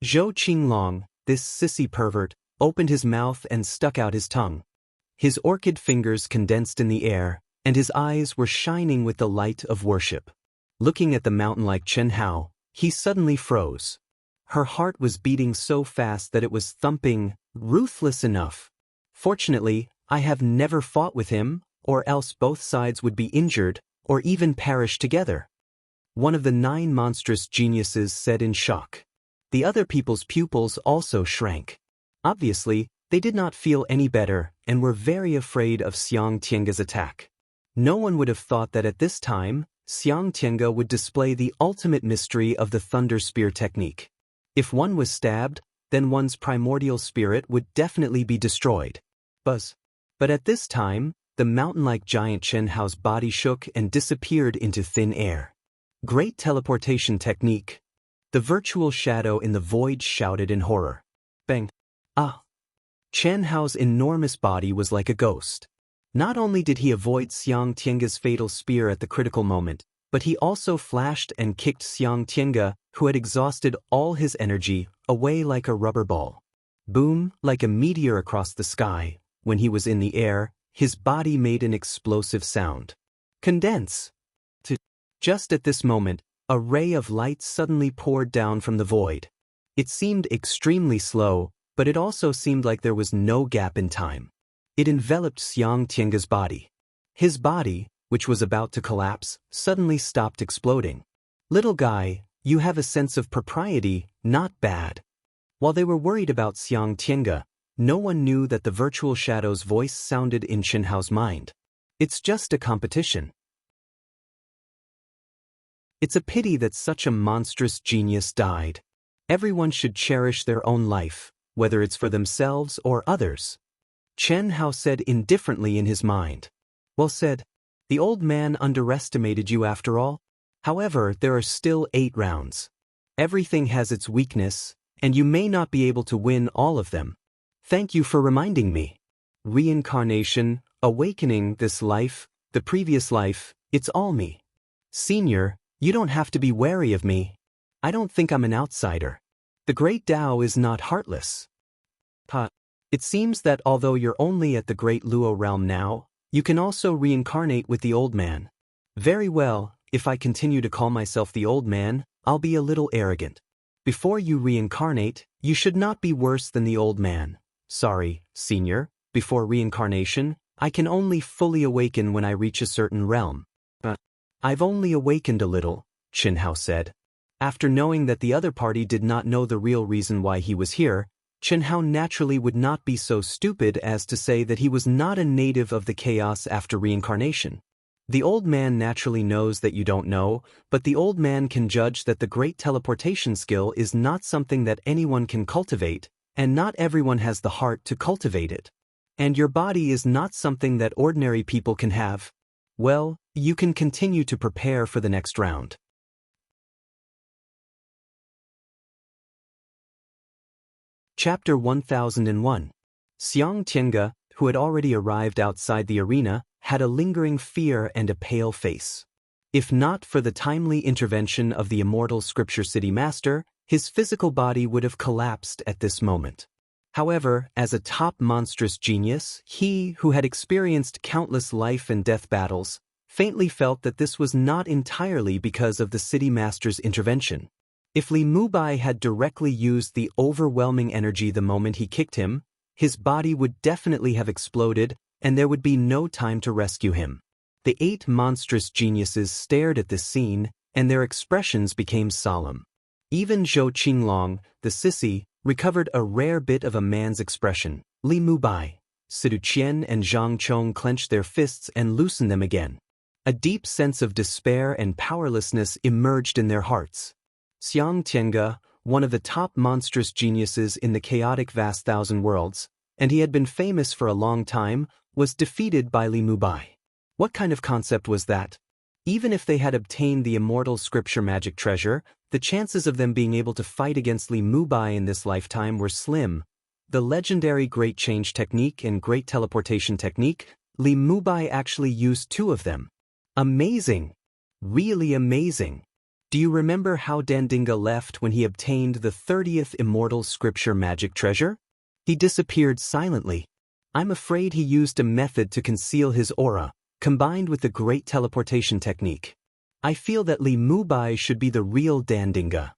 Zhou Qinglong, this sissy pervert, opened his mouth and stuck out his tongue. His orchid fingers condensed in the air, and his eyes were shining with the light of worship. Looking at the mountain-like Chen Hao, he suddenly froze. Her heart was beating so fast that it was thumping, ruthless enough. Fortunately, I have never fought with him, or else both sides would be injured, or even perish together. One of the 9 monstrous geniuses said in shock. The other people's pupils also shrank. Obviously, they did not feel any better and were very afraid of Xiang Tiange's attack. No one would have thought that at this time, Xiang Tiange would display the ultimate mystery of the thunder spear technique. If one was stabbed, then one's primordial spirit would definitely be destroyed. Buzz. But at this time, the mountain-like giant Chen Hao's body shook and disappeared into thin air. Great teleportation technique. The virtual shadow in the void shouted in horror. Bang. Chen Hao's enormous body was like a ghost. Not only did he avoid Xiang Tiange's fatal spear at the critical moment, but he also flashed and kicked Xiang Tiange, who had exhausted all his energy, away like a rubber ball. Boom, like a meteor across the sky. When he was in the air, his body made an explosive sound. Condense. Just at this moment, a ray of light suddenly poured down from the void. It seemed extremely slow, but it also seemed like there was no gap in time. It enveloped Xiang Tiange's body. His body, which was about to collapse, suddenly stopped exploding. Little guy, you have a sense of propriety, not bad. While they were worried about Xiang Tiange, no one knew that the virtual shadow's voice sounded in Chen Hao's mind. It's just a competition. It's a pity that such a monstrous genius died. Everyone should cherish their own life, whether it's for themselves or others. Chen Hao said indifferently in his mind. Well said. The old man underestimated you after all. However, there are still 8 rounds. Everything has its weakness, and you may not be able to win all of them. Thank you for reminding me. Reincarnation, awakening, this life, the previous life, it's all me. Senior, you don't have to be wary of me. I don't think I'm an outsider. The great Tao is not heartless. It seems that although you're only at the Great Luo realm now, you can also reincarnate with the old man. Very well, if I continue to call myself the old man, I'll be a little arrogant. Before you reincarnate, you should not be worse than the old man. Sorry, senior, before reincarnation, I can only fully awaken when I reach a certain realm. I've only awakened a little, Chen Hao said. After knowing that the other party did not know the real reason why he was here, Chen Hao naturally would not be so stupid as to say that he was not a native of the chaos after reincarnation. The old man naturally knows that you don't know, but the old man can judge that the great teleportation skill is not something that anyone can cultivate, and not everyone has the heart to cultivate it. And your body is not something that ordinary people can have. Well, you can continue to prepare for the next round. Chapter 1001. Xiang Tiange, who had already arrived outside the arena, had a lingering fear and a pale face. If not for the timely intervention of the immortal Scripture City Master, his physical body would have collapsed at this moment. However, as a top monstrous genius, he, who had experienced countless life and death battles, faintly felt that this was not entirely because of the City Master's intervention. If Li Mubai had directly used the overwhelming energy the moment he kicked him, his body would definitely have exploded, and there would be no time to rescue him. The 8 monstrous geniuses stared at this scene, and their expressions became solemn. Even Zhou Qinglong, the sissy, recovered a rare bit of a man's expression. Li Mubai, Sidu Qian and Zhang Chong clenched their fists and loosened them again. A deep sense of despair and powerlessness emerged in their hearts. Xiang Tiange, one of the top monstrous geniuses in the chaotic vast thousand worlds, and he had been famous for a long time, was defeated by Li Mubai. What kind of concept was that? Even if they had obtained the immortal scripture magic treasure, the chances of them being able to fight against Li Mubai in this lifetime were slim. The legendary Great Change Technique and Great Teleportation Technique, Li Mubai actually used 2 of them. Amazing! Really amazing! Do you remember how Dandinga left when he obtained the 30th immortal scripture magic treasure? He disappeared silently. I'm afraid he used a method to conceal his aura, combined with the great teleportation technique. I feel that Li Mubai should be the real Dandinga.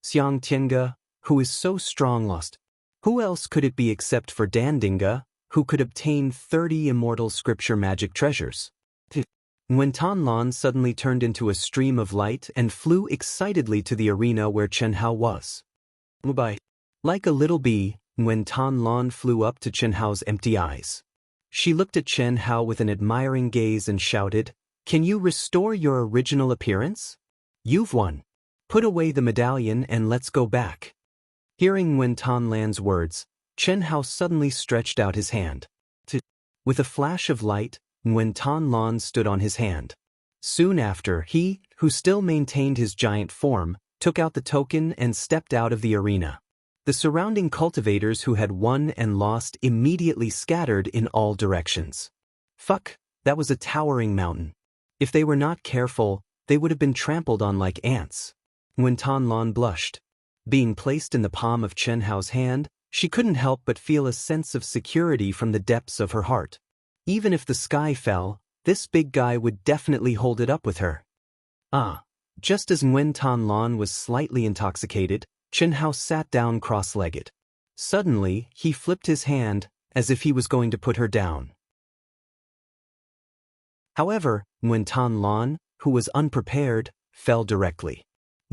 Xiang Tiange, who is so strong, lost. Who else could it be except for Dandinga, who could obtain 30 immortal scripture magic treasures? When Tanlan suddenly turned into a stream of light and flew excitedly to the arena where Chen Hao was. Mubai. Like a little bee, when Tanlan flew up to Chen Hao's empty eyes. She looked at Chen Hao with an admiring gaze and shouted, "Can you restore your original appearance? You've won. Put away the medallion and let's go back." Hearing Wen Tanlan's words, Chen Hao suddenly stretched out his hand. With a flash of light, Wen Tanlan stood on his hand. Soon after, he, who still maintained his giant form, took out the token and stepped out of the arena. The surrounding cultivators who had won and lost immediately scattered in all directions. Fuck, that was a towering mountain. If they were not careful, they would have been trampled on like ants. When Tanlan blushed. Being placed in the palm of Chen Hao's hand, she couldn't help but feel a sense of security from the depths of her heart. Even if the sky fell, this big guy would definitely hold it up with her. Just as Nguyen Tanlan was slightly intoxicated, Chen Hao sat down cross-legged. Suddenly, he flipped his hand, as if he was going to put her down. However, Nguyen Tanlan, who was unprepared, fell directly.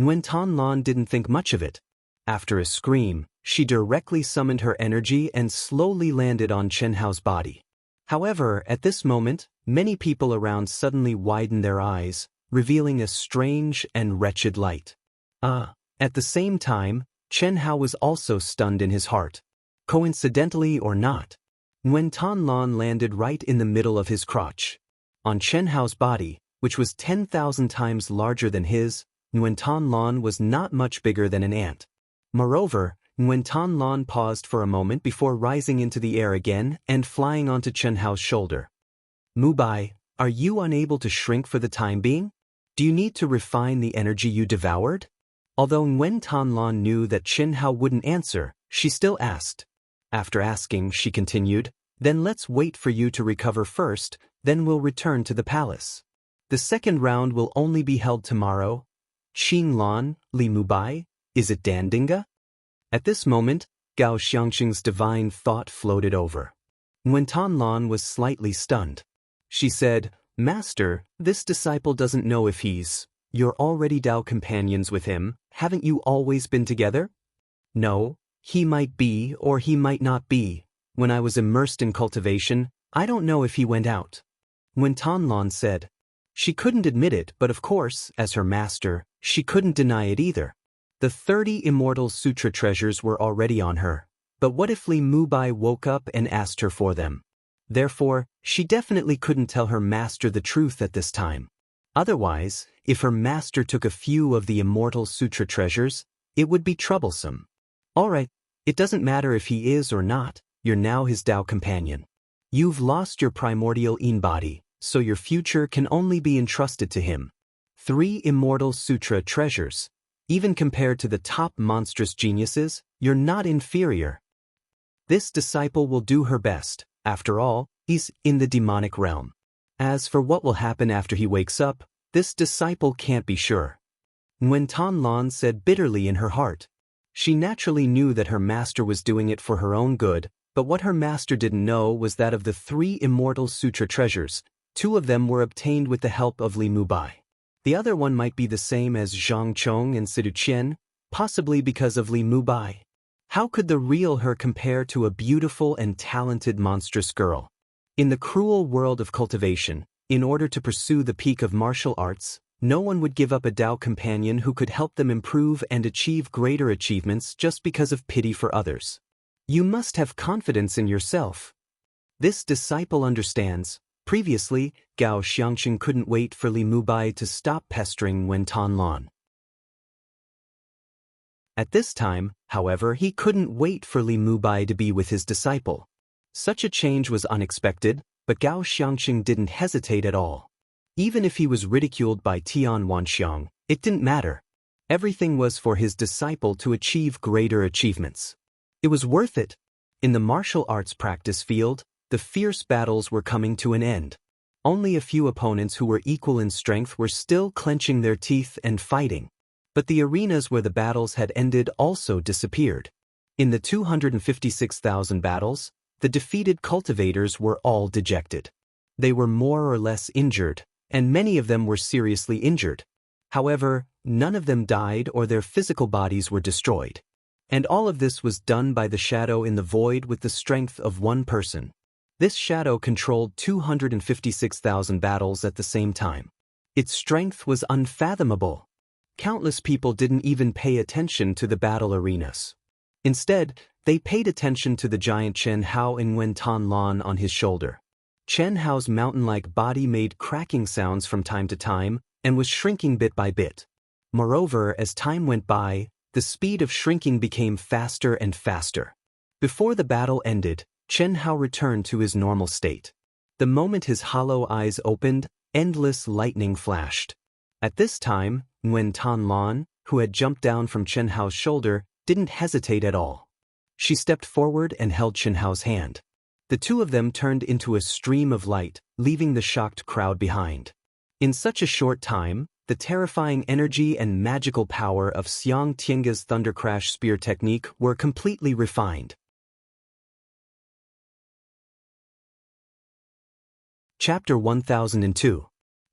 Nguyen Tanlan didn't think much of it. After a scream, she directly summoned her energy and slowly landed on Chen Hao's body. However, at this moment, many people around suddenly widened their eyes, revealing a strange and wretched light. At the same time, Chen Hao was also stunned in his heart. Coincidentally or not, Nguyen Tanlan landed right in the middle of his crotch. On Chen Hao's body, which was 10,000 times larger than his, Nguyen Tanlan was not much bigger than an ant. Moreover, Nguyen Tanlan paused for a moment before rising into the air again and flying onto Chen Hao's shoulder. Mubai, are you unable to shrink for the time being? Do you need to refine the energy you devoured? Although Nguyen Tanlan knew that Chen Hao wouldn't answer, she still asked. After asking, she continued, "Then let's wait for you to recover first, then we'll return to the palace. The second round will only be held tomorrow. Qinglan, Li Mubai, is it Dandinga?" At this moment, Gao Xiangqing's divine thought floated over. Nguyen Tanlan was slightly stunned. She said, "Master, this disciple doesn't know if he's You're already Dao companions with him, haven't you always been together? No, he might be or he might not be. When I was immersed in cultivation, I don't know if he went out. Nguyen Thanh Lan said. She couldn't admit it, but of course, as her master, she couldn't deny it either. The 30 Immortal Sutra treasures were already on her. But what if Li Mubai woke up and asked her for them? Therefore, she definitely couldn't tell her master the truth at this time. Otherwise, if her master took a few of the Immortal Sutra treasures, it would be troublesome. Alright, it doesn't matter if he is or not, you're now his Dao companion. You've lost your primordial Yin body, so your future can only be entrusted to him. 3 Immortal Sutra treasures. Even compared to the top monstrous geniuses, you're not inferior. This disciple will do her best. After all, he's in the demonic realm. As for what will happen after he wakes up, this disciple can't be sure. Nguyen Thanh Lan said bitterly in her heart. She naturally knew that her master was doing it for her own good, but what her master didn't know was that of the 3 Immortal Sutra treasures, 2 of them were obtained with the help of Li Mubai. The other one might be the same as Zhang Chong and Sidu Qian, possibly because of Li Mubai. How could the real her compare to a beautiful and talented monstrous girl? In the cruel world of cultivation, in order to pursue the peak of martial arts, no one would give up a Dao companion who could help them improve and achieve greater achievements just because of pity for others. You must have confidence in yourself. This disciple understands. Previously, Gao Xiangqing couldn't wait for Li Mubai to stop pestering Nguyen Thanh Lan. At this time, however, he couldn't wait for Li Mubai to be with his disciple. Such a change was unexpected, but Gao Xiangqing didn't hesitate at all. Even if he was ridiculed by Tian Wanxiang, it didn't matter. Everything was for his disciple to achieve greater achievements. It was worth it. In the martial arts practice field, the fierce battles were coming to an end. Only a few opponents who were equal in strength were still clenching their teeth and fighting. But the arenas where the battles had ended also disappeared. In the 256,000 battles, the defeated cultivators were all dejected. They were more or less injured, and many of them were seriously injured. However, none of them died or their physical bodies were destroyed. And all of this was done by the shadow in the void with the strength of one person. This shadow controlled 256,000 battles at the same time. Its strength was unfathomable. Countless people didn't even pay attention to the battle arenas. Instead, they paid attention to the giant Chen Hao and Nguyen Thanh Lan on his shoulder. Chen Hao's mountain-like body made cracking sounds from time to time and was shrinking bit by bit. Moreover, as time went by, the speed of shrinking became faster and faster. Before the battle ended, Chen Hao returned to his normal state. The moment his hollow eyes opened, endless lightning flashed. At this time, Nguyen Thanh Lan, who had jumped down from Chen Hao's shoulder, didn't hesitate at all. She stepped forward and held Chen Hao's hand. The two of them turned into a stream of light, leaving the shocked crowd behind. In such a short time, the terrifying energy and magical power of Xiang Tiange's Thunder Crash spear technique were completely refined. Chapter 1002.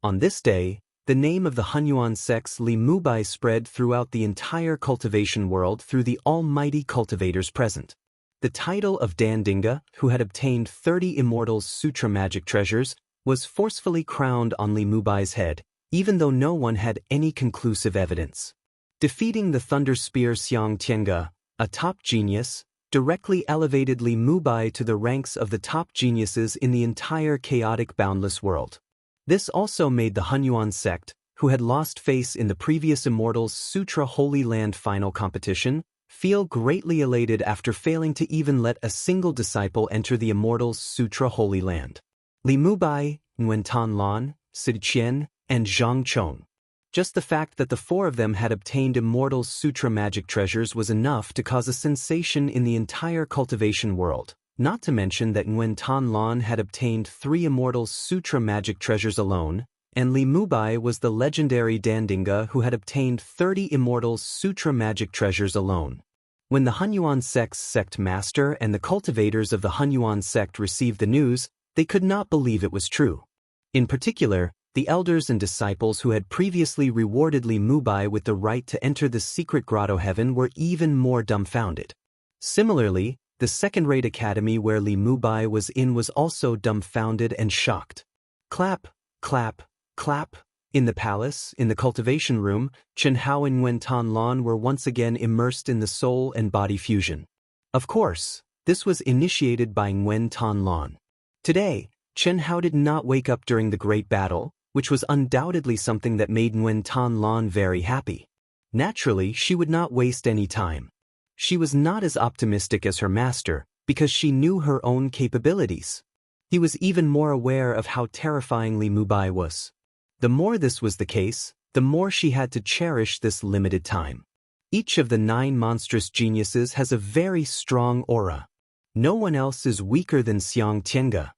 On this day, the name of the Hunyuan sect's Li Mubai spread throughout the entire cultivation world through the almighty cultivators present. The title of Dandinga, who had obtained 30 Immortal Sutra magic treasures, was forcefully crowned on Li Mubai's head, even though no one had any conclusive evidence. Defeating the Thunder Spear Xiang Tienge, a top genius, directly elevated Li Mubai to the ranks of the top geniuses in the entire chaotic boundless world. This also made the Hunyuan sect, who had lost face in the previous Immortals Sutra Holy Land final competition, feel greatly elated after failing to even let a single disciple enter the Immortals Sutra Holy Land. Li Mubai, Nguyen Thanh Lan, Sidu Qian, and Zhang Chong. Just the fact that the 4 of them had obtained Immortals Sutra magic treasures was enough to cause a sensation in the entire cultivation world, not to mention that Nguyen Thanh Lan had obtained 3 Immortals Sutra magic treasures alone, and Li Mubai was the legendary Dandinga who had obtained 30 Immortals Sutra magic treasures alone. When the Hunyuan sect's sect master and the cultivators of the Hunyuan sect received the news, they could not believe it was true. In particular, The elders and disciples who had previously rewarded Li Mubai with the right to enter the secret grotto heaven were even more dumbfounded. Similarly, the second-rate academy where Li Mubai was in was also dumbfounded and shocked. Clap, clap, clap. In the palace, in the cultivation room, Chen Hao and Nguyen Tan Lan were once again immersed in the soul and body fusion. Of course, this was initiated by Nguyen Tan Lan. Today, Chen Hao did not wake up during the great battle, which was undoubtedly something that made Nguyen Tan Lan very happy. Naturally, she would not waste any time. She was not as optimistic as her master, because she knew her own capabilities. He was even more aware of how terrifying Li Mubai was. The more this was the case, the more she had to cherish this limited time. Each of the 9 monstrous geniuses has a very strong aura. No one else is weaker than Xiang Tiange.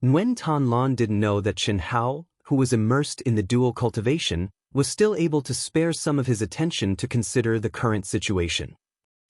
Nguyen Tan Lan didn't know that Chen Hao, who was immersed in the dual cultivation, was still able to spare some of his attention to consider the current situation.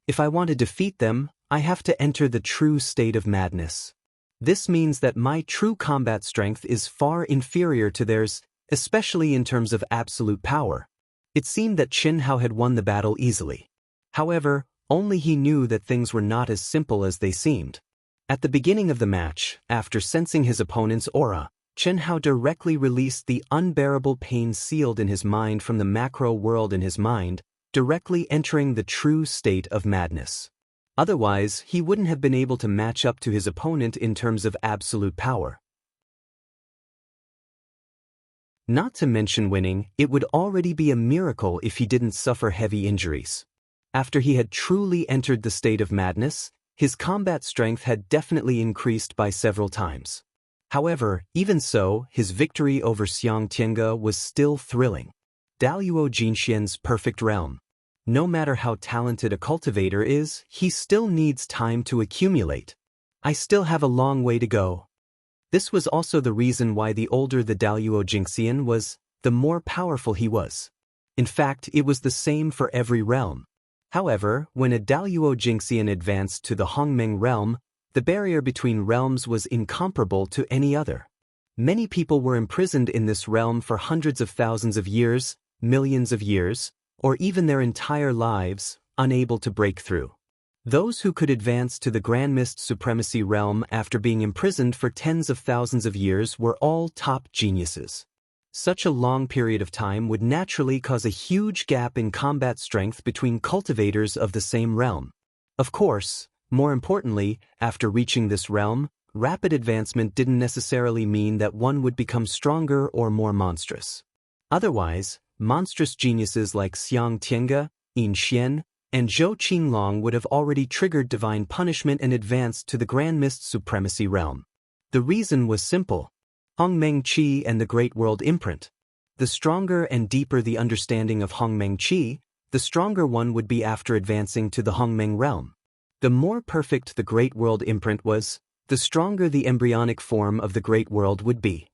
If I want to defeat them, I have to enter the true state of madness. This means that my true combat strength is far inferior to theirs, especially in terms of absolute power. It seemed that Chen Hao had won the battle easily. However, only he knew that things were not as simple as they seemed. At the beginning of the match, after sensing his opponent's aura, Chen Hao directly released the unbearable pain sealed in his mind from the macro world in his mind, directly entering the true state of madness. Otherwise, he wouldn't have been able to match up to his opponent in terms of absolute power. Not to mention winning, it would already be a miracle if he didn't suffer heavy injuries. After he had truly entered the state of madness, his combat strength had definitely increased by several times. However, even so, his victory over Xiang Tiange was still thrilling. Daluo Jinxian's perfect realm. No matter how talented a cultivator is, he still needs time to accumulate. I still have a long way to go. This was also the reason why the older the Daluo Jinxian was, the more powerful he was. In fact, it was the same for every realm. However, when a Daluo Jinxian advanced to the Hongmeng realm, the barrier between realms was incomparable to any other. Many people were imprisoned in this realm for hundreds of thousands of years, millions of years, or even their entire lives, unable to break through. Those who could advance to the Grand Mist Supremacy realm after being imprisoned for tens of thousands of years were all top geniuses. Such a long period of time would naturally cause a huge gap in combat strength between cultivators of the same realm. Of course, more importantly, after reaching this realm, rapid advancement didn't necessarily mean that one would become stronger or more monstrous. Otherwise, monstrous geniuses like Xiang Tiange, Yin Xian, and Zhou Qinglong would have already triggered divine punishment and advanced to the Grand Mist Supremacy realm. The reason was simple. Hongmeng Qi and the Great World Imprint. The stronger and deeper the understanding of Hongmeng Qi, the stronger one would be after advancing to the Hongmeng realm. The more perfect the Great World Imprint was, the stronger the embryonic form of the Great World would be.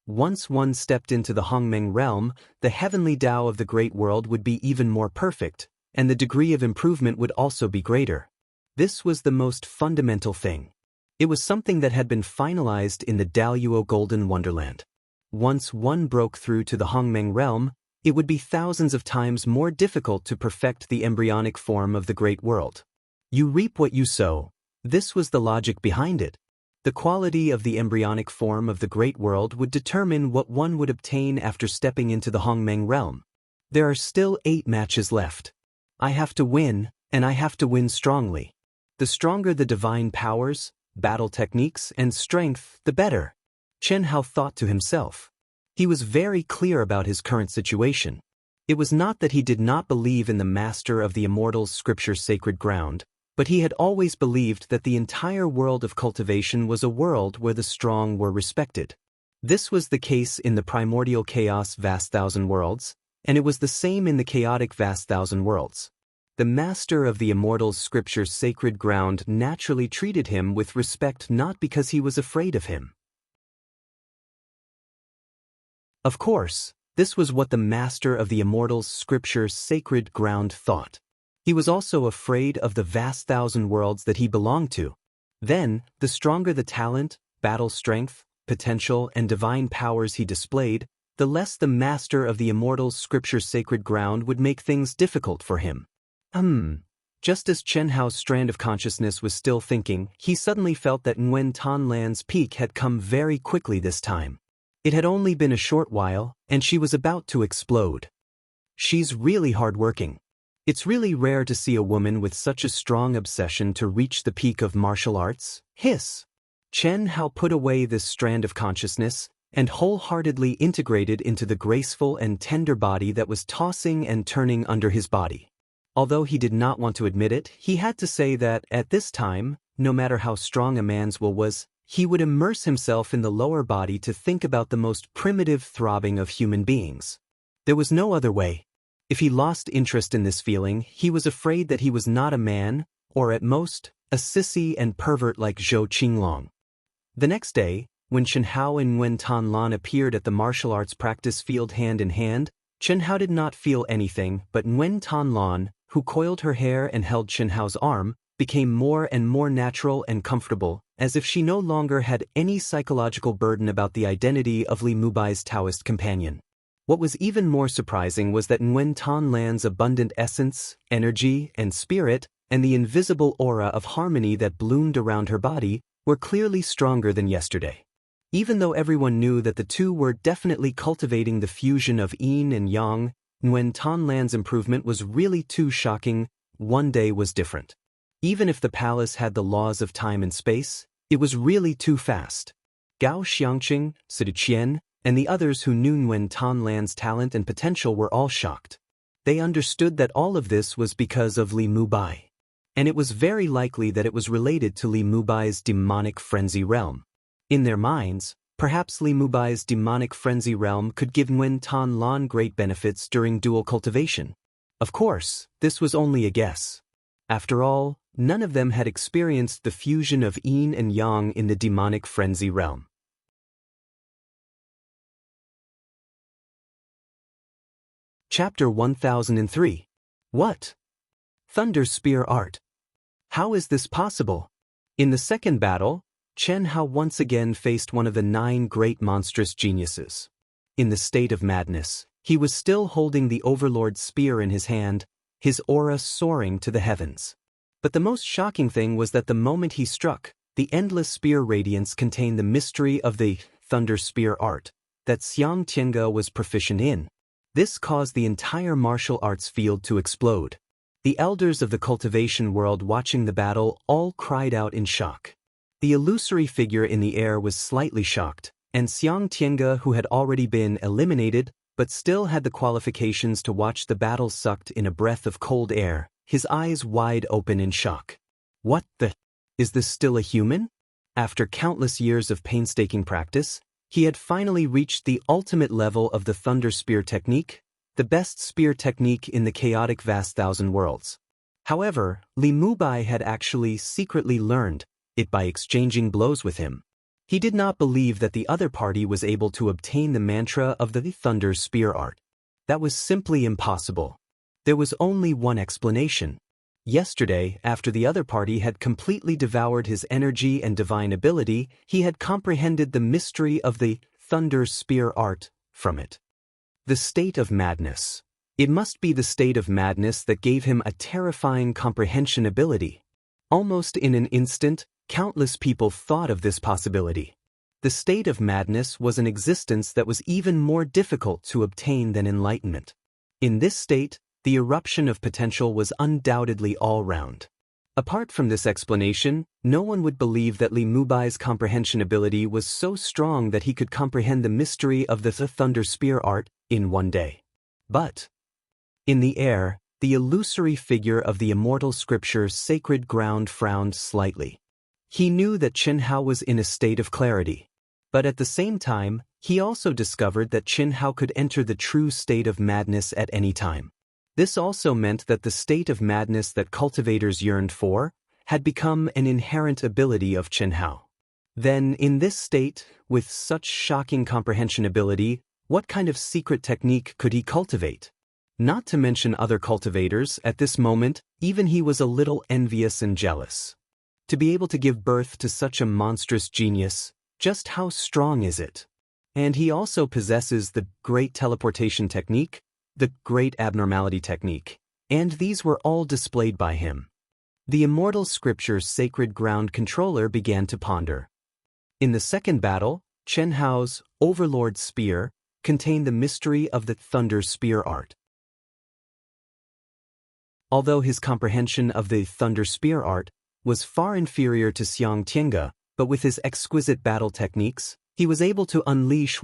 Once one stepped into the Hongmeng realm, the heavenly Tao of the Great World would be even more perfect, and the degree of improvement would also be greater. This was the most fundamental thing. It was something that had been finalized in the Daluo Golden Wonderland. Once one broke through to the Hongmeng realm, it would be thousands of times more difficult to perfect the embryonic form of the Great World. You reap what you sow. This was the logic behind it. The quality of the embryonic form of the Great World would determine what one would obtain after stepping into the Hongmeng realm. There are still 8 matches left. I have to win, and I have to win strongly. The stronger the divine powers, battle techniques, and strength, the better. Chen Hao thought to himself. He was very clear about his current situation. It was not that he did not believe in the master of the immortals' scripture sacred ground, but he had always believed that the entire world of cultivation was a world where the strong were respected. This was the case in the primordial chaos vast thousand worlds, and it was the same in the chaotic vast thousand worlds. The master of the immortals' scripture sacred ground naturally treated him with respect not because he was afraid of him. Of course, this was what the master of the immortals' scripture sacred ground thought. He was also afraid of the vast thousand worlds that he belonged to. Then, the stronger the talent, battle strength, potential, and divine powers he displayed, the less the master of the immortal scripture's sacred ground would make things difficult for him. Just as Chen Hao's strand of consciousness was still thinking, he suddenly felt that Nguyen Tan Lan's peak had come very quickly this time. It had only been a short while, and she was about to explode. She's really hardworking. It's really rare to see a woman with such a strong obsession to reach the peak of martial arts. Hiss. Chen Hao put away this strand of consciousness and wholeheartedly integrated into the graceful and tender body that was tossing and turning under his body. Although he did not want to admit it, he had to say that, at this time, no matter how strong a man's will was, he would immerse himself in the lower body to think about the most primitive throbbing of human beings. There was no other way. If he lost interest in this feeling, he was afraid that he was not a man, or at most, a sissy and pervert like Zhou Qinglong. The next day, when Chen Hao and Nguyen Tan Lan appeared at the martial arts practice field hand in hand, Chen Hao did not feel anything, but Nguyen Tan Lan, who coiled her hair and held Chen Hao's arm, became more and more natural and comfortable, as if she no longer had any psychological burden about the identity of Li Mubai's Taoist companion. What was even more surprising was that Nguyen Tan Lan's abundant essence, energy, and spirit, and the invisible aura of harmony that bloomed around her body, were clearly stronger than yesterday. Even though everyone knew that the two were definitely cultivating the fusion of yin and yang, Nguyen Tan Lan's improvement was really too shocking. One day was different. Even if the palace had the laws of time and space, it was really too fast. Gao Xiangqing, Sidu Qian, and the others who knew Nguyen Tan Lan's talent and potential were all shocked. They understood that all of this was because of Li Mubai. And it was very likely that it was related to Li Mubai's demonic frenzy realm. In their minds, perhaps Li Mubai's demonic frenzy realm could give Nguyen Tan Lan great benefits during dual cultivation. Of course, this was only a guess. After all, none of them had experienced the fusion of yin and yang in the demonic frenzy realm. Chapter 1003. What? Thunder Spear Art. How is this possible? In the second battle, Chen Hao once again faced one of the 9 great monstrous geniuses. In the state of madness, he was still holding the Overlord's spear in his hand, his aura soaring to the heavens. But the most shocking thing was that the moment he struck, the endless spear radiance contained the mystery of the Thunder Spear Art that Xiang Tiange was proficient in. This caused the entire martial arts field to explode. The elders of the cultivation world watching the battle all cried out in shock. The illusory figure in the air was slightly shocked, and Xiang Tiange, who had already been eliminated, but still had the qualifications to watch the battle, sucked in a breath of cold air, his eyes wide open in shock. What the? Is this still a human? After countless years of painstaking practice, he had finally reached the ultimate level of the Thunder Spear technique, the best spear technique in the chaotic vast thousand worlds. However, Li Mubai had actually secretly learned it by exchanging blows with him. He did not believe that the other party was able to obtain the mantra of the Thunder Spear Art. That was simply impossible. There was only one explanation. Yesterday, after the other party had completely devoured his energy and divine ability, he had comprehended the mystery of the Thunder Spear Art from it. The state of madness. It must be the state of madness that gave him a terrifying comprehension ability. Almost in an instant, countless people thought of this possibility. The state of madness was an existence that was even more difficult to obtain than enlightenment. In this state, the eruption of potential was undoubtedly all round. Apart from this explanation, no one would believe that Li Mubai's comprehension ability was so strong that he could comprehend the mystery of the Thunder Spear Art in one day. But in the air, the illusory figure of the immortal scripture's sacred ground frowned slightly. He knew that Chen Hao was in a state of clarity. But at the same time, he also discovered that Chen Hao could enter the true state of madness at any time. This also meant that the state of madness that cultivators yearned for had become an inherent ability of Chen Hao. Then, in this state, with such shocking comprehension ability, what kind of secret technique could he cultivate? Not to mention other cultivators, at this moment, even he was a little envious and jealous. To be able to give birth to such a monstrous genius, just how strong is it? And he also possesses the Great Teleportation Technique, the Great Abnormality Technique, and these were all displayed by him. The Immortal Scripture's Sacred Ground Controller began to ponder. In the second battle, Chen Hao's Overlord Spear contained the mystery of the Thunder Spear art. Although his comprehension of the Thunder Spear art was far inferior to Xiang Tiange, but with his exquisite battle techniques, he was able to unleash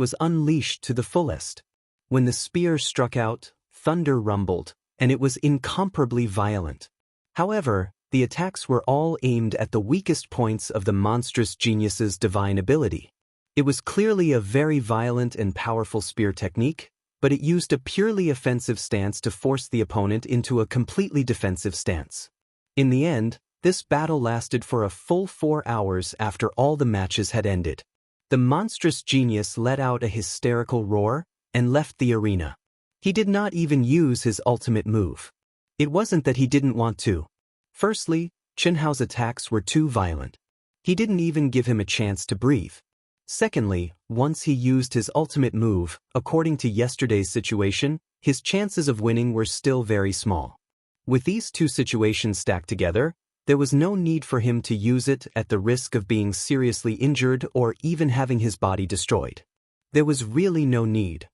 to the fullest. When the spear struck out, thunder rumbled, and it was incomparably violent. However, the attacks were all aimed at the weakest points of the monstrous genius's divine ability. It was clearly a very violent and powerful spear technique, but it used a purely offensive stance to force the opponent into a completely defensive stance. In the end, this battle lasted for a full 4 hours after all the matches had ended. The monstrous genius let out a hysterical roar and left the arena. He did not even use his ultimate move. It wasn't that he didn't want to. Firstly, Chen Hao's attacks were too violent. He didn't even give him a chance to breathe. Secondly, once he used his ultimate move, according to yesterday's situation, his chances of winning were still very small. With these two situations stacked together, there was no need for him to use it at the risk of being seriously injured or even having his body destroyed. There was really no need.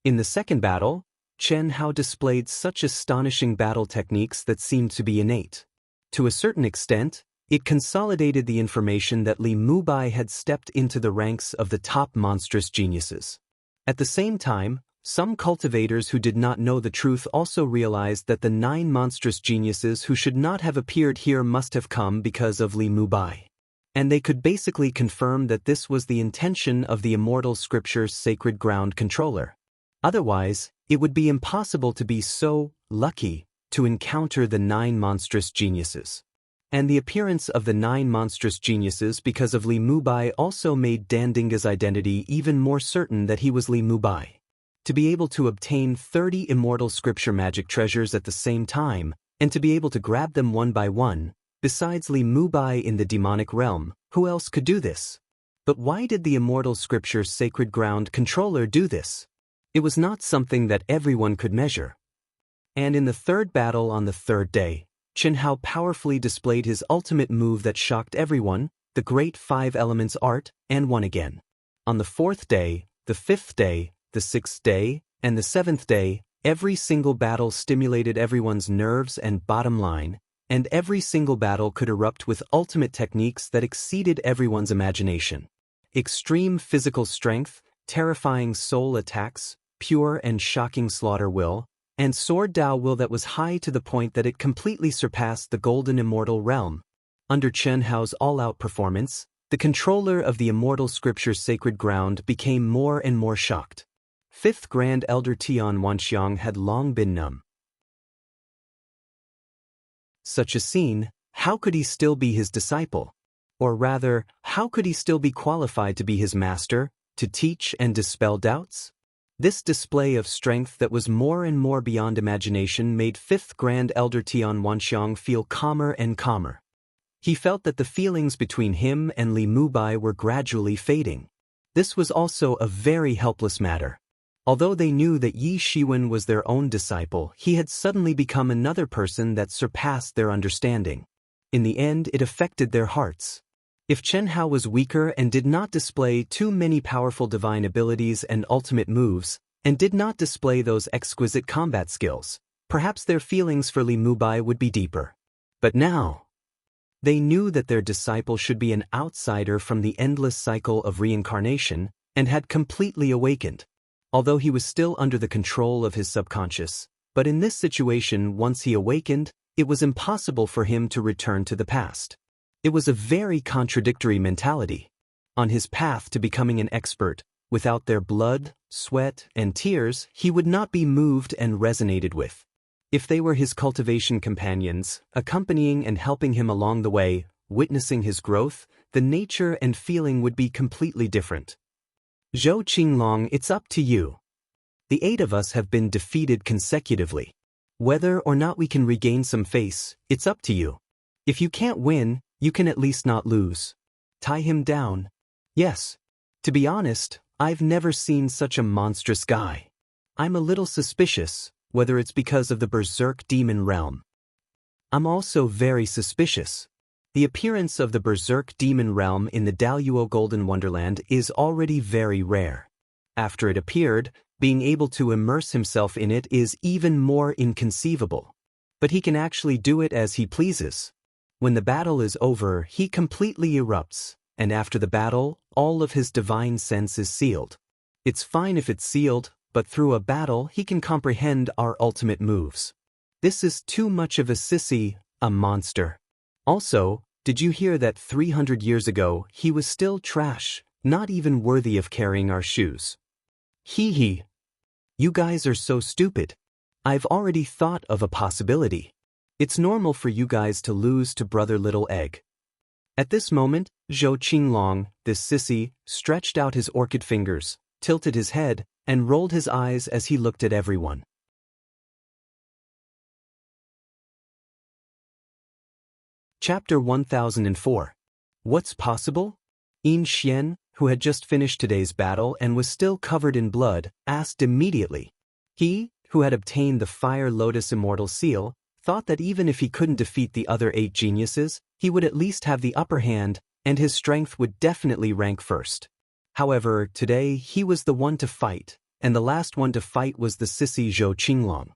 In the second battle, Chen Hao displayed such astonishing battle techniques that seemed to be innate. To a certain extent, it consolidated the information that Li Mubai had stepped into the ranks of the top monstrous geniuses. At the same time, some cultivators who did not know the truth also realized that the 9 monstrous geniuses who should not have appeared here must have come because of Li Mubai. And they could basically confirm that this was the intention of the Immortal Scripture's Sacred Ground Controller. Otherwise, it would be impossible to be so lucky to encounter the 9 monstrous geniuses. And the appearance of the 9 monstrous geniuses because of Li Mubai also made Dandinga's identity even more certain that he was Li Mubai. To be able to obtain 30 Immortal Scripture magic treasures at the same time, and to be able to grab them one by one, besides Li Mubai in the demonic realm, who else could do this? But why did the Immortal Scripture's Sacred Ground Controller do this? It was not something that everyone could measure. And in the third battle on the third day, Chen Hao powerfully displayed his ultimate move that shocked everyone, the Great 5 Elements art, and won again. On the 4th day, the 5th day, the 6th day, and the 7th day, every single battle stimulated everyone's nerves and bottom line, and every single battle could erupt with ultimate techniques that exceeded everyone's imagination. Extreme physical strength, terrifying soul attacks, pure and shocking slaughter will, and sword Dao will that was high to the point that it completely surpassed the golden immortal realm. Under Chen Hao's all-out performance, the controller of the Immortal Scripture's Sacred Ground became more and more shocked. 5th Grand Elder Tian Wanxiang had long been numb. Such a scene, how could he still be his disciple? Or rather, how could he still be qualified to be his master, to teach and dispel doubts? This display of strength that was more and more beyond imagination made 5th Grand Elder Tian Wanxiang feel calmer and calmer. He felt that the feelings between him and Li Mubai were gradually fading. This was also a very helpless matter. Although they knew that Yi Shiwen was their own disciple, he had suddenly become another person that surpassed their understanding. In the end, it affected their hearts. If Chen Hao was weaker and did not display too many powerful divine abilities and ultimate moves, and did not display those exquisite combat skills, perhaps their feelings for Li Mubai would be deeper. But now, they knew that their disciple should be an outsider from the endless cycle of reincarnation, and had completely awakened. Although he was still under the control of his subconscious, but in this situation, once he awakened, it was impossible for him to return to the past. It was a very contradictory mentality. On his path to becoming an expert, without their blood, sweat, and tears, he would not be moved and resonated with. If they were his cultivation companions, accompanying and helping him along the way, witnessing his growth, the nature and feeling would be completely different. Zhou Qinglong, it's up to you. The 8 of us have been defeated consecutively. Whether or not we can regain some face, it's up to you. If you can't win, you can at least not lose. Tie him down. Yes. To be honest, I've never seen such a monstrous guy. I'm a little suspicious, whether it's because of the Berserk demon realm. I'm also very suspicious. The appearance of the Berserk demon realm in the Daluo Golden Wonderland is already very rare. After it appeared, being able to immerse himself in it is even more inconceivable. But he can actually do it as he pleases. When the battle is over, he completely erupts, and after the battle, all of his divine sense is sealed. It's fine if it's sealed, but through a battle he can comprehend our ultimate moves. This is too much of a sissy, a monster. Also, did you hear that 300 years ago he was still trash, not even worthy of carrying our shoes? Hee hee. You guys are so stupid. I've already thought of a possibility. It's normal for you guys to lose to Brother Little Egg. At this moment, Zhou Qinglong, this sissy, stretched out his orchid fingers, tilted his head, and rolled his eyes as he looked at everyone. Chapter 1004. What's possible? Yin Xian, who had just finished today's battle and was still covered in blood, asked immediately. He, who had obtained the Fire Lotus Immortal Seal, thought that even if he couldn't defeat the other 8 geniuses, he would at least have the upper hand, and his strength would definitely rank first. However, today he was the one to fight, and the last one to fight was the sissy Zhou Qinglong.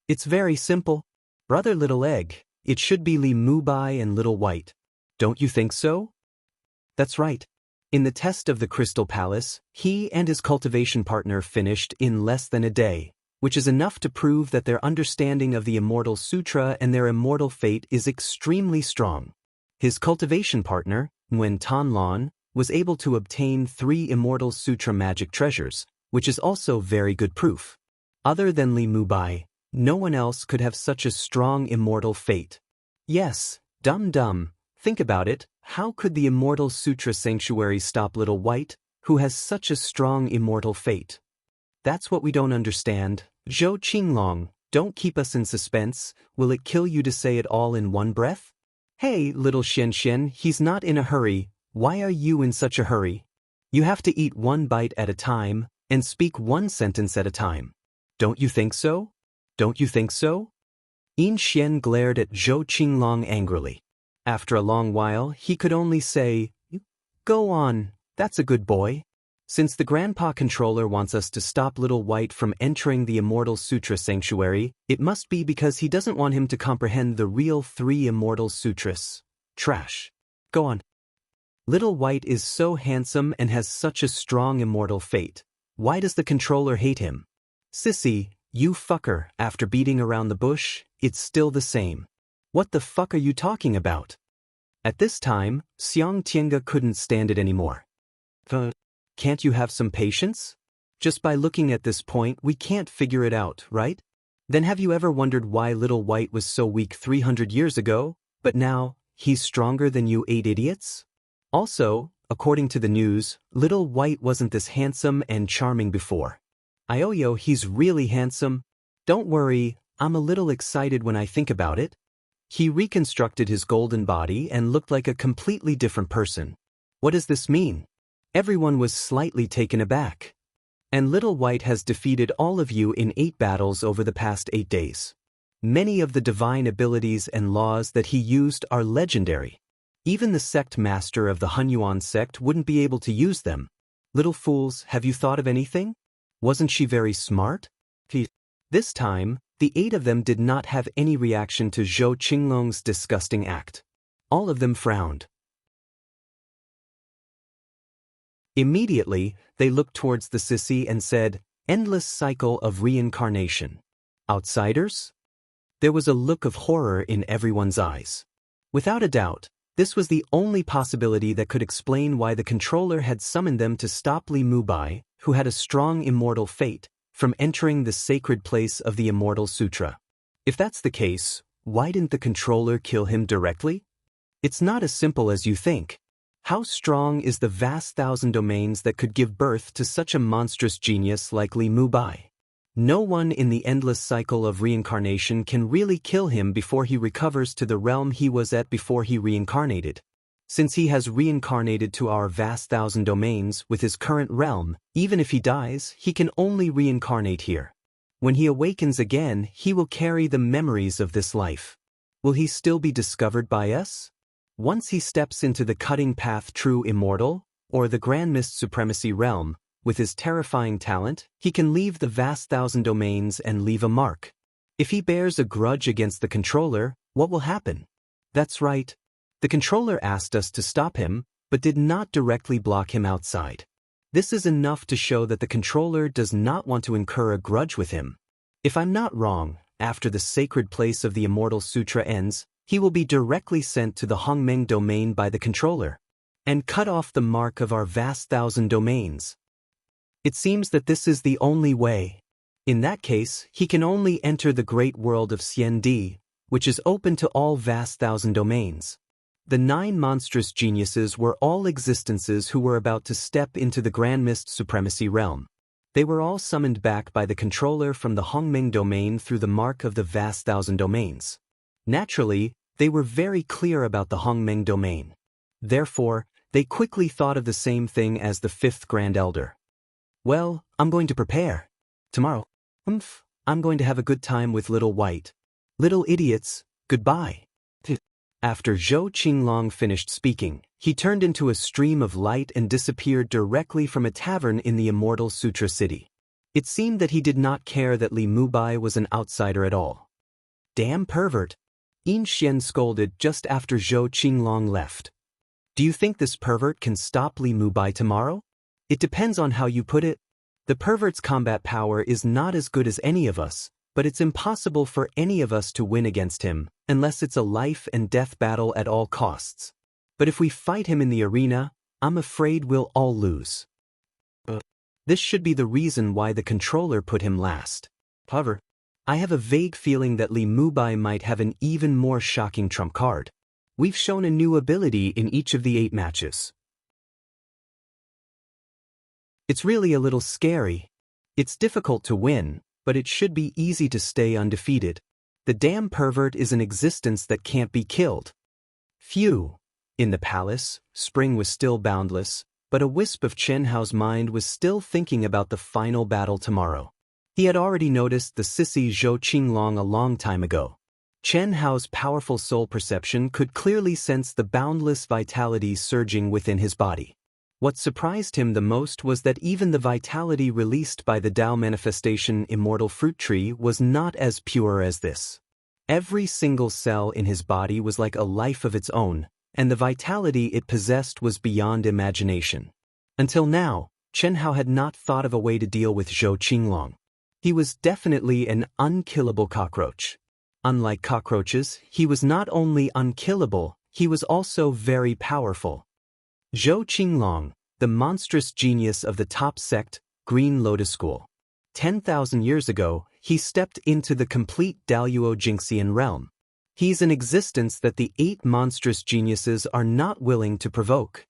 It's very simple. Brother Little Egg, it should be Li Mubai and Little White. Don't you think so? That's right. In the test of the Crystal Palace, he and his cultivation partner finished in less than a day, which is enough to prove that their understanding of the Immortal Sutra and their immortal fate is extremely strong. His cultivation partner, Nguyen Tan Lan, was able to obtain 3 Immortal Sutra magic treasures, which is also very good proof. Other than Li Mubai, no one else could have such a strong immortal fate. Yes, dumb. Think about it, how could the Immortal Sutra Sanctuary stop Little White, who has such a strong immortal fate? That's what we don't understand. Zhou Qinglong, don't keep us in suspense. Will it kill you to say it all in one breath? Hey, little Xian, he's not in a hurry. Why are you in such a hurry? You have to eat one bite at a time, and speak one sentence at a time. Don't you think so? Don't you think so? Yin Xian glared at Zhou Qinglong angrily. After a long while, he could only say, Go on, that's a good boy. Since the Grandpa Controller wants us to stop Little White from entering the Immortal Sutra Sanctuary, it must be because he doesn't want him to comprehend the real 3 Immortal Sutras. Trash. Go on. Little White is so handsome and has such a strong immortal fate. Why does the controller hate him? Sissy, you fucker, after beating around the bush, it's still the same. What the fuck are you talking about? At this time, Xiang Tiange couldn't stand it anymore. Can't you have some patience? Just by looking at this point we can't figure it out, right? Then have you ever wondered why Little White was so weak 300 years ago, but now, he's stronger than you 8 idiots? Also, according to the news, Little White wasn't this handsome and charming before. Ioyo, he's really handsome. Don't worry, I'm a little excited when I think about it. He reconstructed his golden body and looked like a completely different person. What does this mean? Everyone was slightly taken aback. And Little White has defeated all of you in 8 battles over the past 8 days. Many of the divine abilities and laws that he used are legendary. Even the sect master of the Hunyuan sect wouldn't be able to use them. Little fools, have you thought of anything? Wasn't she very smart? This time, the 8 of them did not have any reaction to Zhou Qinglong's disgusting act. All of them frowned. Immediately, they looked towards the sissy and said, Endless cycle of reincarnation. Outsiders? There was a look of horror in everyone's eyes. Without a doubt, this was the only possibility that could explain why the controller had summoned them to stop Li Mubai, who had a strong immortal fate, from entering the sacred place of the Immortal Sutra. If that's the case, why didn't the controller kill him directly? It's not as simple as you think. How strong is the vast 1,000 domains that could give birth to such a monstrous genius like Li Mubai? No one in the endless cycle of reincarnation can really kill him before he recovers to the realm he was at before he reincarnated. Since he has reincarnated to our vast thousand domains with his current realm, even if he dies, he can only reincarnate here. When he awakens again, he will carry the memories of this life. Will he still be discovered by us? Once he steps into the cutting path true immortal, or the Grand Mist Supremacy realm, with his terrifying talent, he can leave the vast thousand domains and leave a mark. If he bears a grudge against the controller, what will happen? That's right. The controller asked us to stop him, but did not directly block him outside. This is enough to show that the controller does not want to incur a grudge with him. If I'm not wrong, after the sacred place of the Immortal Sutra ends, he will be directly sent to the Hongmeng domain by the controller, and cut off the mark of our vast thousand domains. It seems that this is the only way. In that case, he can only enter the great world of Xiandi, which is open to all vast thousand domains. The 9 monstrous geniuses were all existences who were about to step into the Grand Mist Supremacy realm. They were all summoned back by the controller from the Hongmeng domain through the mark of the vast thousand domains. Naturally, they were very clear about the Hongmeng domain. Therefore, they quickly thought of the same thing as the 5th Grand Elder. Well, I'm going to prepare. Tomorrow, I'm going to have a good time with Little White. Little idiots, goodbye. After Zhou Qinglong finished speaking, he turned into a stream of light and disappeared directly from a tavern in the Immortal Sutra City. It seemed that he did not care that Li Mubai was an outsider at all. Damn pervert! Yin Xian scolded just after Zhou Qinglong left. Do you think this pervert can stop Li Mubai tomorrow? It depends on how you put it. The pervert's combat power is not as good as any of us, but it's impossible for any of us to win against him, unless it's a life and death battle at all costs. But if we fight him in the arena, I'm afraid we'll all lose. This should be the reason why the controller put him last. However, I have a vague feeling that Li Mubai might have an even more shocking trump card. We've shown a new ability in each of the 8 matches. It's really a little scary. It's difficult to win, but it should be easy to stay undefeated. The damn pervert is an existence that can't be killed. Phew. In the palace, Spring was still boundless, but a wisp of Chen Hao's mind was still thinking about the final battle tomorrow. He had already noticed the sissy Zhou Qinglong a long time ago. Chen Hao's powerful soul perception could clearly sense the boundless vitality surging within his body. What surprised him the most was that even the vitality released by the Tao manifestation Immortal Fruit Tree was not as pure as this. Every single cell in his body was like a life of its own, and the vitality it possessed was beyond imagination. Until now, Chen Hao had not thought of a way to deal with Zhou Qinglong. He was definitely an unkillable cockroach. Unlike cockroaches, he was not only unkillable, he was also very powerful. Zhou Qinglong, the monstrous genius of the top sect, Green Lotus School. 10,000 years ago, he stepped into the complete Daluo Jingxian realm. He's an existence that the 8 monstrous geniuses are not willing to provoke.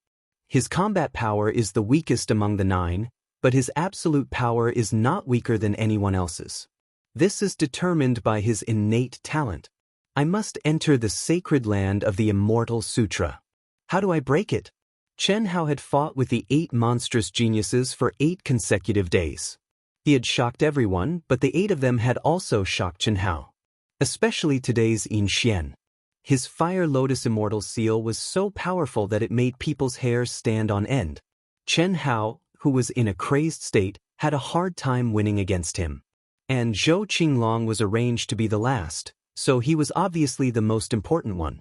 His combat power is the weakest among the 9, but his absolute power is not weaker than anyone else's. This is determined by his innate talent. I must enter the sacred land of the Immortal Sutra. How do I break it? Chen Hao had fought with the 8 monstrous geniuses for 8 consecutive days. He had shocked everyone, but the 8 of them had also shocked Chen Hao. Especially today's Yin Xian. His Fire Lotus Immortal Seal was so powerful that it made people's hair stand on end. Chen Hao, who was in a crazed state, had a hard time winning against him. And Zhou Qinglong was arranged to be the last, so he was obviously the most important one.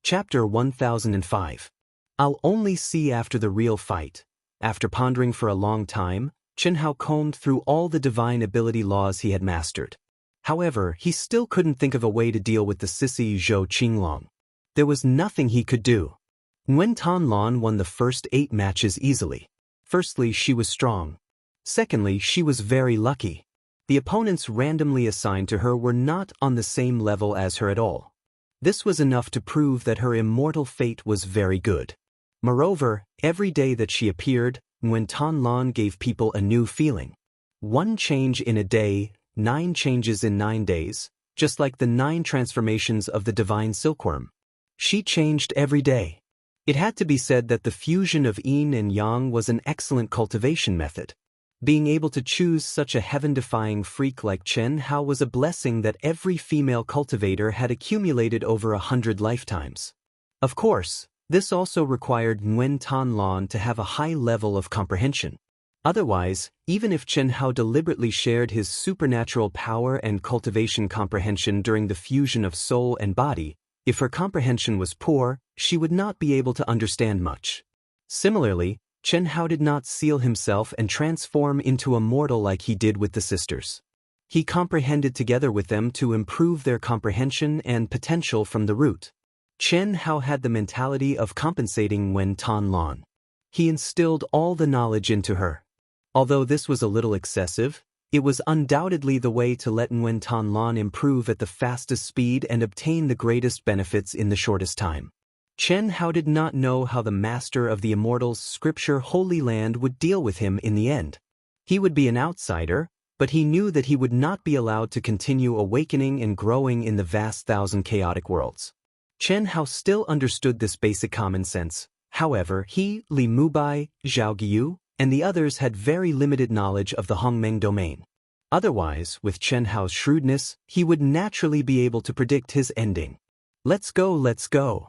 Chapter 1005. I'll only see after the real fight. After pondering for a long time, Chen Hao combed through all the divine ability laws he had mastered. However, he still couldn't think of a way to deal with the sissy Zhou Qinglong. There was nothing he could do. Nguyen Tanlan won the first 8 matches easily. Firstly, she was strong. Secondly, she was very lucky. The opponents randomly assigned to her were not on the same level as her at all. This was enough to prove that her immortal fate was very good. Moreover, every day that she appeared, Nguyen Tanlan gave people a new feeling. 1 change in a day, 9 changes in 9 days, just like the 9 transformations of the divine silkworm. She changed every day. It had to be said that the fusion of yin and yang was an excellent cultivation method. Being able to choose such a heaven-defying freak like Chen Hao was a blessing that every female cultivator had accumulated over 100 lifetimes. Of course, this also required Nguyen Tan Lan to have a high level of comprehension. Otherwise, even if Chen Hao deliberately shared his supernatural power and cultivation comprehension during the fusion of soul and body, if her comprehension was poor, she would not be able to understand much. Similarly, Chen Hao did not seal himself and transform into a mortal like he did with the sisters. He comprehended together with them to improve their comprehension and potential from the root. Chen Hao had the mentality of compensating Nguyen Tan Lan. He instilled all the knowledge into her. Although this was a little excessive, it was undoubtedly the way to let Nguyen Tan Lan improve at the fastest speed and obtain the greatest benefits in the shortest time. Chen Hao did not know how the master of the Immortals' Scripture Holy Land would deal with him in the end. He would be an outsider, but he knew that he would not be allowed to continue awakening and growing in the vast thousand chaotic worlds. Chen Hao still understood this basic common sense. However, he, Li Mubai, Zhao Guiyu, and the others had very limited knowledge of the Hongmeng domain. Otherwise, with Chen Hao's shrewdness, he would naturally be able to predict his ending. Let's go, let's go.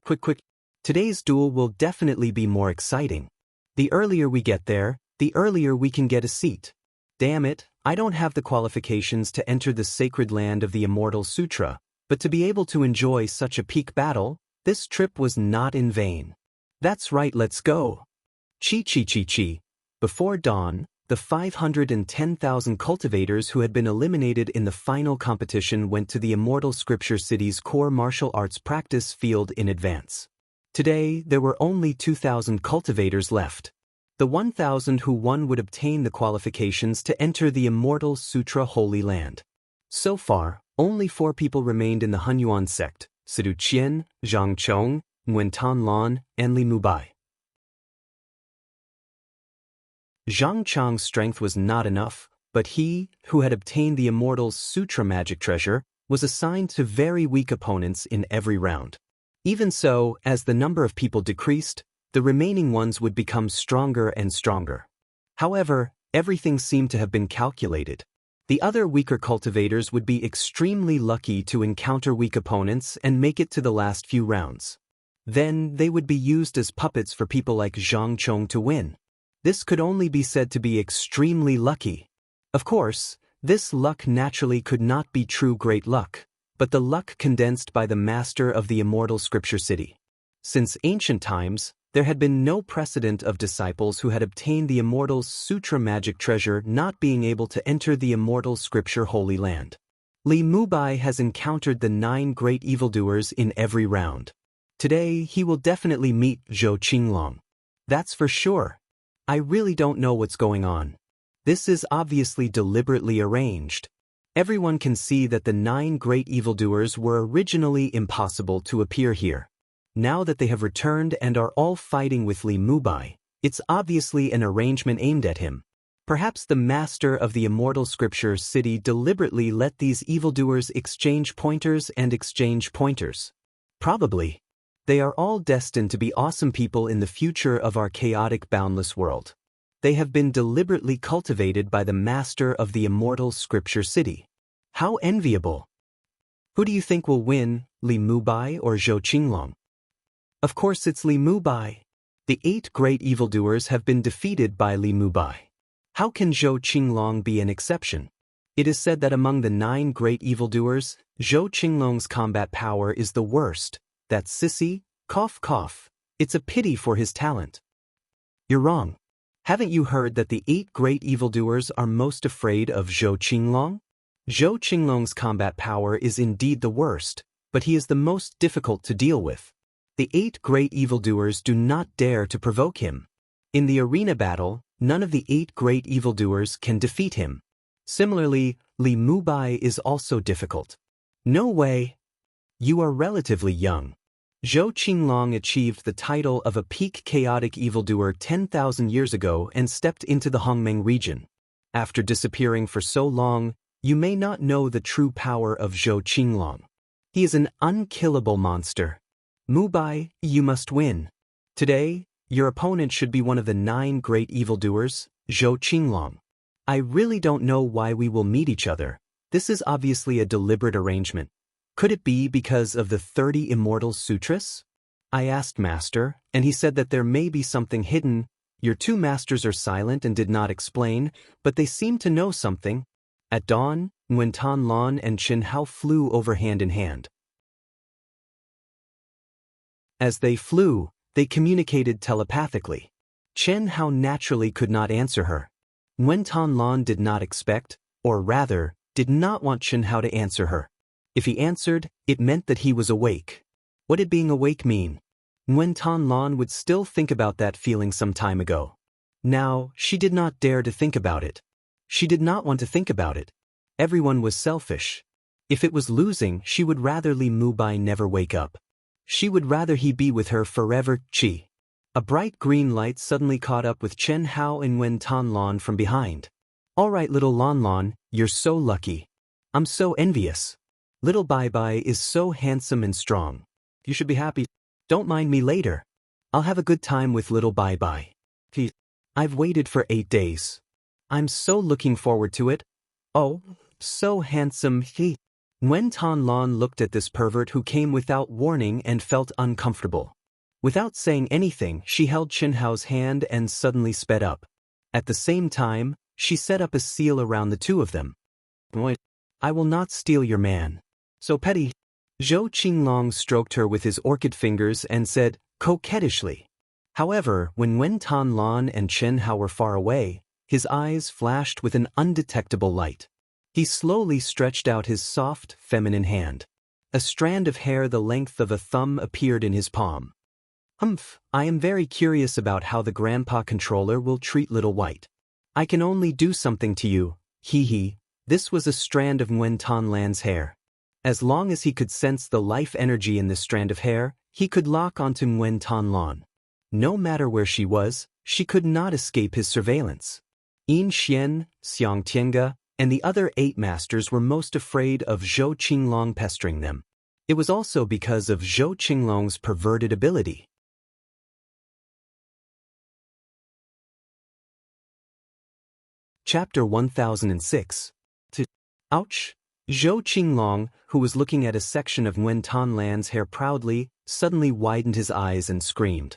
Quick. Today's duel will definitely be more exciting. The earlier we get there, the earlier we can get a seat. Damn it, I don't have the qualifications to enter the sacred land of the Immortal Sutra, but to be able to enjoy such a peak battle, this trip was not in vain. That's right, let's go. Chi. Before dawn, the 510,000 cultivators who had been eliminated in the final competition went to the Immortal Scripture City's core martial arts practice field in advance. Today, there were only 2,000 cultivators left. The 1,000 who won would obtain the qualifications to enter the Immortal Sutra Holy Land. So far, only 4 people remained in the Hunyuan sect: Sidu Qian, Zhang Chong, Nguyen Tan Lan, and Li Mubai. Zhang Chong's strength was not enough, but he, who had obtained the Immortal's Sutra magic treasure, was assigned to very weak opponents in every round. Even so, as the number of people decreased, the remaining ones would become stronger and stronger. However, everything seemed to have been calculated. The other weaker cultivators would be extremely lucky to encounter weak opponents and make it to the last few rounds. Then they would be used as puppets for people like Zhang Chong to win. This could only be said to be extremely lucky. Of course, this luck naturally could not be true great luck, but the luck condensed by the master of the Immortal Scripture City. Since ancient times, there had been no precedent of disciples who had obtained the Immortal's Sutra magic treasure not being able to enter the Immortal Scripture Holy Land. Li Mubai has encountered the 9 great evildoers in every round. Today, he will definitely meet Zhou Qinglong. That's for sure. I really don't know what's going on. This is obviously deliberately arranged. Everyone can see that the 9 great evildoers were originally impossible to appear here. Now that they have returned and are all fighting with Li Mubai, it's obviously an arrangement aimed at him. Perhaps the master of the Immortal Scripture City deliberately let these evildoers exchange pointers. Probably. They are all destined to be awesome people in the future of our chaotic, boundless world. They have been deliberately cultivated by the master of the Immortal Scripture City. How enviable! Who do you think will win, Li Mubai or Zhou Qinglong? Of course it's Li Mubai. The 8 great evildoers have been defeated by Li Mubai. How can Zhou Qinglong be an exception? It is said that among the 9 great evildoers, Zhou Qinglong's combat power is the worst. That sissy, cough. It's a pity for his talent. You're wrong. Haven't you heard that the 8 great evildoers are most afraid of Zhou Qinglong? Zhou Qinglong's combat power is indeed the worst, but he is the most difficult to deal with. The 8 great evildoers do not dare to provoke him. In the arena battle, none of the 8 great evildoers can defeat him. Similarly, Li Mubai is also difficult. No way. You are relatively young. Zhou Qinglong achieved the title of a peak chaotic evildoer 10,000 years ago and stepped into the Hongmeng region. After disappearing for so long, You may not know the true power of Zhou Qinglong. He is an unkillable monster. Mu Bai, you must win. Today, your opponent should be one of the 9 great evildoers, Zhou Qinglong. I really don't know why we will meet each other. This is obviously a deliberate arrangement. Could it be because of the 30 Immortal Sutras? I asked Master, and he said that there may be something hidden. Your 2 masters are silent and did not explain, but they seem to know something. At dawn, Nguyen Tan Lan and Chen Hao flew over hand in hand. As they flew, they communicated telepathically. Chen Hao naturally could not answer her. Nguyen Tan Lan did not expect, or rather, did not want Chen Hao to answer her. If he answered, it meant that he was awake. What did being awake mean? Nguyen Tan Lan would still think about that feeling some time ago. Now, she did not dare to think about it. She did not want to think about it. Everyone was selfish. If it was losing, she would rather Li Mubai never wake up. She would rather he be with her forever. Chi. A bright green light suddenly caught up with Chen Hao and Nguyen Tan Lan from behind. All right, little Lan Lan, you're so lucky. I'm so envious. Little Bai Bai is so handsome and strong. You should be happy. Don't mind me later. I'll have a good time with little Bai Bai. I've waited for 8 days. I'm so looking forward to it. Oh, so handsome. Nguyen Tan Lan looked at this pervert who came without warning and felt uncomfortable. Without saying anything, she held Chen Hao's hand and suddenly sped up. At the same time, she set up a seal around the 2 of them. I will not steal your man. So petty. Zhou Qinglong stroked her with his orchid fingers and said, coquettishly. However, when Nguyen Tan Lan and Chen Hao were far away, his eyes flashed with an undetectable light. He slowly stretched out his soft, feminine hand. A strand of hair the length of a thumb appeared in his palm. I am very curious about how the Grandpa Controller will treat Little White. I can only do something to you, hee. This was a strand of Nguyen Tan Lan's hair. As long as he could sense the life energy in this strand of hair, he could lock onto Nguyen Tan Lan. No matter where she was, she could not escape his surveillance. Yin Xian, Xiang Tiange, and the other 8 masters were most afraid of Zhou Qinglong pestering them. It was also because of Zhou Qinglong's perverted ability. Chapter 1006. Ouch! Zhou Qinglong, who was looking at a section of Nguyen Tan Lan's hair proudly, suddenly widened his eyes and screamed.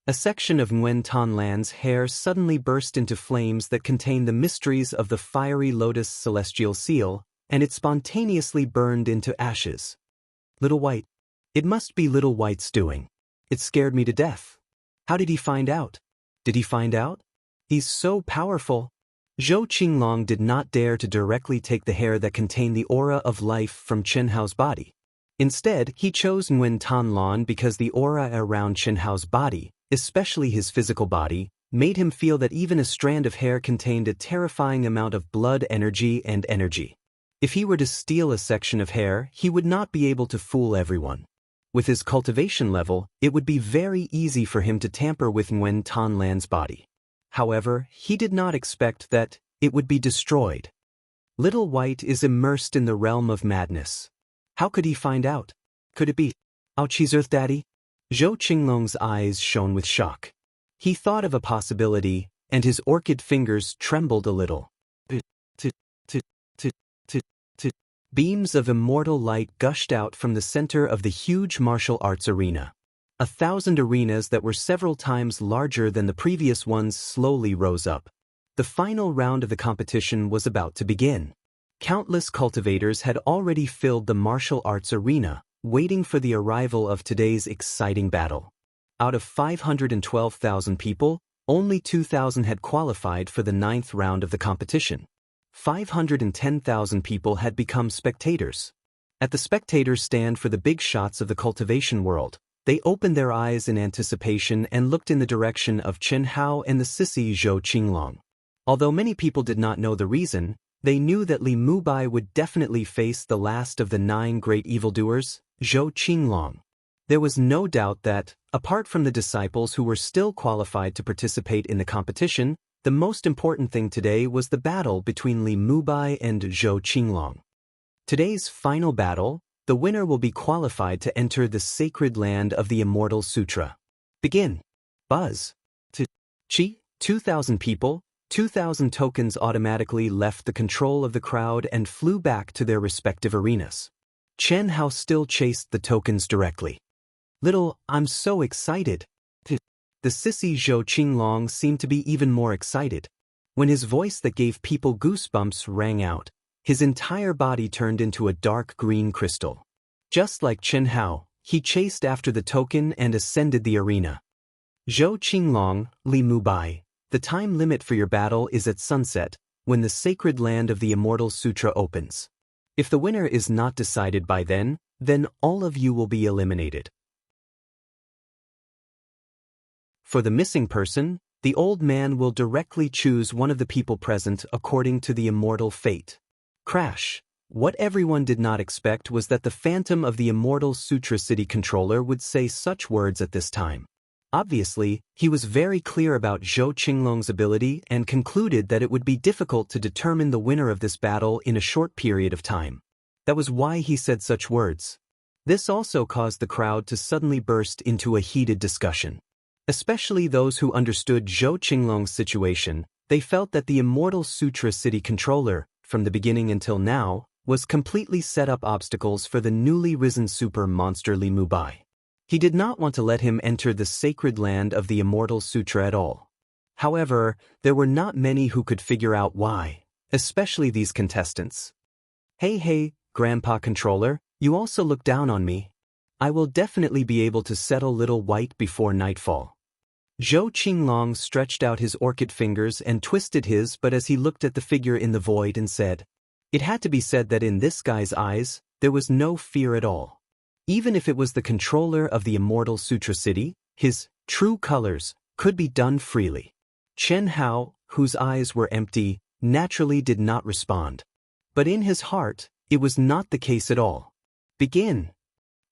A section of Nguyen Tan Lan's hair suddenly burst into flames that contained the mysteries of the fiery lotus celestial seal, and it spontaneously burned into ashes. Little White. It must be Little White's doing. It scared me to death. How did he find out? Did he find out? He's so powerful. Zhou Qinglong did not dare to directly take the hair that contained the aura of life from Chen Hao's body. Instead, he chose Nguyen Tan Lan because the aura around Chen Hao's body, especially his physical body, made him feel that even a strand of hair contained a terrifying amount of blood energy and energy. If he were to steal a section of hair, he would not be able to fool everyone. With his cultivation level, it would be very easy for him to tamper with Nguyen Tan Lan's body. However, he did not expect that it would be destroyed. Little White is immersed in the realm of madness. How could he find out? Could it be? Ouchie's Earth Daddy? Zhou Qinglong's eyes shone with shock. He thought of a possibility, and his orchid fingers trembled a little. Beams of immortal light gushed out from the center of the huge martial arts arena. 1,000 arenas that were several times larger than the previous ones slowly rose up. The final round of the competition was about to begin. Countless cultivators had already filled the martial arts arena, waiting for the arrival of today's exciting battle. Out of 512,000 people, only 2,000 had qualified for the 9th round of the competition. 510,000 people had become spectators. At the spectators' stand for the big shots of the cultivation world, they opened their eyes in anticipation and looked in the direction of Chen Hao and the sissy Zhou Qinglong. Although many people did not know the reason, they knew that Li Mubai would definitely face the last of the 9 great evildoers, Zhou Qinglong. There was no doubt that, apart from the disciples who were still qualified to participate in the competition, the most important thing today was the battle between Li Mubai and Zhou Qinglong. Today's final battle, the winner will be qualified to enter the sacred land of the Immortal Sutra. Begin. Buzz. Chi, 2,000 people, 2,000 tokens automatically left the control of the crowd and flew back to their respective arenas. Chen Hao still chased the tokens directly. Little, I'm so excited. The sissy Zhou Qinglong seemed to be even more excited. When his voice that gave people goosebumps rang out, his entire body turned into a dark green crystal. Just like Chen Hao, he chased after the token and ascended the arena. Zhou Qinglong, Li Mubai, the time limit for your battle is at sunset, when the sacred land of the Immortal Sutra opens. If the winner is not decided by then all of you will be eliminated. For the missing person, the old man will directly choose one of the people present according to the immortal fate. Crash. What everyone did not expect was that the phantom of the Immortal Sutra City controller would say such words at this time. Obviously, he was very clear about Zhou Qinglong's ability and concluded that it would be difficult to determine the winner of this battle in a short period of time. That was why he said such words. This also caused the crowd to suddenly burst into a heated discussion. Especially those who understood Zhou Qinglong's situation, they felt that the Immortal Sutra City controller, from the beginning until now, was completely set up obstacles for the newly risen super monster Li Mubai. He did not want to let him enter the sacred land of the Immortal Sutra at all. However, there were not many who could figure out why, especially these contestants. Hey, Grandpa Controller, you also look down on me. I will definitely be able to settle Little White before nightfall. Zhou Qinglong stretched out his orchid fingers and twisted his, but as he looked at the figure in the void and said, it had to be said that in this guy's eyes, there was no fear at all. Even if it was the controller of the Immortal Sutra City, his true colors could be done freely. Chen Hao, whose eyes were empty, naturally did not respond. But in his heart, it was not the case at all. Begin.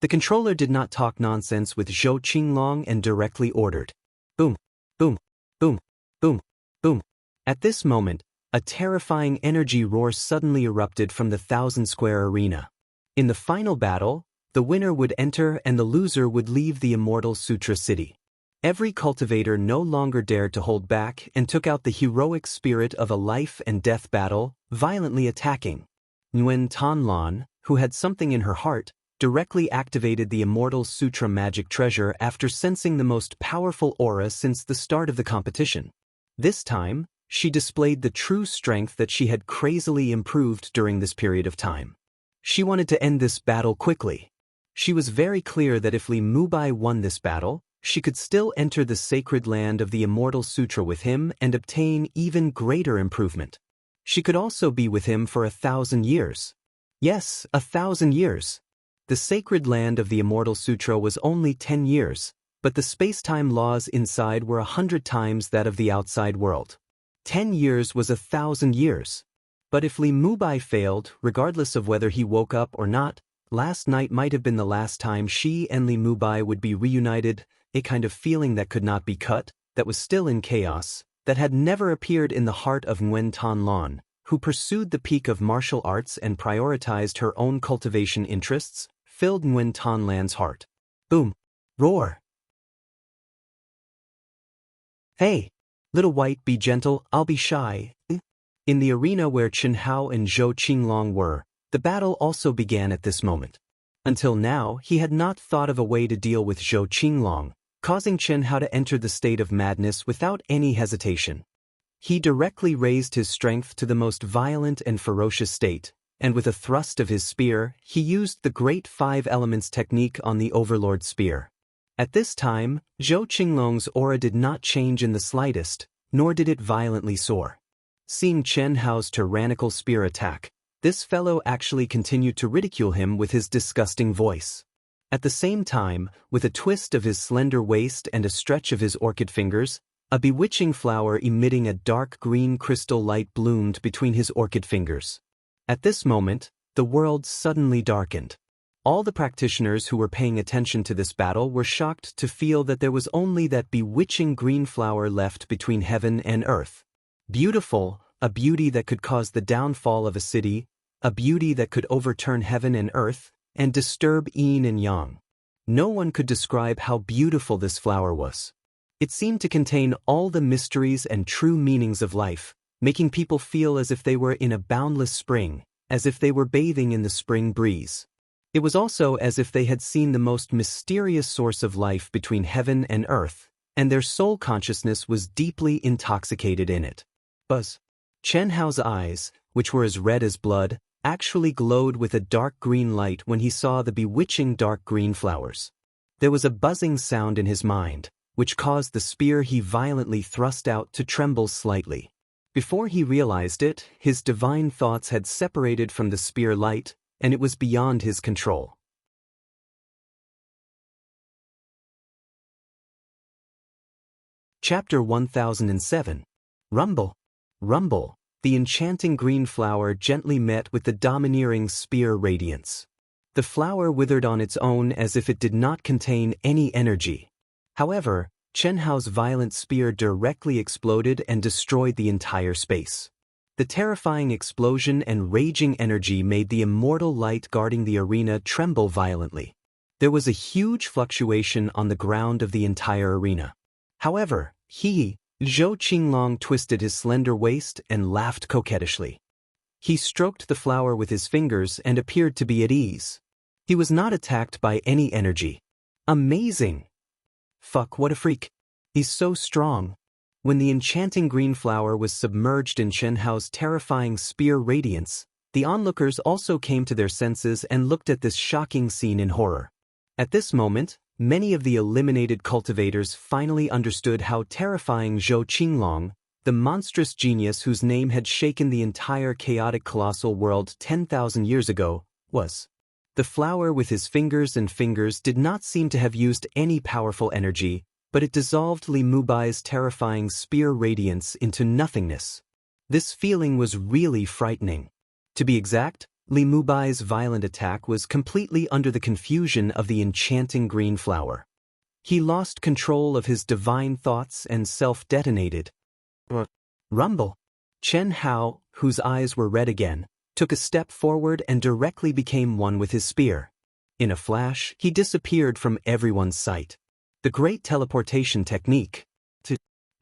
The controller did not talk nonsense with Zhou Qinglong and directly ordered. Boom, boom, boom, boom, boom. At this moment, a terrifying energy roar suddenly erupted from the 1,000-square arena. In the final battle, the winner would enter and the loser would leave the Immortal Sutra City. Every cultivator no longer dared to hold back and took out the heroic spirit of a life-and-death battle, violently attacking. Nguyen Tan Lan, who had something in her heart, directly activated the Immortal Sutra magic treasure after sensing the most powerful aura since the start of the competition. This time, she displayed the true strength that she had crazily improved during this period of time. She wanted to end this battle quickly. She was very clear that if Li Mubai won this battle, she could still enter the sacred land of the Immortal Sutra with him and obtain even greater improvement. She could also be with him for 1,000 years. Yes, 1,000 years. The sacred land of the Immortal Sutra was only 10 years, but the space-time laws inside were 100 times that of the outside world. 10 years was 1,000 years. But if Li Mubai failed, regardless of whether he woke up or not, last night might have been the last time she and Li Mubai would be reunited, a kind of feeling that could not be cut, that was still in chaos, that had never appeared in the heart of Nguyen Tan Lan, who pursued the peak of martial arts and prioritized her own cultivation interests, filled Nguyen Tan Lan's heart. Boom. Roar. Hey, Little White, be gentle, I'll be shy. In the arena where Chen Hao and Zhou Qinglong were, the battle also began at this moment. Until now, he had not thought of a way to deal with Zhou Qinglong, causing Chen Hao to enter the state of madness without any hesitation. He directly raised his strength to the most violent and ferocious state, and with a thrust of his spear, he used the Great Five Elements technique on the Overlord spear. At this time, Zhou Qinglong's aura did not change in the slightest, nor did it violently soar. Seeing Chen Hao's tyrannical spear attack, this fellow actually continued to ridicule him with his disgusting voice. At the same time, with a twist of his slender waist and a stretch of his orchid fingers, a bewitching flower emitting a dark green crystal light bloomed between his orchid fingers. At this moment, the world suddenly darkened. All the practitioners who were paying attention to this battle were shocked to feel that there was only that bewitching green flower left between heaven and earth. Beautiful, a beauty that could cause the downfall of a city, a beauty that could overturn heaven and earth, and disturb yin and yang. No one could describe how beautiful this flower was. It seemed to contain all the mysteries and true meanings of life, making people feel as if they were in a boundless spring, as if they were bathing in the spring breeze. It was also as if they had seen the most mysterious source of life between heaven and earth, and their soul consciousness was deeply intoxicated in it. Buzz. Chen Hao's eyes, which were as red as blood, actually glowed with a dark green light when he saw the bewitching dark green flowers. There was a buzzing sound in his mind, which caused the spear he violently thrust out to tremble slightly. Before he realized it, his divine thoughts had separated from the spear light, and it was beyond his control. Chapter 1007. Rumble. Rumble. The enchanting green flower gently met with the domineering spear radiance. The flower withered on its own as if it did not contain any energy. However, Chen Hao's violent spear directly exploded and destroyed the entire space. The terrifying explosion and raging energy made the immortal light guarding the arena tremble violently. There was a huge fluctuation on the ground of the entire arena. However, Zhou Qinglong twisted his slender waist and laughed coquettishly. He stroked the flower with his fingers and appeared to be at ease. He was not attacked by any energy. Amazing! Fuck, what a freak. He's so strong. When the enchanting green flower was submerged in Chen Hao's terrifying spear radiance, the onlookers also came to their senses and looked at this shocking scene in horror. At this moment, many of the eliminated cultivators finally understood how terrifying Zhou Qinglong, the monstrous genius whose name had shaken the entire chaotic colossal world 10,000 years ago, was. The flower with his fingers did not seem to have used any powerful energy, but it dissolved Li Mubai's terrifying spear radiance into nothingness. This feeling was really frightening. To be exact, Li Mubai's violent attack was completely under the confusion of the enchanting green flower. He lost control of his divine thoughts and self-detonated. Rumble. Chen Hao, whose eyes were red again, took a step forward and directly became one with his spear. In a flash, he disappeared from everyone's sight. The great teleportation technique.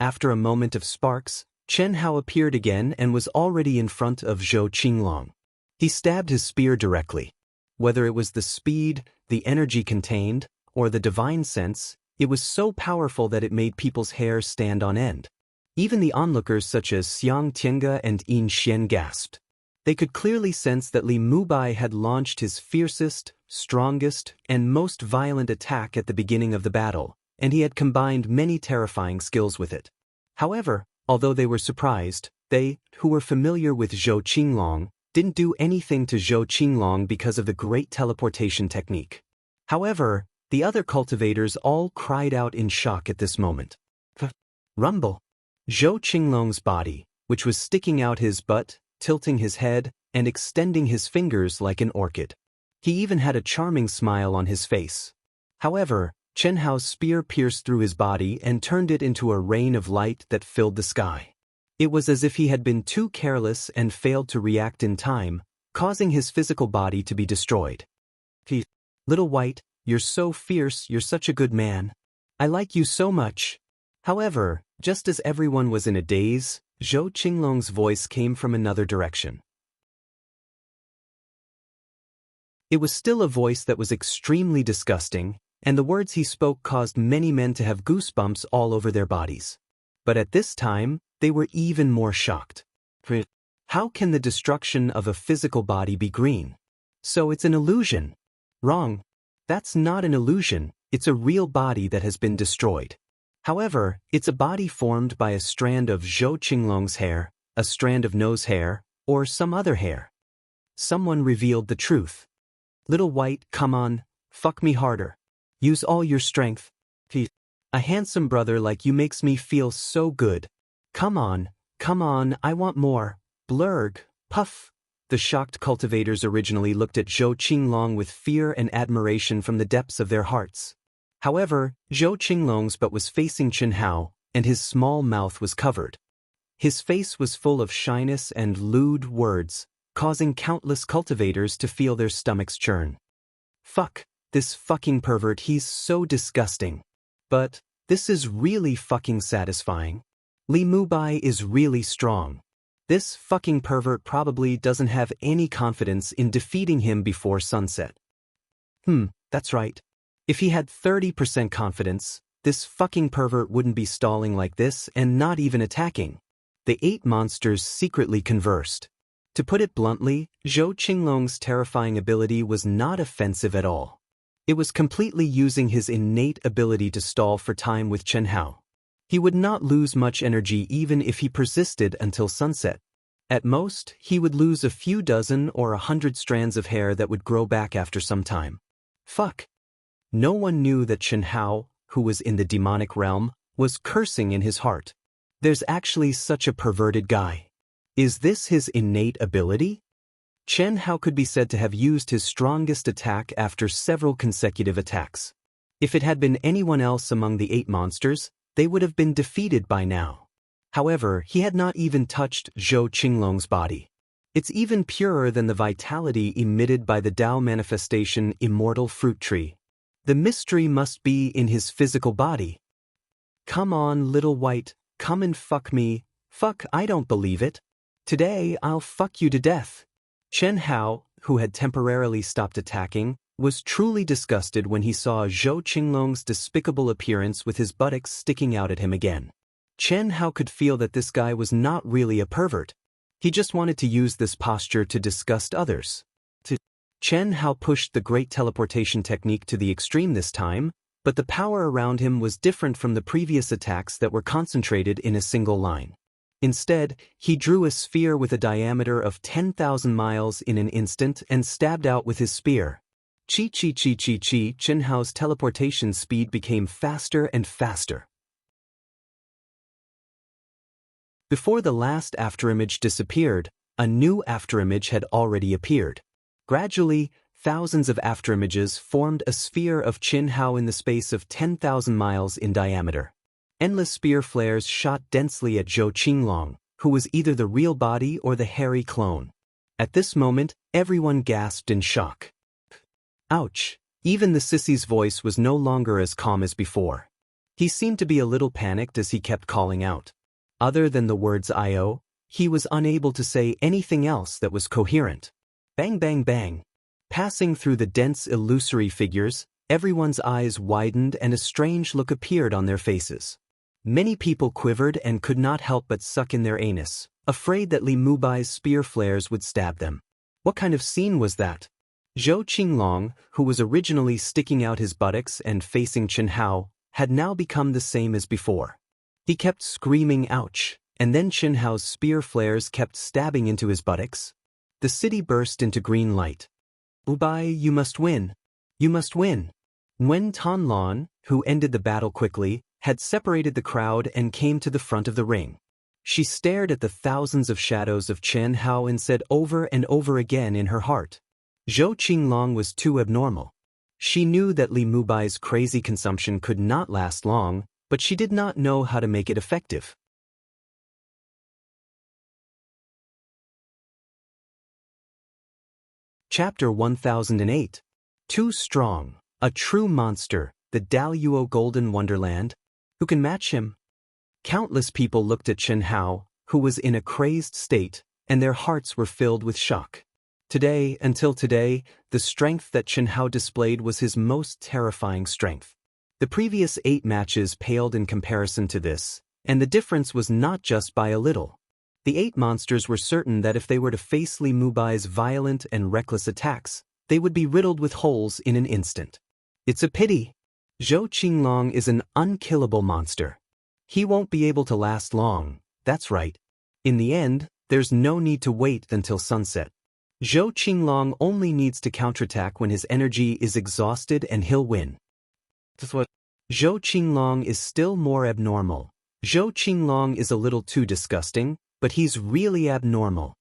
After a moment of sparks, Chen Hao appeared again and was already in front of Zhou Qinglong. He stabbed his spear directly. Whether it was the speed, the energy contained, or the divine sense, it was so powerful that it made people's hair stand on end. Even the onlookers such as Xiang Tiange and Yin Xian gasped. They could clearly sense that Li Mubai had launched his fiercest, strongest, and most violent attack at the beginning of the battle, and he had combined many terrifying skills with it. However, although they were surprised, they, who were familiar with Zhou Qinglong, didn't do anything to Zhou Qinglong because of the great teleportation technique. However, the other cultivators all cried out in shock at this moment. Rumble. Zhou Qinglong's body, which was sticking out his butt, tilting his head, and extending his fingers like an orchid. He even had a charming smile on his face. However, Chen Hao's spear pierced through his body and turned it into a rain of light that filled the sky. It was as if he had been too careless and failed to react in time, causing his physical body to be destroyed. Little White, you're so fierce, you're such a good man. I like you so much. However, just as everyone was in a daze, Zhou Qinglong's voice came from another direction. It was still a voice that was extremely disgusting, and the words he spoke caused many men to have goosebumps all over their bodies. But at this time, they were even more shocked. How can the destruction of a physical body be green? So it's an illusion. Wrong. That's not an illusion, it's a real body that has been destroyed. However, it's a body formed by a strand of Zhou Qinglong's hair, a strand of nose hair, or some other hair. Someone revealed the truth. Little White, come on, fuck me harder. Use all your strength. A handsome brother like you makes me feel so good. Come on, I want more. Blurg, puff. The shocked cultivators originally looked at Zhou Qinglong with fear and admiration from the depths of their hearts. However, Zhou Qinglong's butt was facing Chen Hao, and his small mouth was covered. His face was full of shyness and lewd words, causing countless cultivators to feel their stomachs churn. Fuck, this fucking pervert, he's so disgusting. But this is really fucking satisfying. Li Mubai is really strong. This fucking pervert probably doesn't have any confidence in defeating him before sunset. That's right. If he had 30% confidence, this fucking pervert wouldn't be stalling like this and not even attacking. The 8 monsters secretly conversed. To put it bluntly, Zhou Qinglong's terrifying ability was not offensive at all. It was completely using his innate ability to stall for time with Chen Hao. He would not lose much energy even if he persisted until sunset. At most, he would lose a few dozen or 100 strands of hair that would grow back after some time. Fuck. No one knew that Chen Hao, who was in the demonic realm, was cursing in his heart. There's actually such a perverted guy. Is this his innate ability? Chen Hao could be said to have used his strongest attack after several consecutive attacks. If it had been anyone else among the 8 monsters, they would have been defeated by now. However, he had not even touched Zhou Qinglong's body. It's even purer than the vitality emitted by the Dao manifestation immortal fruit tree. The mystery must be in his physical body. Come on, little white, come and fuck me. Fuck, I don't believe it. Today, I'll fuck you to death. Chen Hao, who had temporarily stopped attacking, was truly disgusted when he saw Zhou Qinglong's despicable appearance with his buttocks sticking out at him again. Chen Hao could feel that this guy was not really a pervert. He just wanted to use this posture to disgust others. Chen Hao pushed the great teleportation technique to the extreme this time, but the power around him was different from the previous attacks that were concentrated in a single line. Instead, he drew a sphere with a diameter of 10,000 miles in an instant and stabbed out with his spear. Chen Hao's teleportation speed became faster and faster. Before the last afterimage disappeared, a new afterimage had already appeared. Gradually, thousands of afterimages formed a sphere of Chen Hao in the space of 10,000 miles in diameter. Endless spear flares shot densely at Zhou Qinglong, who was either the real body or the hairy clone. At this moment, everyone gasped in shock. Ouch! Even the sissy's voice was no longer as calm as before. He seemed to be a little panicked as he kept calling out. Other than the words "Io," he was unable to say anything else that was coherent. Bang bang bang. Passing through the dense illusory figures, everyone's eyes widened and a strange look appeared on their faces. Many people quivered and could not help but suck in their anus, afraid that Li Mubai's spear flares would stab them. What kind of scene was that? Zhou Qinglong, who was originally sticking out his buttocks and facing Chen Hao, had now become the same as before. He kept screaming ouch, and then Chen Hao's spear flares kept stabbing into his buttocks. The city burst into green light. Mubai, you must win. You must win. Nguyen Tan Lan, who ended the battle quickly, had separated the crowd and came to the front of the ring. She stared at the thousands of shadows of Chen Hao and said over and over again in her heart, Zhou Qinglong was too abnormal. She knew that Li Mubai's crazy consumption could not last long, but she did not know how to make it effective. Chapter 1008. Too strong, a true monster, the Daluo Golden Wonderland. Who can match him? Countless people looked at Chen Hao, who was in a crazed state, and their hearts were filled with shock. Until today, the strength that Chen Hao displayed was his most terrifying strength. The previous 8 matches paled in comparison to this, and the difference was not just by a little. The 8 monsters were certain that if they were to face Li Mubai's violent and reckless attacks, they would be riddled with holes in an instant. It's a pity. Zhou Qinglong is an unkillable monster. He won't be able to last long, that's right. In the end, there's no need to wait until sunset. Zhou Qinglong only needs to counterattack when his energy is exhausted and he'll win. Zhou Qinglong is still more abnormal. Zhou Qinglong is a little too disgusting, but he's really abnormal.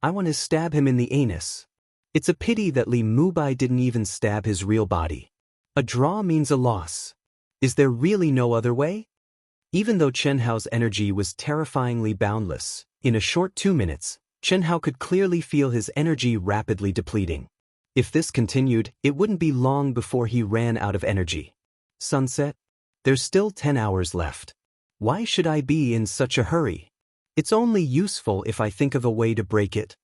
I want to stab him in the anus. It's a pity that Li Mubai didn't even stab his real body. A draw means a loss. Is there really no other way? Even though Chen Hao's energy was terrifyingly boundless, in a short 2 minutes, Chen Hao could clearly feel his energy rapidly depleting. If this continued, it wouldn't be long before he ran out of energy. Sunset? There's still 10 hours left. Why should I be in such a hurry? It's only useful if I think of a way to break it.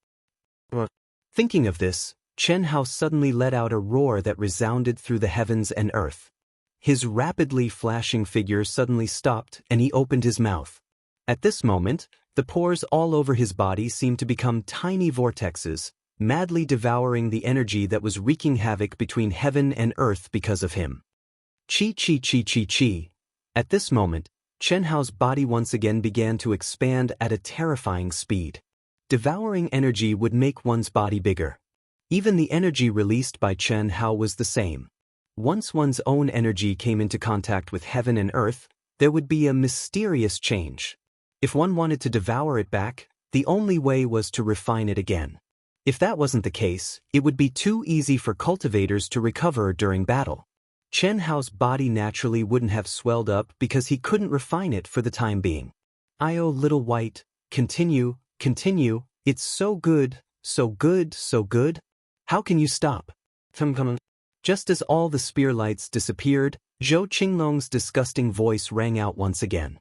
Thinking of this, Chen Hao suddenly let out a roar that resounded through the heavens and earth. His rapidly flashing figure suddenly stopped and he opened his mouth. At this moment, the pores all over his body seemed to become tiny vortexes, madly devouring the energy that was wreaking havoc between heaven and earth because of him. Chi chi chi chi chi. At this moment, Chen Hao's body once again began to expand at a terrifying speed. Devouring energy would make one's body bigger. Even the energy released by Chen Hao was the same. Once one's own energy came into contact with heaven and earth, there would be a mysterious change. If one wanted to devour it back, the only way was to refine it again. If that wasn't the case, it would be too easy for cultivators to recover during battle. Chen Hao's body naturally wouldn't have swelled up because he couldn't refine it for the time being. "Io, little white, continue, continue, it's so good, so good, so good. How can you stop?" Just as all the spear lights disappeared, Zhou Qinglong's disgusting voice rang out once again.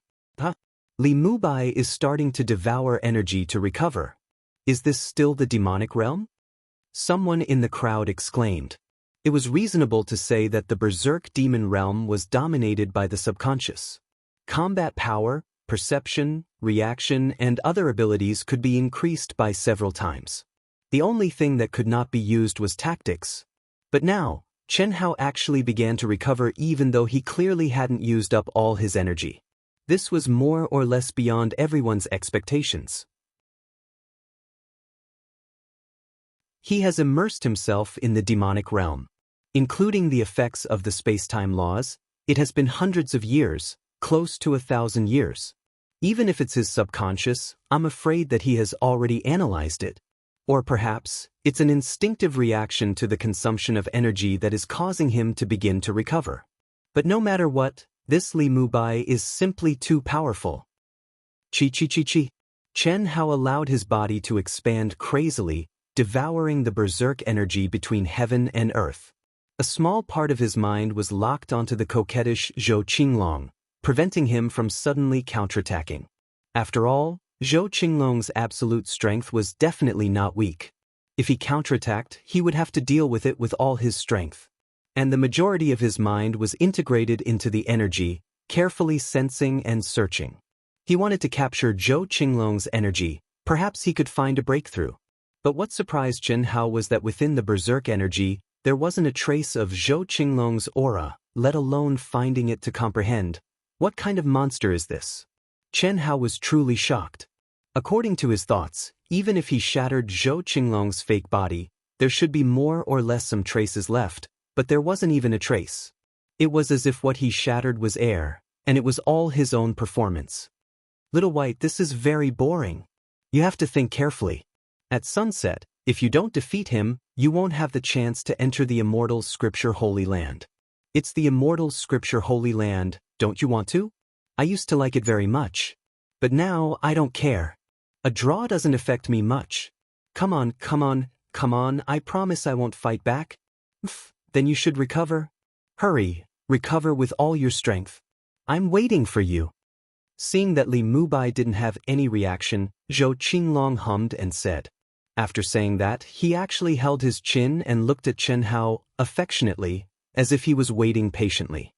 Li Mubai is starting to devour energy to recover. Is this still the demonic realm? Someone in the crowd exclaimed. It was reasonable to say that the berserk demon realm was dominated by the subconscious. Combat power, perception, reaction, and other abilities could be increased by several times. The only thing that could not be used was tactics. But now, Chen Hao actually began to recover even though he clearly hadn't used up all his energy. This was more or less beyond everyone's expectations. He has immersed himself in the demonic realm. Including the effects of the space-time laws, it has been hundreds of years, close to 1,000 years. Even if it's his subconscious, I'm afraid that he has already analyzed it. Or perhaps, it's an instinctive reaction to the consumption of energy that is causing him to begin to recover. But no matter what, this Li Mubai is simply too powerful. Chi chi chi chi. Chen Hao allowed his body to expand crazily, devouring the berserk energy between heaven and earth. A small part of his mind was locked onto the coquettish Zhou Qinglong, preventing him from suddenly counterattacking. After all, Zhou Qinglong's absolute strength was definitely not weak. If he counterattacked, he would have to deal with it with all his strength. And the majority of his mind was integrated into the energy, carefully sensing and searching. He wanted to capture Zhou Qinglong's energy, perhaps he could find a breakthrough. But what surprised Chen Hao was that within the berserk energy, there wasn't a trace of Zhou Qinglong's aura, let alone finding it to comprehend. What kind of monster is this? Chen Hao was truly shocked. According to his thoughts, even if he shattered Zhou Qinglong's fake body, there should be more or less some traces left, but there wasn't even a trace. It was as if what he shattered was air, and it was all his own performance. Little White, this is very boring. You have to think carefully. At sunset, if you don't defeat him, you won't have the chance to enter the immortal Scripture Holy Land. It's the immortal Scripture Holy Land, don't you want to? I used to like it very much. But now I don't care. A draw doesn't affect me much. Come on, come on, come on, I promise I won't fight back. Then you should recover. Hurry, recover with all your strength. I'm waiting for you. Seeing that Li Mubai didn't have any reaction, Zhou Qinglong hummed and said. After saying that, he actually held his chin and looked at Chen Hao affectionately, as if he was waiting patiently.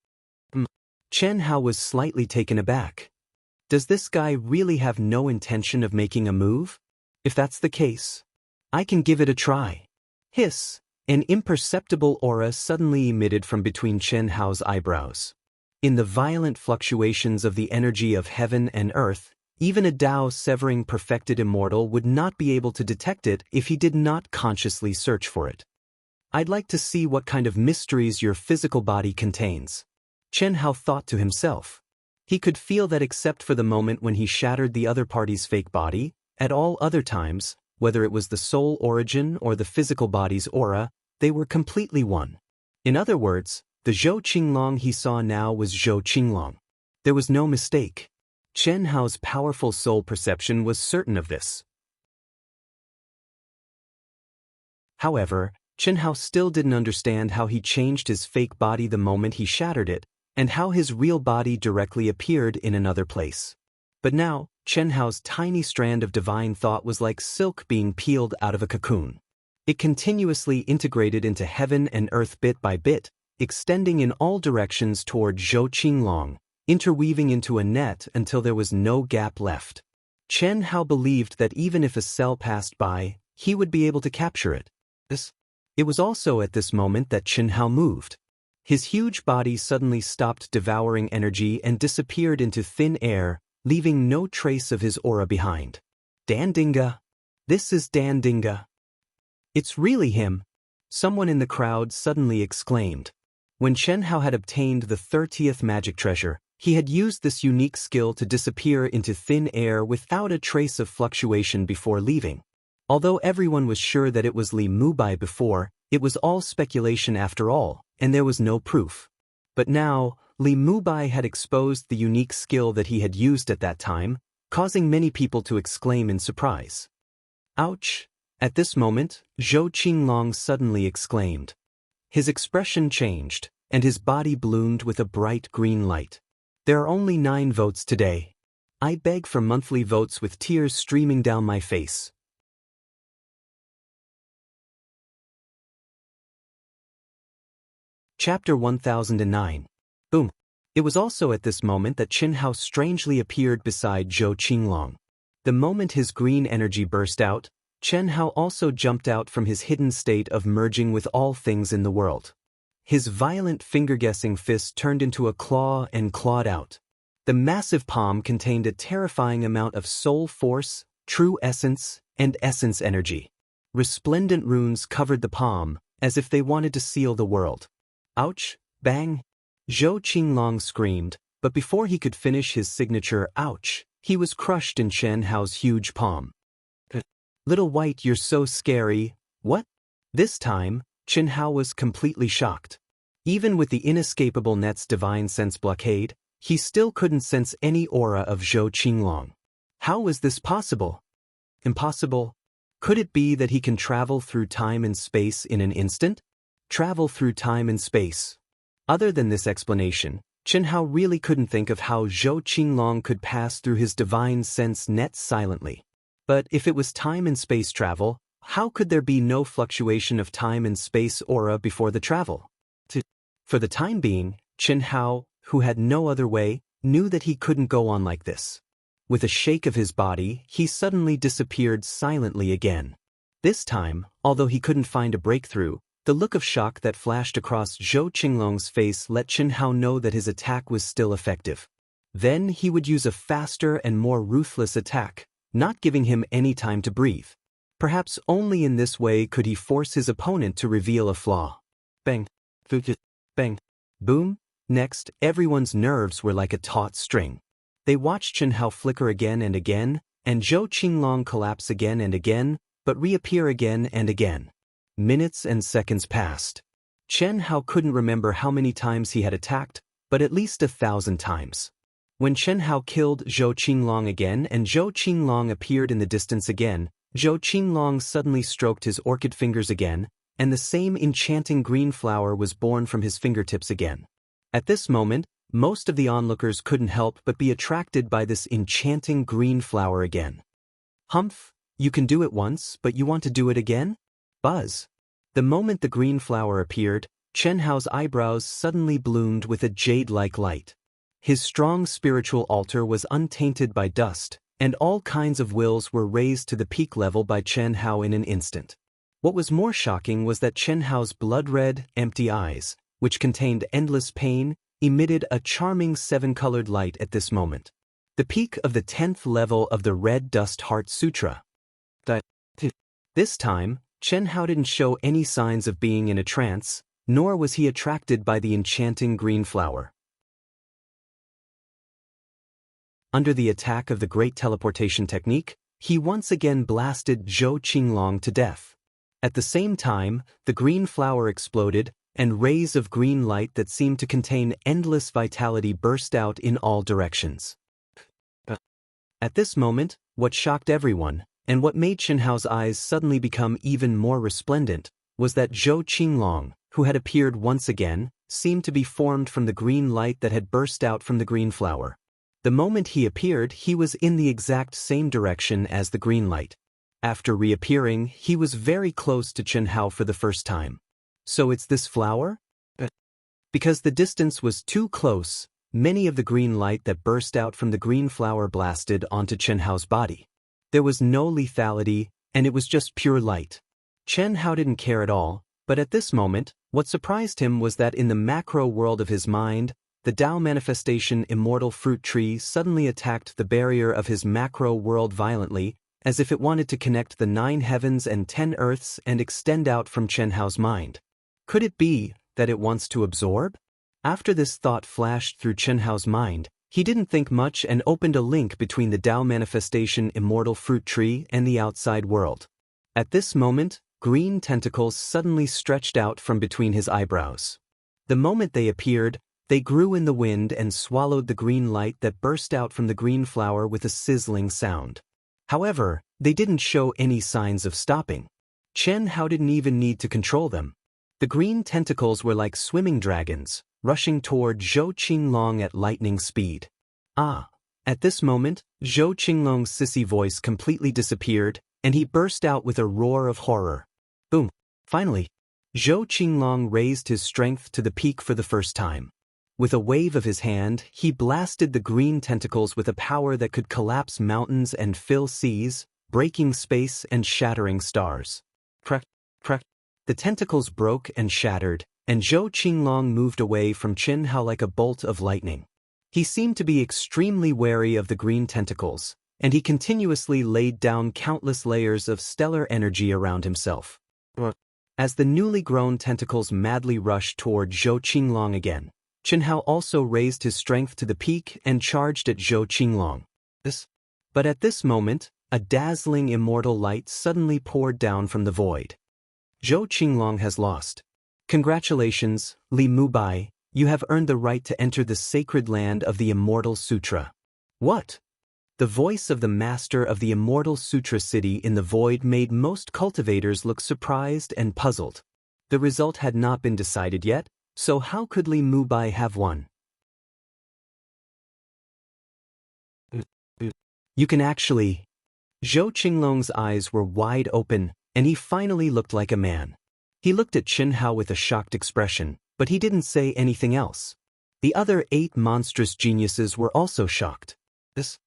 Chen Hao was slightly taken aback. Does this guy really have no intention of making a move? If that's the case, I can give it a try. Hiss! An imperceptible aura suddenly emitted from between Chen Hao's eyebrows. In the violent fluctuations of the energy of heaven and earth, even a Dao-severing perfected immortal would not be able to detect it if he did not consciously search for it. I'd like to see what kind of mysteries your physical body contains. Chen Hao thought to himself. He could feel that except for the moment when he shattered the other party's fake body, at all other times, whether it was the soul origin or the physical body's aura, they were completely one. In other words, the Zhou Qinglong he saw now was Zhou Qinglong. There was no mistake. Chen Hao's powerful soul perception was certain of this. However, Chen Hao still didn't understand how he changed his fake body the moment he shattered it, and how his real body directly appeared in another place. But now, Chen Hao's tiny strand of divine thought was like silk being peeled out of a cocoon. It continuously integrated into heaven and earth bit by bit, extending in all directions toward Zhou Qinglong, interweaving into a net until there was no gap left. Chen Hao believed that even if a cell passed by, he would be able to capture it. It was also at this moment that Chen Hao moved. His huge body suddenly stopped devouring energy and disappeared into thin air, leaving no trace of his aura behind. Dandinga. This is Dandinga. It's really him, someone in the crowd suddenly exclaimed. When Chen Hao had obtained the 30th magic treasure, he had used this unique skill to disappear into thin air without a trace of fluctuation before leaving. Although everyone was sure that it was Li Mubai before, it was all speculation after all, and there was no proof. But now, Li Mubai had exposed the unique skill that he had used at that time, causing many people to exclaim in surprise. Ouch! At this moment, Zhou Qinglong suddenly exclaimed. His expression changed, and his body bloomed with a bright green light. There are only 9 votes today. I beg for monthly votes with tears streaming down my face. Chapter 1009. Boom. It was also at this moment that Chen Hao strangely appeared beside Zhou Qinglong. The moment his green energy burst out, Chen Hao also jumped out from his hidden state of merging with all things in the world. His violent finger-guessing fist turned into a claw and clawed out. The massive palm contained a terrifying amount of soul force, true essence, and essence energy. Resplendent runes covered the palm, as if they wanted to seal the world. Ouch! Bang! Zhou Qinglong screamed, but before he could finish his signature ouch, he was crushed in Chen Hao's huge palm. Little White, you're so scary. What? This time, Chen Hao was completely shocked. Even with the inescapable net's divine sense blockade, he still couldn't sense any aura of Zhou Qinglong. How was this possible? Impossible? Could it be that he can travel through time and space in an instant? Travel through time and space. Other than this explanation, Chen Hao really couldn't think of how Zhou Qinglong could pass through his divine sense net silently. But if it was time and space travel, how could there be no fluctuation of time and space aura before the travel? For the time being, Chen Hao, who had no other way, knew that he couldn't go on like this. With a shake of his body, he suddenly disappeared silently again. This time, although he couldn't find a breakthrough, the look of shock that flashed across Zhou Qinglong's face let Chen Hao know that his attack was still effective. Then he would use a faster and more ruthless attack, not giving him any time to breathe. Perhaps only in this way could he force his opponent to reveal a flaw. Bang. Bang. Boom. Next, everyone's nerves were like a taut string. They watched Chen Hao flicker again and again, and Zhou Qinglong collapse again and again, but reappear again and again. Minutes and seconds passed. Chen Hao couldn't remember how many times he had attacked, but at least 1,000 times. When Chen Hao killed Zhou Qinglong again and Zhou Qinglong appeared in the distance again, Zhou Qinglong suddenly stroked his orchid fingers again, and the same enchanting green flower was born from his fingertips again. At this moment, most of the onlookers couldn't help but be attracted by this enchanting green flower again. Humph, you can do it once, but you want to do it again? Buzz. The moment the green flower appeared, Chen Hao's eyebrows suddenly bloomed with a jade-like light. His strong spiritual altar was untainted by dust, and all kinds of wills were raised to the peak level by Chen Hao in an instant. What was more shocking was that Chen Hao's blood-red, empty eyes, which contained endless pain, emitted a charming 7-colored light at this moment. The peak of the 10th level of the Red Dust Heart Sutra. This time, Chen Hao didn't show any signs of being in a trance, nor was he attracted by the enchanting green flower. Under the attack of the Great Teleportation Technique, he once again blasted Zhou Qinglong to death. At the same time, the green flower exploded, and rays of green light that seemed to contain endless vitality burst out in all directions. At this moment, what shocked everyone, and what made Chen Hao's eyes suddenly become even more resplendent, was that Zhou Qinglong, who had appeared once again, seemed to be formed from the green light that had burst out from the green flower. The moment he appeared, he was in the exact same direction as the green light. After reappearing, he was very close to Chen Hao for the first time. So it's this flower? Because the distance was too close, many of the green light that burst out from the green flower blasted onto Chen Hao's body. There was no lethality, and it was just pure light. Chen Hao didn't care at all, but at this moment, what surprised him was that in the macro world of his mind, the Tao manifestation immortal fruit tree suddenly attacked the barrier of his macro world violently, as if it wanted to connect the 9 heavens and 10 earths and extend out from Chen Hao's mind. Could it be that it wants to absorb? After this thought flashed through Chen Hao's mind, he didn't think much and opened a link between the Tao manifestation immortal fruit tree and the outside world. At this moment, green tentacles suddenly stretched out from between his eyebrows. The moment they appeared, they grew in the wind and swallowed the green light that burst out from the green flower with a sizzling sound. However, they didn't show any signs of stopping. Chen Hao didn't even need to control them. The green tentacles were like swimming dragons, rushing toward Zhou Qinglong at lightning speed. At this moment, Zhou Qinglong's sissy voice completely disappeared, and he burst out with a roar of horror. Boom! Finally, Zhou Qinglong raised his strength to the peak for the first time. With a wave of his hand, he blasted the green tentacles with a power that could collapse mountains and fill seas, breaking space and shattering stars. Crack, crack. The tentacles broke and shattered, and Zhou Qinglong moved away from Chen Hao like a bolt of lightning. He seemed to be extremely wary of the green tentacles, and he continuously laid down countless layers of stellar energy around himself. As the newly grown tentacles madly rushed toward Zhou Qinglong again, Chen Hao also raised his strength to the peak and charged at Zhou Qinglong. But at this moment, a dazzling immortal light suddenly poured down from the void. Zhou Qinglong has lost. Congratulations, Li Mubai, you have earned the right to enter the sacred land of the Immortal Sutra. What? The voice of the master of the Immortal Sutra city in the void made most cultivators look surprised and puzzled. The result had not been decided yet, so how could Li Mubai have won? You can actually... Zhou Qinglong's eyes were wide open, and he finally looked like a man. He looked at Chen Hao with a shocked expression, but he didn't say anything else. The other 8 monstrous geniuses were also shocked. This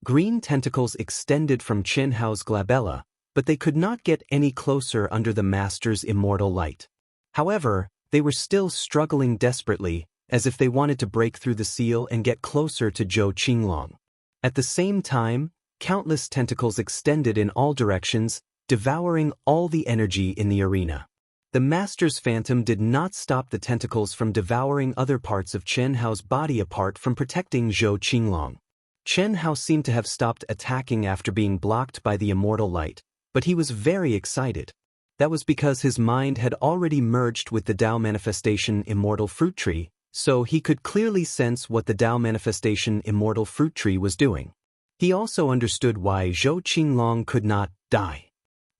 green tentacles extended from Chen Hao's glabella, but they could not get any closer under the master's immortal light. However, they were still struggling desperately, as if they wanted to break through the seal and get closer to Zhou Qinglong. At the same time, countless tentacles extended in all directions, devouring all the energy in the arena. The master's phantom did not stop the tentacles from devouring other parts of Chen Hao's body apart from protecting Zhou Qinglong. Chen Hao seemed to have stopped attacking after being blocked by the immortal light, but he was very excited. That was because his mind had already merged with the Tao manifestation immortal fruit tree, so he could clearly sense what the Tao manifestation immortal fruit tree was doing. He also understood why Zhou Qinglong could not die.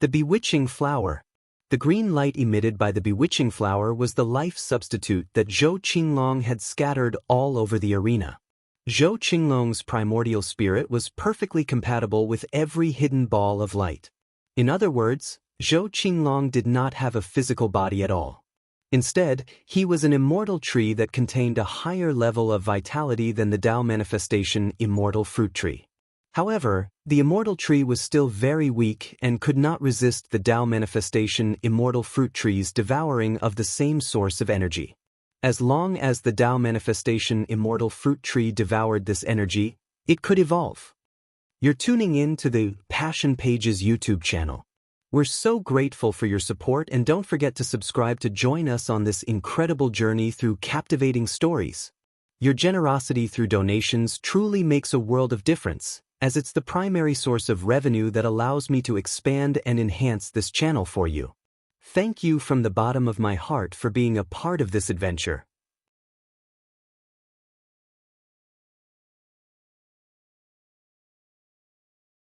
The bewitching flower. The green light emitted by the bewitching flower was the life substitute that Zhou Qinglong had scattered all over the arena. Zhou Qinglong's primordial spirit was perfectly compatible with every hidden ball of light. In other words, Zhou Qinglong did not have a physical body at all. Instead, he was an immortal tree that contained a higher level of vitality than the Tao manifestation immortal fruit tree. However, the immortal tree was still very weak and could not resist the Tao manifestation immortal fruit tree's devouring of the same source of energy. As long as the Tao manifestation immortal fruit tree devoured this energy, it could evolve. You're tuning in to the Passion Pages YouTube channel. We're so grateful for your support, and don't forget to subscribe to join us on this incredible journey through captivating stories. Your generosity through donations truly makes a world of difference, as it's the primary source of revenue that allows me to expand and enhance this channel for you. Thank you from the bottom of my heart for being a part of this adventure.